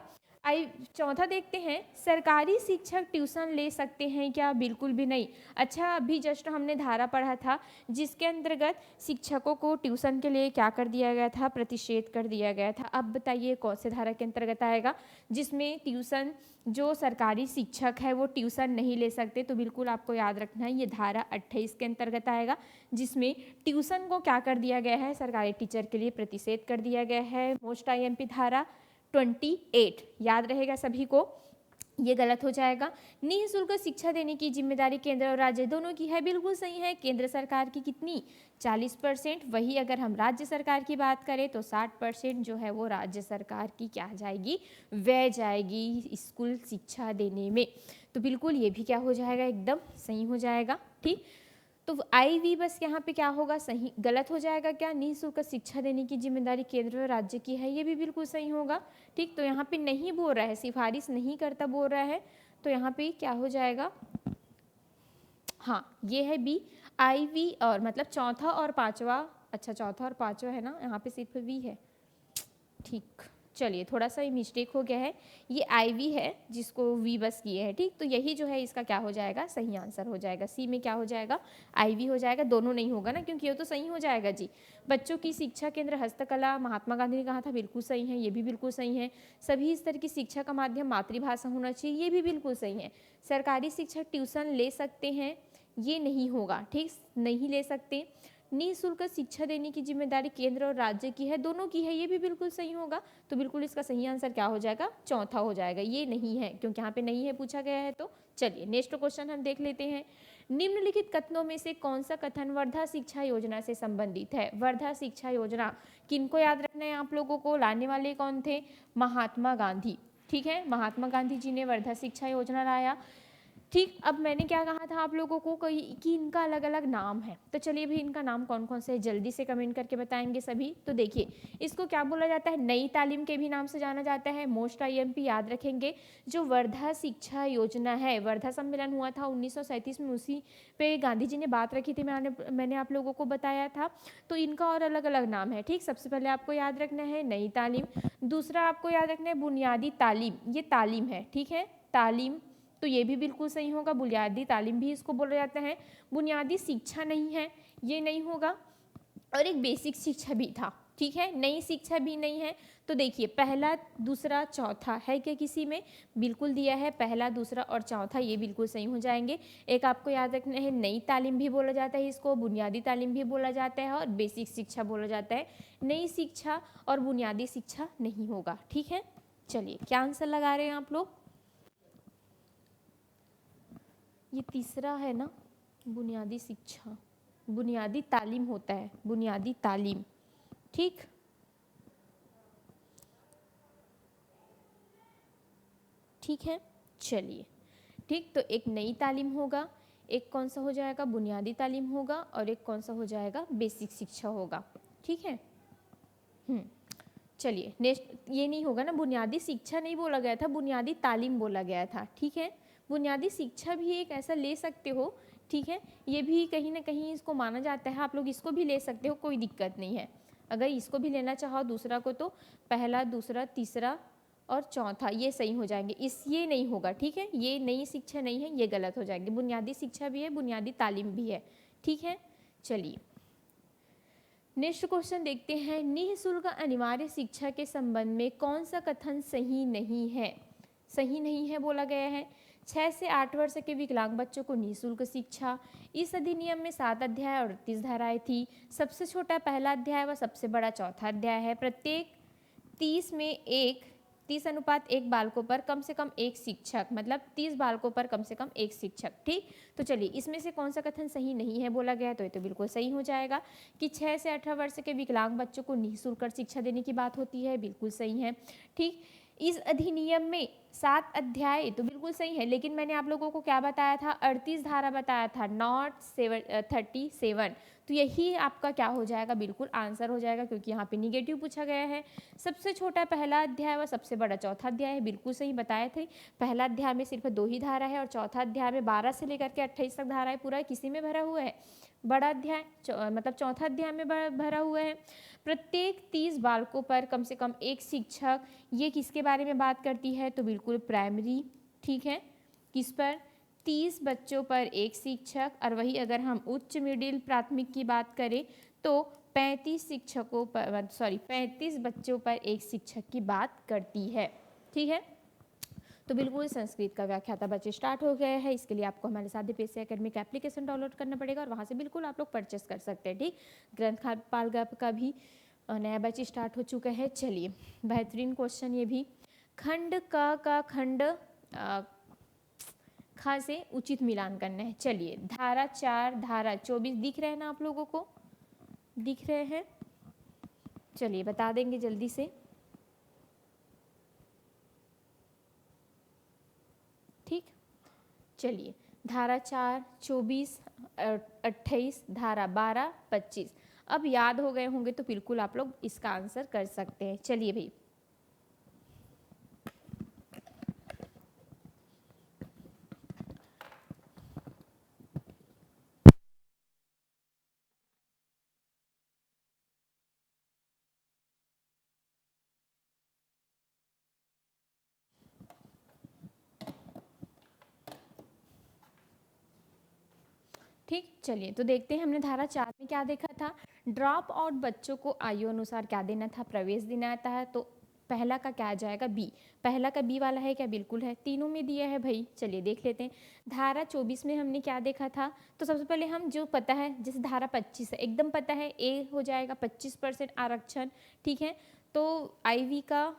चौथा देखते हैं, सरकारी शिक्षक ट्यूशन ले सकते हैं क्या? बिल्कुल भी नहीं। अच्छा, अभी जस्ट हमने धारा पढ़ा था जिसके अंतर्गत शिक्षकों को ट्यूशन के लिए क्या कर दिया गया था, प्रतिषेध कर दिया गया था। अब बताइए कौन से धारा के अंतर्गत आएगा जिसमें ट्यूशन, जो सरकारी शिक्षक है वो ट्यूशन नहीं ले सकते? तो बिल्कुल आपको याद रखना है, ये धारा 28 के अंतर्गत आएगा, जिसमें ट्यूशन को क्या कर दिया गया है, सरकारी टीचर के लिए प्रतिषेध कर दिया गया है। मोस्ट IMP धारा 28 याद रहेगा सभी को, ये गलत हो जाएगा। निःशुल्क शिक्षा देने की जिम्मेदारी केंद्र और राज्य दोनों की है, बिल्कुल सही है। केंद्र सरकार की कितनी, 40%, वही अगर हम राज्य सरकार की बात करें तो 60% जो है वो राज्य सरकार की क्या जाएगी, व्यय जाएगी स्कूल शिक्षा देने में। तो बिल्कुल ये भी क्या हो जाएगा, एकदम सही हो जाएगा। ठीक, तो IV बस यहाँ पे क्या होगा, सही, गलत हो जाएगा क्या, निःशुल्क शिक्षा देने की जिम्मेदारी केंद्र और राज्य की है, ये भी बिल्कुल सही होगा। ठीक, तो यहाँ पे नहीं बोल रहा है, सिफारिश नहीं करता बोल रहा है, तो यहाँ पे क्या हो जाएगा, हाँ ये है B। IV और मतलब चौथा और पांचवा, अच्छा चौथा और पांचवा है ना, यहाँ पे सिर्फ V है। ठीक, चलिए थोड़ा सा ही मिस्टेक हो गया है, ये IV है जिसको V बस किए हैं। ठीक, तो यही जो है इसका क्या हो जाएगा, सही आंसर हो जाएगा। C में क्या हो जाएगा, IV हो जाएगा, दोनों नहीं होगा ना, क्योंकि ये तो सही हो जाएगा जी। बच्चों की शिक्षा केंद्र हस्तकला, महात्मा गांधी ने कहा था, बिल्कुल सही है, ये भी बिल्कुल सही है। सभी स्तर की शिक्षा का माध्यम मातृभाषा होना चाहिए, ये भी बिल्कुल सही है। सरकारी शिक्षक ट्यूशन ले सकते हैं, ये नहीं होगा। ठीक, नहीं ले सकते। निःशुल्क शिक्षा देने की जिम्मेदारी केंद्र और राज्य की है, दोनों की है, ये भी बिल्कुल सही होगा। तो बिल्कुल इसका सही आंसर क्या हो जाएगा, चौथा हो जाएगा। ये नहीं है क्योंकि यहाँ पे नहीं है पूछा गया है। तो चलिए नेक्स्ट क्वेश्चन हम देख लेते हैं। निम्नलिखित कथनों में से कौन सा कथन वर्धा शिक्षा योजना से संबंधित है? वर्धा शिक्षा योजना किनको याद रखना है आप लोगों को, लाने वाले कौन थे, महात्मा गांधी। ठीक है, महात्मा गांधी जी ने वर्धा शिक्षा योजना लाया। ठीक, अब मैंने क्या कहा था आप लोगों को कि इनका अलग अलग नाम है, तो चलिए भी इनका नाम कौन कौन से है जल्दी से कमेंट करके बताएंगे सभी। तो देखिए, इसको क्या बोला जाता है, नई तालीम के भी नाम से जाना जाता है। मोस्ट IMP याद रखेंगे, जो वर्धा शिक्षा योजना है, वर्धा सम्मेलन हुआ था 1937 में, उसी पे गांधी जी ने बात रखी थी, मैंने आप लोगों को बताया था। तो इनका और अलग अलग नाम है। ठीक, सबसे पहले आपको याद रखना है नई तालीम, दूसरा आपको याद रखना है बुनियादी तालीम, ये तालीम है। ठीक है, तालीम, तो ये भी बिल्कुल सही होगा, बुनियादी तालीम भी इसको बोला जाता है। बुनियादी शिक्षा नहीं है, ये नहीं होगा। और एक बेसिक शिक्षा भी था। ठीक है, नई शिक्षा भी नहीं है। तो देखिए, पहला दूसरा चौथा है क्या किसी में, बिल्कुल दिया है, पहला दूसरा और चौथा, ये बिल्कुल सही हो जाएंगे। एक आपको याद रखना है, नई तालीम भी बोला जाता है इसको, बुनियादी तालीम भी बोला जाता है और बेसिक शिक्षा बोला जाता है। नई शिक्षा और बुनियादी शिक्षा नहीं होगा। ठीक है, चलिए क्या आंसर लगा रहे हैं आप लोग, ये तीसरा है ना, बुनियादी शिक्षा, बुनियादी तालीम होता है, बुनियादी तालीम। ठीक, ठीक है, चलिए। ठीक, तो एक नई तालीम होगा, एक कौन सा हो जाएगा, बुनियादी तालीम होगा, और एक कौन सा हो जाएगा, बेसिक शिक्षा होगा। ठीक है, चलिए नेक्स्ट, ये नहीं होगा ना, बुनियादी शिक्षा नहीं बोला गया था, बुनियादी तालीम बोला गया था। ठीक है, बुनियादी शिक्षा भी एक ऐसा ले सकते हो। ठीक है, ये भी कहीं ना कहीं इसको माना जाता है, आप लोग इसको भी ले सकते हो, कोई दिक्कत नहीं है। अगर इसको भी लेना चाहो दूसरा को, तो पहला दूसरा तीसरा और चौथा ये सही हो जाएंगे, ये नहीं होगा। ठीक है, ये नई शिक्षा नहीं है, ये गलत हो जाएंगे। बुनियादी शिक्षा भी है, बुनियादी तालीम भी है। ठीक है, चलिए नेक्स्ट क्वेश्चन देखते हैं। निःशुल्क अनिवार्य शिक्षा के संबंध में कौन सा कथन सही नहीं है? सही नहीं है बोला गया है। 6 से 8 वर्ष के विकलांग बच्चों को निःशुल्क शिक्षा। इस अधिनियम में 7 अध्याय और 38 धाराएं थी। सबसे छोटा पहला अध्याय व सबसे बड़ा चौथा अध्याय है। प्रत्येक 30 में एक 30:1 बालकों पर कम से कम एक शिक्षक, मतलब 30 बालकों पर कम से कम एक शिक्षक। ठीक, तो चलिए इसमें से कौन सा कथन सही नहीं है बोला गया है, तो ये तो बिल्कुल सही हो जाएगा कि 6 से 18 वर्ष के विकलांग बच्चों को निःशुल्क शिक्षा देने की बात होती है, बिल्कुल सही है। ठीक, इस अधिनियम में 7 अध्याय, तो बिल्कुल सही है, लेकिन मैंने आप लोगों को क्या बताया था, 38 धारा बताया था, नॉट 37, तो यही आपका क्या हो जाएगा, बिल्कुल आंसर हो जाएगा, क्योंकि यहाँ पे निगेटिव पूछा गया है। सबसे छोटा पहला अध्याय व सबसे बड़ा चौथा अध्याय है, बिल्कुल सही बताए थे। पहला अध्याय में सिर्फ 2 ही धारा है और चौथा अध्याय में 12 से लेकर के 28 तक धारा है, पूरा किसी में भरा हुआ है, बड़ा अध्याय मतलब चौथा अध्याय में भरा हुआ है। प्रत्येक 30 बालकों पर कम से कम एक शिक्षक, ये किसके बारे में बात करती है, तो बिल्कुल प्राइमरी। ठीक है, किस पर, 30 बच्चों पर एक शिक्षक, और वही अगर हम उच्च मिडिल प्राथमिक की बात करें तो 35 बच्चों पर एक शिक्षक की बात करती है। ठीक है, तो बिल्कुल संस्कृत का व्याख्याता बच्चे स्टार्ट हो गया है। इसके लिए आपको हमारे साथ पेशे एकेडमी का एप्लीकेशन डाउनलोड करना पड़ेगा और वहाँ से बिल्कुल आप लोग परचेस कर सकते हैं। ठीक, ग्रंथपाल का भी नया बैच स्टार्ट हो चुका है। चलिए बेहतरीन क्वेश्चन ये भी, खंड का खंड खा से उचित मिलान करना है। चलिए धारा 4 धारा 24 दिख रहे हैं ना आप लोगों को, दिख रहे हैं, चलिए बता देंगे जल्दी से। ठीक, चलिए धारा 4, 24, 28, धारा 12, 25 अब याद हो गए होंगे तो बिल्कुल आप लोग इसका आंसर कर सकते हैं। चलिए भाई, ठीक, चलिए तो देखते हैं हमने धारा 4 में क्या देखा था, ड्रॉप आउट बच्चों को आयु अनुसार क्या देना था, प्रवेश देना आता है, तो पहला का क्या आ जाएगा, बी। पहला का बी वाला है क्या, बिल्कुल है, तीनों में दिया है भाई। चलिए देख लेते हैं, धारा 24 में हमने क्या देखा था, तो सबसे पहले हम जो पता है, जैसे धारा 25 है एकदम पता है, ए हो जाएगा 25% आरक्षण। ठीक है, तो IV का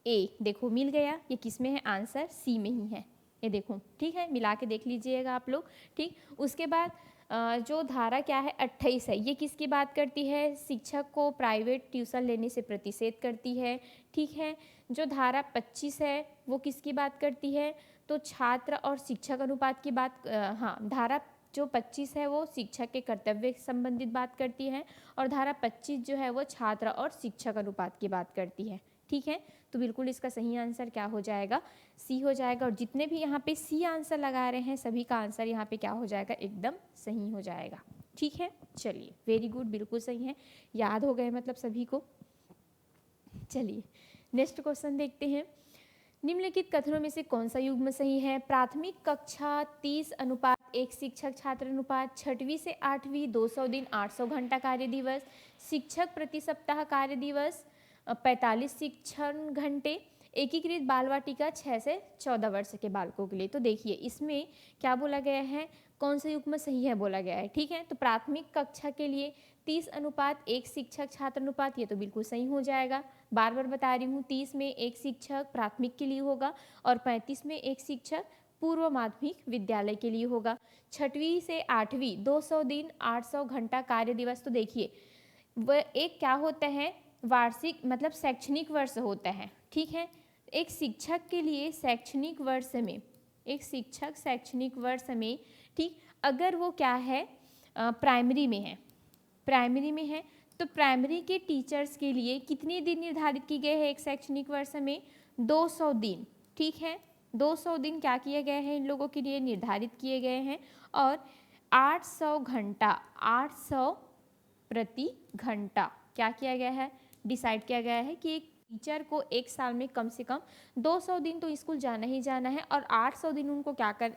ए देखो मिल गया, ये किस में है, आंसर सी में ही है, ये देखो। ठीक है, मिला के देख लीजिएगा आप लोग। ठीक, उसके बाद जो धारा क्या है 28 है, ये किसकी बात करती है, शिक्षक को प्राइवेट ट्यूशन लेने से प्रतिषेध करती है। ठीक है, जो धारा 25 है वो किसकी बात करती है, तो छात्र और शिक्षक अनुपात की बात, हाँ धारा जो 25 है वो शिक्षक के कर्तव्य संबंधित बात करती है, और धारा 25 जो है वो छात्र और शिक्षक अनुपात की बात करती है। ठीक है, तो बिल्कुल इसका सही आंसर क्या हो जाएगा, सी हो जाएगा। और जितने भी यहाँ पे सी आंसर लगा रहे हैं सभी का आंसर यहाँ पे क्या हो जाएगा, एकदम सही हो जाएगा। ठीक है, चलिए वेरी गुड, बिल्कुल सही है, याद हो गए मतलब सभी को। चलिए नेक्स्ट क्वेश्चन देखते हैं, निम्नलिखित कथनों में से कौन सा युग्म सही है, प्राथमिक कक्षा 30:1 शिक्षक छात्र अनुपात, 6वीं से 8वीं 200 दिन 800 घंटा कार्य दिवस, शिक्षक प्रति सप्ताह कार्य दिवस 45 शिक्षण घंटे, एकीकृत बाल वाटिका 6 से 14 वर्ष के बालकों के लिए। तो देखिए इसमें क्या बोला गया है, कौन सा युग्म सही है बोला गया है। ठीक है, तो प्राथमिक कक्षा के लिए 30:1 शिक्षक छात्र अनुपात, ये तो बिल्कुल सही हो जाएगा। बार बार बता रही हूँ, 30 में एक शिक्षक प्राथमिक के लिए होगा और 35 में एक शिक्षक पूर्व माध्यमिक विद्यालय के लिए होगा। 6वीं से 8वीं 200 दिन 800 घंटा कार्य दिवस, तो देखिए वह एक क्या होता है, वार्षिक मतलब शैक्षणिक वर्ष होता है। ठीक है, एक शिक्षक के लिए शैक्षणिक वर्ष में, एक शिक्षक शैक्षणिक वर्ष में, ठीक, अगर वो क्या है प्राइमरी में है, प्राइमरी में है, तो प्राइमरी के टीचर्स के लिए कितने दिन निर्धारित की गए हैं एक शैक्षणिक वर्ष में, 200 दिन। ठीक है, 200 दिन क्या किए गए हैं इन लोगों के लिए निर्धारित किए गए हैं, और 800 घंटा 800 प्रति घंटा क्या किया गया है, डिसाइड किया गया है कि एक टीचर को एक साल में कम से कम 200 दिन तो स्कूल जाना ही जाना है, और 800 दिन उनको क्या कर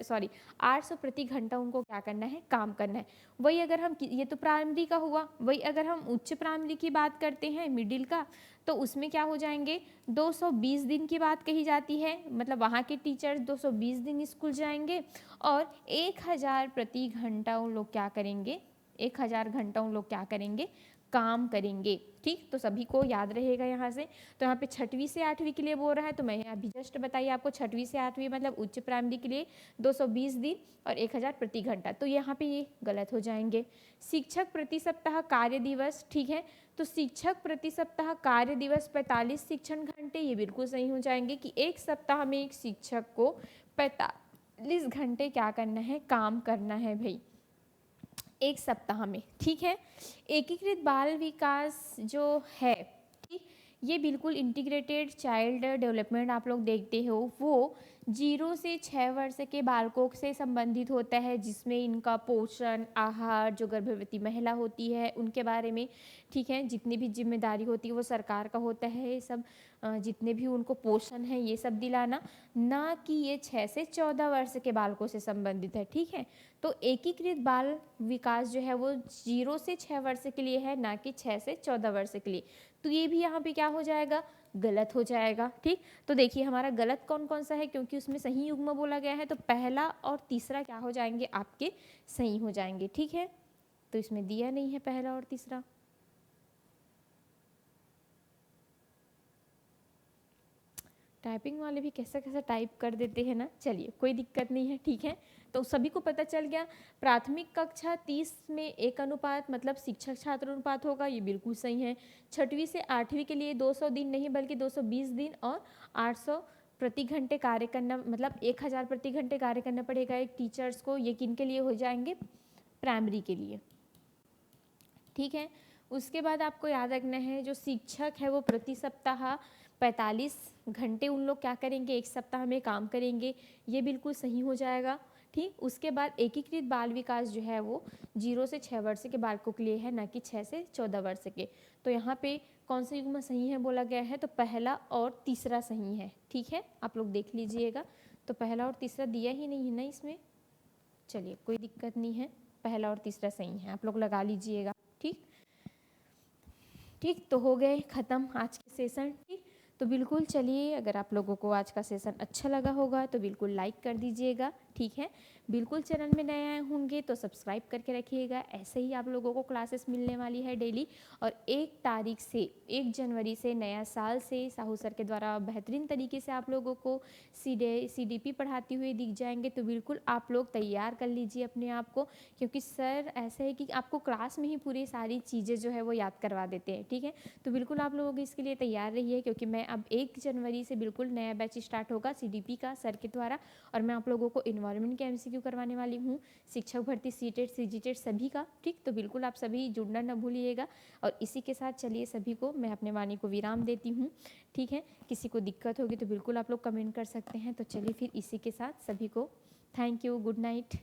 800 प्रति घंटा उनको क्या करना है, काम करना है। वही अगर हम, ये तो प्राइमरी का हुआ, वही अगर हम उच्च प्राइमरी की बात करते हैं मिडिल का, तो उसमें क्या हो जाएंगे, 220 दिन की बात कही जाती है, मतलब वहाँ के टीचर्स 220 दिन स्कूल जाएंगे, और 1000 प्रति घंटा उन लोग क्या करेंगे, 1000 घंटा उन लोग क्या करेंगे, काम करेंगे। ठीक, तो सभी को याद रहेगा यहाँ से। तो यहाँ पे 6वीं से 8वीं के लिए बोल रहा है, तो मैं अभी जस्ट बताइए आपको 6वीं से 8वीं मतलब उच्च प्राइमरी के लिए 220 दिन और 1000 प्रति घंटा, तो यहाँ पे ये गलत हो जाएंगे। शिक्षक प्रति सप्ताह कार्य दिवस, ठीक है, तो शिक्षक प्रति सप्ताह कार्य दिवस 45 शिक्षण घंटे, ये बिल्कुल सही हो जाएंगे कि एक सप्ताह में एक शिक्षक को 45 घंटे क्या करना है, काम करना है भाई, एक सप्ताह में। ठीक है, एकीकृत बाल विकास जो है, ठीक, ये बिल्कुल इंटीग्रेटेड चाइल्ड डेवलपमेंट आप लोग देखते हो, वो 0 से 6 वर्ष के बालकों से संबंधित होता है, जिसमें इनका पोषण, आहार, जो गर्भवती महिला होती है उनके बारे में, ठीक है, जितनी भी जिम्मेदारी होती है वो सरकार का होता है, ये सब जितने भी उनको पोषण है ये सब दिलाना, ना कि ये 6 से 14 वर्ष के बालकों से संबंधित है। ठीक है, तो एकीकृत बाल विकास जो है वो 0 से 6 वर्ष के लिए है, ना कि 6 से 14 वर्ष के लिए। तो ये भी यहाँ पे क्या हो जाएगा, गलत हो जाएगा। ठीक, तो देखिए हमारा गलत कौन कौन सा है, क्योंकि उसमें सही युग्म बोला गया है, तो पहला और तीसरा क्या हो जाएंगे आपके, सही हो जाएंगे। ठीक है, तो इसमें दिया नहीं है पहला और तीसरा। टाइपिंग वाले भी कैसा कैसा टाइप कर देते हैं ना, चलिए कोई दिक्कत नहीं है। ठीक है, तो सभी को पता चल गया। प्राथमिक कक्षा 30 में 1 अनुपात मतलब शिक्षक छात्र अनुपात होगा, ये बिल्कुल सही है। 6वीं से 8वीं के लिए 200 दिन नहीं बल्कि 220 दिन और 800 प्रति घंटे कार्य करना, मतलब 1000 प्रति घंटे कार्य करना पड़ेगा एक टीचर्स को। ये किन के लिए हो जाएंगे, प्राइमरी के लिए। ठीक है, उसके बाद आपको याद रखना है जो शिक्षक है वो प्रति सप्ताह 45 घंटे उन लोग क्या करेंगे, एक सप्ताह में काम करेंगे, ये बिल्कुल सही हो जाएगा। ठीक, उसके बाद एकीकृत बाल विकास जो है वो 0 से 6 वर्ष के बालकों के लिए है, ना कि 6 से 14 वर्ष के। तो यहाँ पे कौन सा युग्म सही है बोला गया है, तो पहला और तीसरा सही है। ठीक है, आप लोग देख लीजिएगा, तो पहला और तीसरा दिया ही नहीं है ना इसमें, चलिए कोई दिक्कत नहीं है, पहला और तीसरा सही है, आप लोग लगा लीजिएगा। ठीक, ठीक, तो हो गए ख़त्म आज के सेशन। ठीक, तो बिल्कुल चलिए, अगर आप लोगों को आज का सेशन अच्छा लगा होगा तो बिल्कुल लाइक कर दीजिएगा। ठीक है, बिल्कुल चैनल में नए आए होंगे तो सब्सक्राइब करके रखिएगा, ऐसे ही आप लोगों को क्लासेस मिलने वाली है डेली। और 1 जनवरी से नया साल से साहू सर के द्वारा बेहतरीन तरीके से आप लोगों को CDP पढ़ाती हुई दिख जाएंगे, तो बिल्कुल आप लोग तैयार कर लीजिए अपने आप को, क्योंकि सर ऐसे है कि आपको क्लास में ही पूरी सारी चीज़ें जो है वो याद करवा देते हैं। ठीक है, तो बिल्कुल आप लोगों को इसके लिए तैयार रहिए, क्योंकि मैं अब 1 जनवरी से बिल्कुल नया बैच स्टार्ट होगा CDP का सर के द्वारा, और मैं आप लोगों को इन्वायरमेंट के MCQ करवाने वाली हूँ, शिक्षक भर्ती CTET CGTET सभी का। ठीक, तो बिल्कुल आप सभी जुड़ना न भूलिएगा। और इसी के साथ चलिए सभी को मैं अपने वाणी को विराम देती हूँ। ठीक है, किसी को दिक्कत होगी तो बिल्कुल आप लोग कमेंट कर सकते हैं। तो चलिए फिर इसी के साथ सभी को थैंक यू, गुड नाइट।